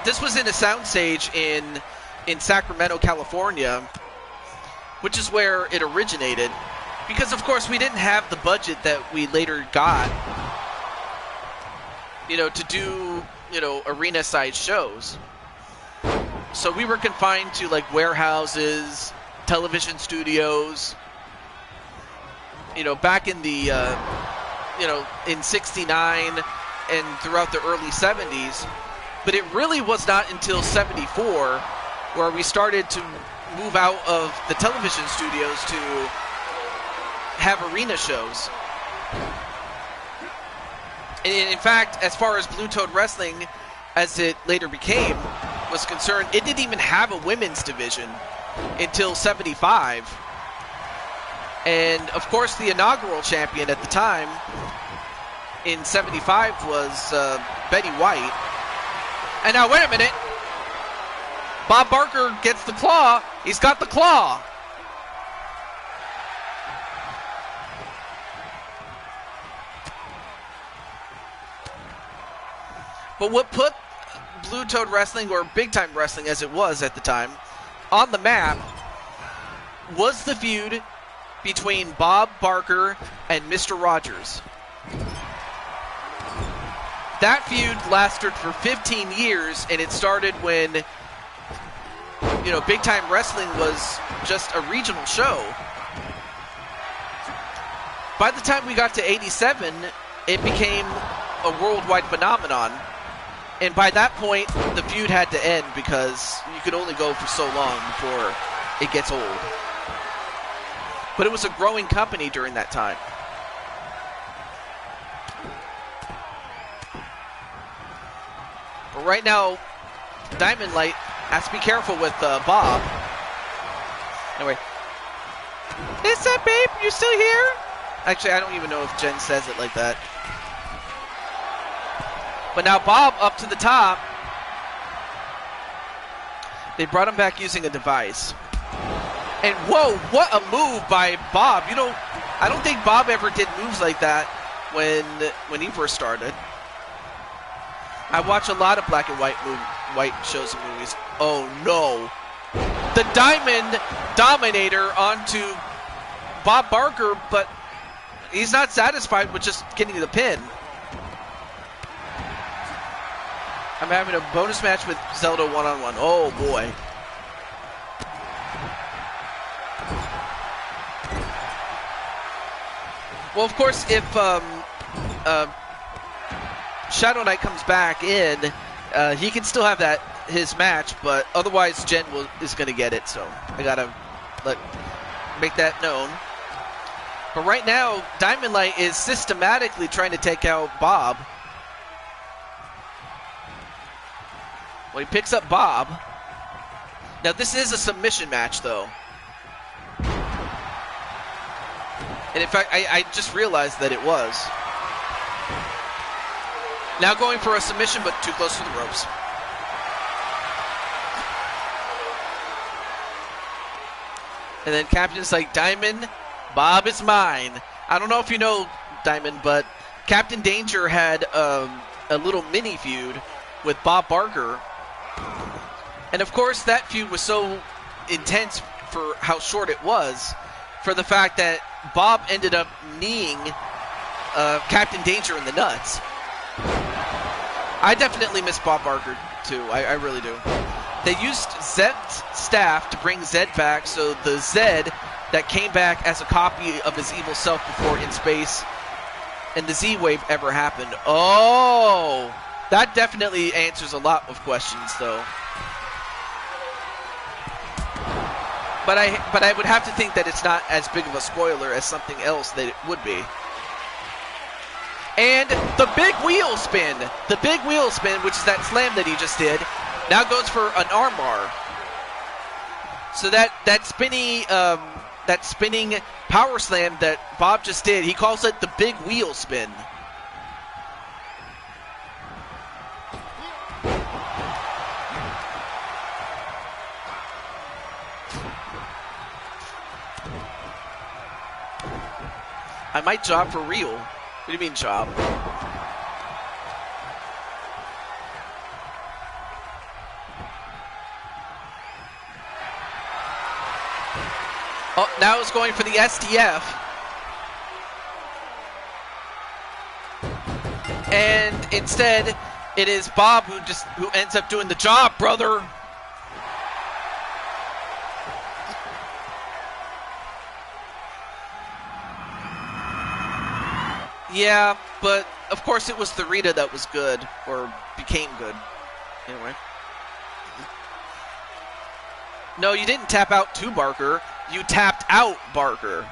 this was in a sound stage in Sacramento, California, which is where it originated, because of course we didn't have the budget that we later got, you know, to do, you know, arena-sized shows. So we were confined to like warehouses, television studios, you know, back in the, you know, in '69 and throughout the early '70s. But it really was not until '74 where we started to move out of the television studios to have arena shows. And in fact, as far as Blue Toad Wrestling, as it later became, was concerned, it didn't even have a women's division until '75. And of course, the inaugural champion at the time in '75 was Betty White. And now, wait a minute. Bob Barker gets the claw. He's got the claw. But what put Blue Toad Wrestling, or Big Time Wrestling as it was at the time, on the map was the feud between Bob Barker and Mr. Rogers. That feud lasted for 15 years, and it started when, you know, Big Time Wrestling was just a regional show. By the time we got to '87, it became a worldwide phenomenon. And by that point, the feud had to end because you could only go for so long before it gets old. But it was a growing company during that time. But right now, Diamond Light has to be careful with Bob. Anyway. Is that babe? You still here? Actually, I don't even know if Jen says it like that. But now Bob up to the top. They brought him back using a device. And whoa, what a move by Bob. You know, I don't think Bob ever did moves like that when he first started. I watch a lot of black and white shows and movies. Oh no. The Diamond Dominator onto Bob Barker, but he's not satisfied with just getting the pin. I'm having a bonus match with Zelda one-on-one. Oh boy. Well, of course, if Shadow Knight comes back in, he can still have his match, but otherwise Jen is going to get it, so I got to make that known. But right now, Diamond Light is systematically trying to take out Bob. Well, he picks up Bob. Now, this is a submission match, though. And in fact, I just realized that it was. Now going for a submission, but too close to the ropes. And then Captain's like, Diamond, Bob is mine. I don't know if you know, Diamond, but Captain Danger had a little mini feud with Bob Barker. And of course, that feud was so intense for how short it was, for the fact that Bob ended up kneeing Captain Danger in the nuts. I definitely miss Bob Barker, too. I really do. They used Zed's staff to bring Zed back, so the Zed that came back as a copy of his evil self before In Space and the Z-Wave ever happened. Oh! That definitely answers a lot of questions, though. But I would have to think that it's not as big of a spoiler as something else that it would be. And the big wheel spin. The big wheel spin, which is that slam that he just did, now goes for an armbar. So that spinning power slam that Bob just did, he calls it the big wheel spin. I might job for real. What do you mean job? Oh, now it's going for the STF. And instead, it is Bob who ends up doing the job, brother. Yeah, but of course it was the Rita that was good, or became good. Anyway. No, you didn't tap out to Barker. You tapped out Barker.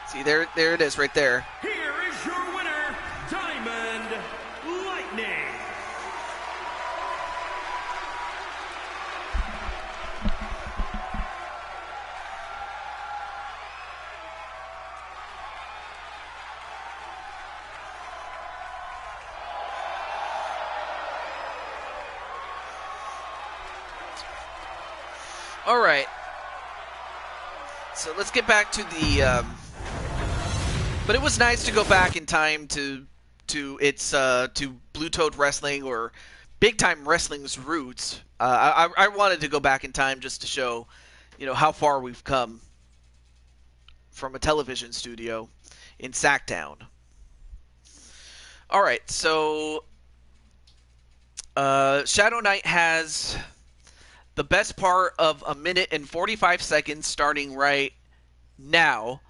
See, there it is right there. Here is your winner, Diamond Lightning. All right. So let's get back to the. But it was nice to go back in time to Blue Toad Wrestling, or Big Time Wrestling's roots. I wanted to go back in time just to show, how far we've come from a television studio in Sacktown. All right, so Shadow Knight has the best part of 1 minute and 45 seconds starting right now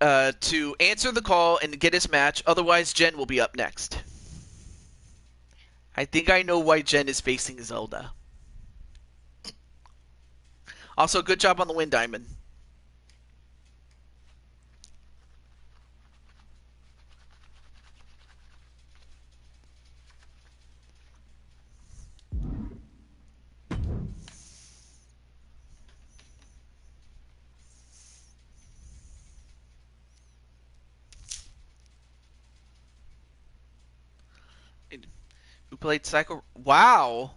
to answer the call and get his match. Otherwise, Jen will be up next. I think I know why Jen is facing Zelda. Also, good job on the win, Diamond. Who played Psycho? Wow.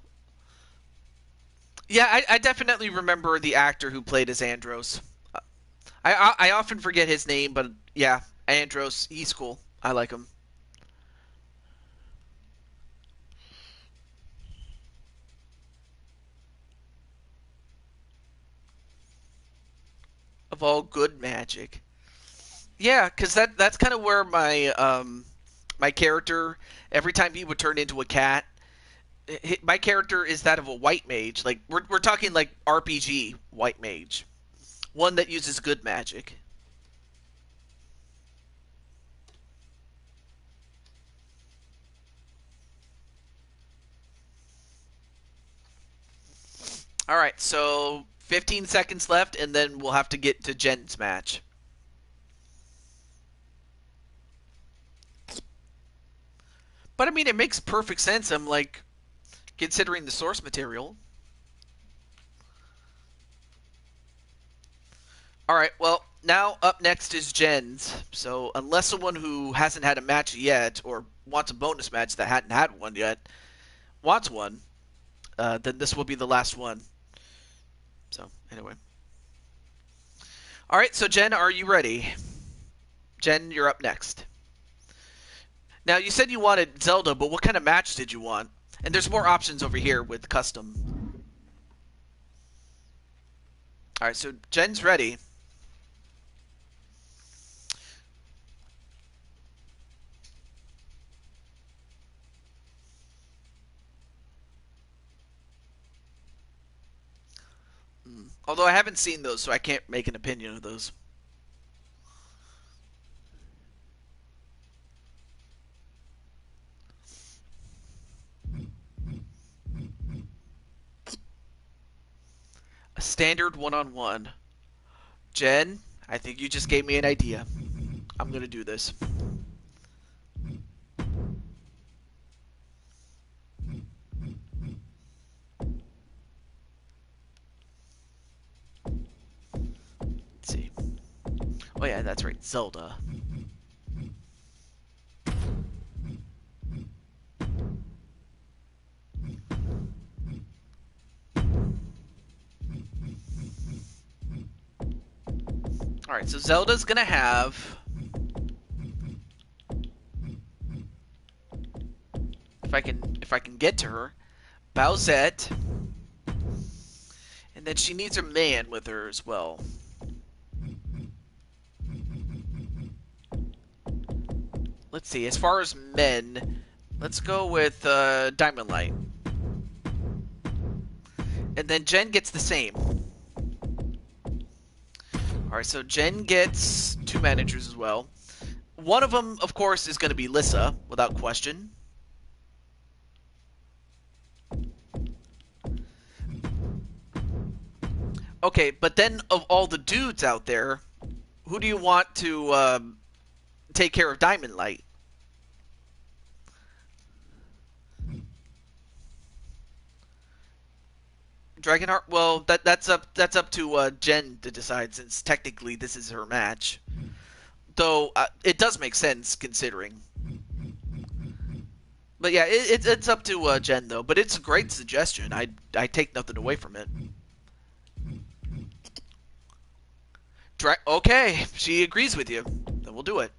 Yeah, I definitely remember the actor who played as Andros. I often forget his name, but yeah, Andros, he's cool. I like him. Of all good magic. Yeah, because that's kind of where my character, every time he would turn into a cat, my character is that of a white mage. Like we're talking like RPG white mage, one that uses good magic. All right, so 15 seconds left, and then we'll have to get to Jen's match. But I mean, it makes perfect sense. I'm like, considering the source material. All right, well, now up next is Jen's. So unless someone who hasn't had a match yet, or wants a bonus match that hadn't had one yet, wants one, then this will be the last one. So, anyway. All right, so Jen, are you ready? Jen, you're up next. Now, you said you wanted Zelda, but what kind of match did you want? And there's more options over here with custom. All right, so Jen's ready. Although I haven't seen those, so I can't make an opinion of those. A standard one-on-one. Jen, I think you just gave me an idea. I'm going to do this. Let's see. Oh yeah, that's right, Zelda. All right, so Zelda's gonna have. If I can get to her, Bowsette, and then she needs her man with her as well. Let's see. As far as men, let's go with Diamond Light, and then Jen gets the same. All right, so Jen gets 2 managers as well. One of them, of course, is going to be Lissa, without question. Okay, but then of all the dudes out there, who do you want to take care of Diamond Light? Dragonheart? Well, that's up to Jen to decide, since technically this is her match. Though it does make sense considering. But yeah, it's up to Jen though. But it's a great suggestion. I take nothing away from it. Okay, she agrees with you. Then we'll do it.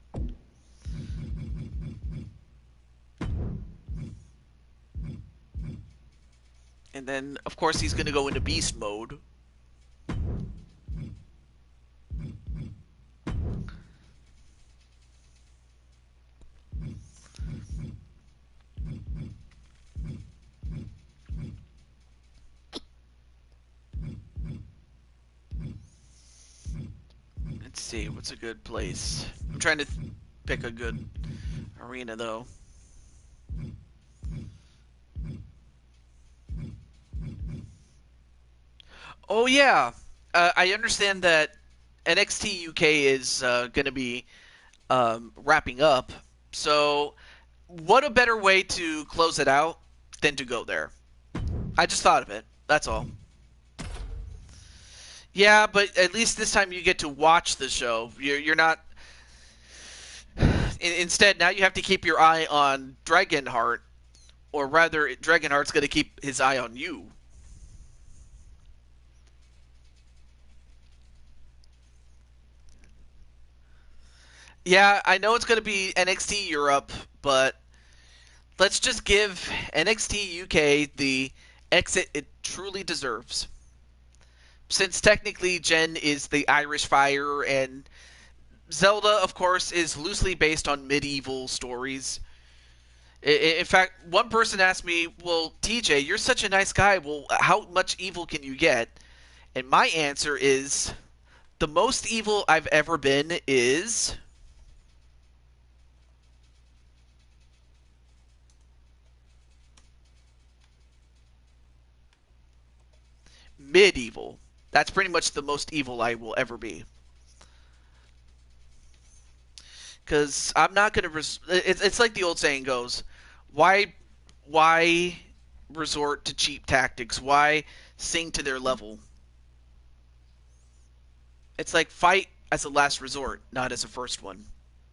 And then, of course, he's going to go into beast mode. Let's see, what's a good place? I'm trying to pick a good arena, though. Oh, yeah. I understand that NXT UK is going to be wrapping up. So, what a better way to close it out than to go there? I just thought of it. That's all. Yeah, but at least this time you get to watch the show. You're not... Instead, now you have to keep your eye on Dragonheart. Or rather, Dragonheart's going to keep his eye on you. Yeah, I know it's going to be NXT Europe, but let's just give NXT UK the exit it truly deserves. Since technically Jen is the Irish Fire, and Zelda, of course, is loosely based on medieval stories. In fact, one person asked me, well, TJ, you're such a nice guy. Well, how much evil can you get? And my answer is, the most evil I've ever been is... medieval. That's pretty much the most evil I will ever be. Because I'm not going to... It's like the old saying goes, why resort to cheap tactics? Why sing to their level? It's like fight as a last resort, not as a first one.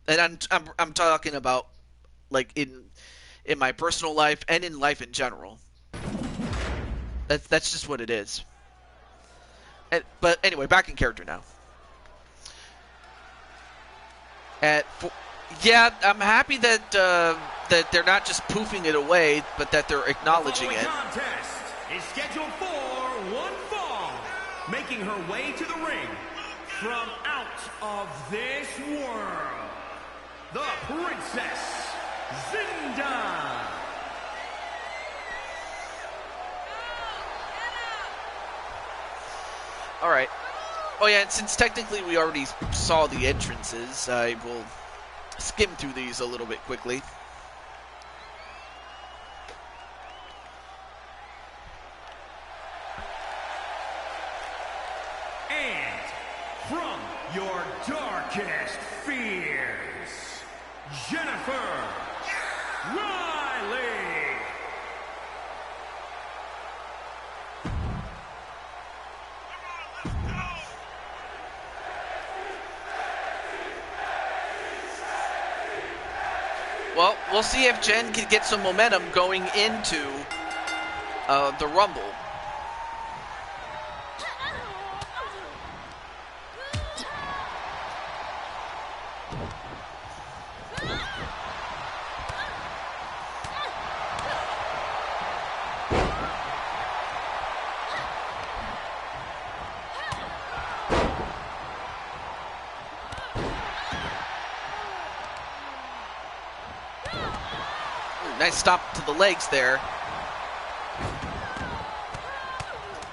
And I'm talking about like in my personal life and in life in general. That's just what it is. But anyway, back in character now. Yeah, I'm happy that that they're not just poofing it away, but that they're acknowledging it. The contest is scheduled for one fall, making her way to the ring from out of this world, the Princess Zinda. All right. Oh yeah, and since technically we already saw the entrances, I will skim through these a little bit quickly. And from your darkest fears, Jennifer Riley. Well, we'll see if Jen can get some momentum going into the Rumble. nice stop to the legs there.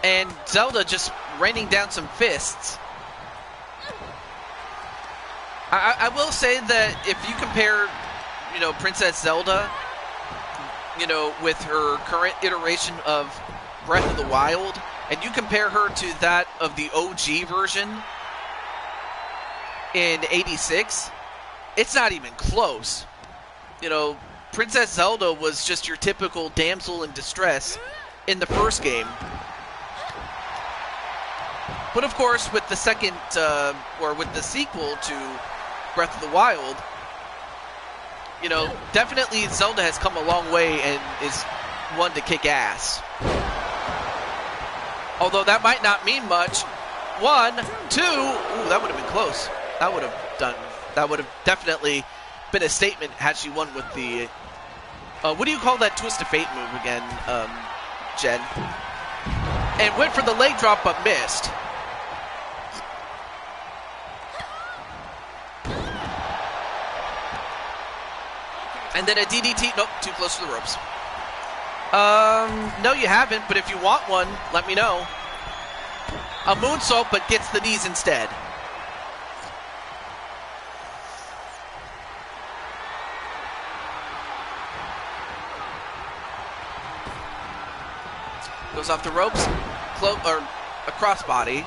And Zelda just raining down some fists. I will say that if you compare, Princess Zelda, with her current iteration of Breath of the Wild, and you compare her to that of the OG version in '86, it's not even close. Princess Zelda was just your typical damsel in distress in the first game. But of course, with the second, or with the sequel to Breath of the Wild, definitely Zelda has come a long way and is one to kick ass. Although that might not mean much. 1, 2, ooh, that would have been close. That would have definitely been a statement had she won with the, what do you call that Twist of Fate move again, Jen? And went for the leg drop but missed. And then a DDT. Nope, too close to the ropes. No, you haven't, but if you want one, let me know. A moonsault, but gets the knees instead. Goes off the ropes. Or a crossbody.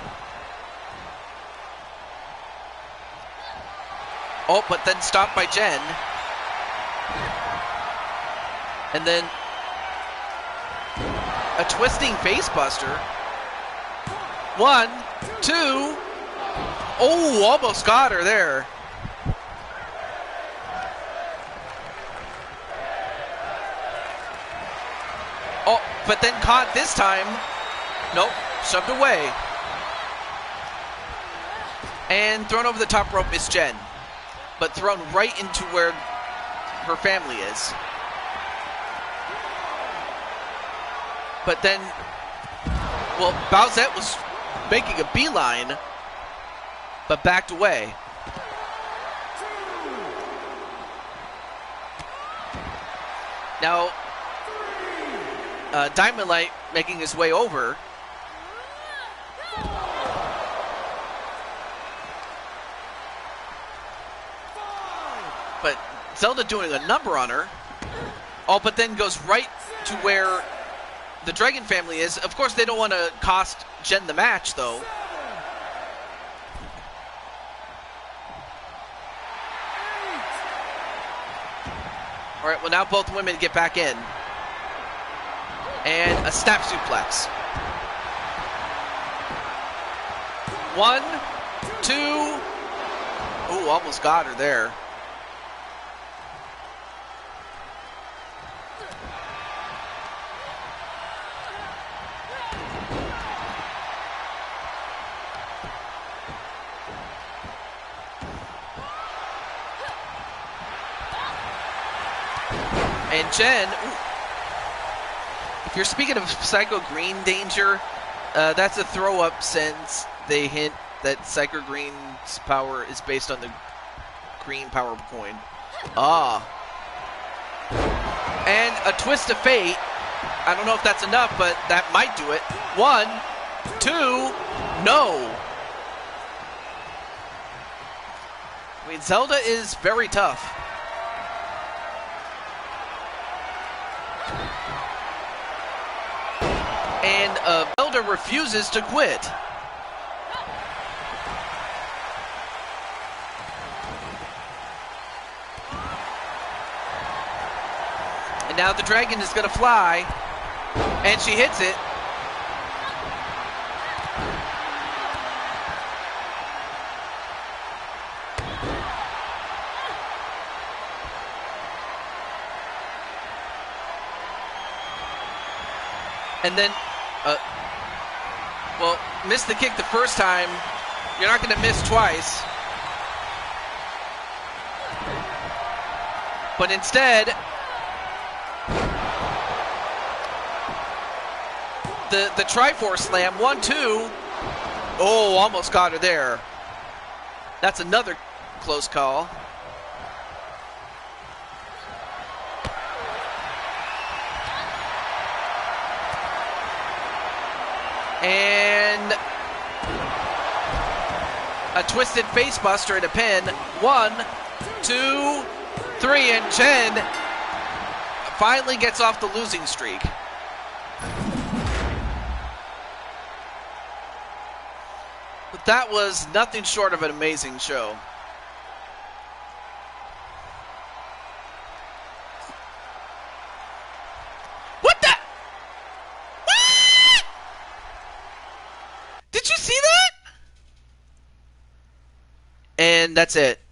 Oh, but then stopped by Jen. And then a twisting face buster. 1, 2. Oh, almost got her there. Oh, but then caught this time. Nope, shoved away. And thrown over the top rope is Jen. But thrown right into where her family is. But then, well, Bowsette was making a beeline, but backed away. Now, Diamond Light making his way over. But Zelda doing a number on her. Oh, but then goes right to where the Dragon family is. Of course, they don't want to cost Jen the match, though. All right, well, now both women get back in. And a snap suplex. 1, 2. Ooh, almost got her there. And Jen, ooh, if you're speaking of Psycho Green danger, that's a throw-up since they hint that Psycho Green's power is based on the green power coin. Ah. And a twist of fate. I don't know if that's enough, but that might do it. 1, 2, no. I mean, Zelda is very tough. And Zelda refuses to quit. And now the dragon is going to fly. And she hits it. And then, well, missed the kick the first time. You're not going to miss twice. But instead, the Triforce Slam, 1, 2. Oh, almost got her there. That's another close call. And a twisted face buster and a pin. 1, 2, 3, and Jen finally gets off the losing streak. But that was nothing short of an amazing show. What the? What? Did you see that? And that's it.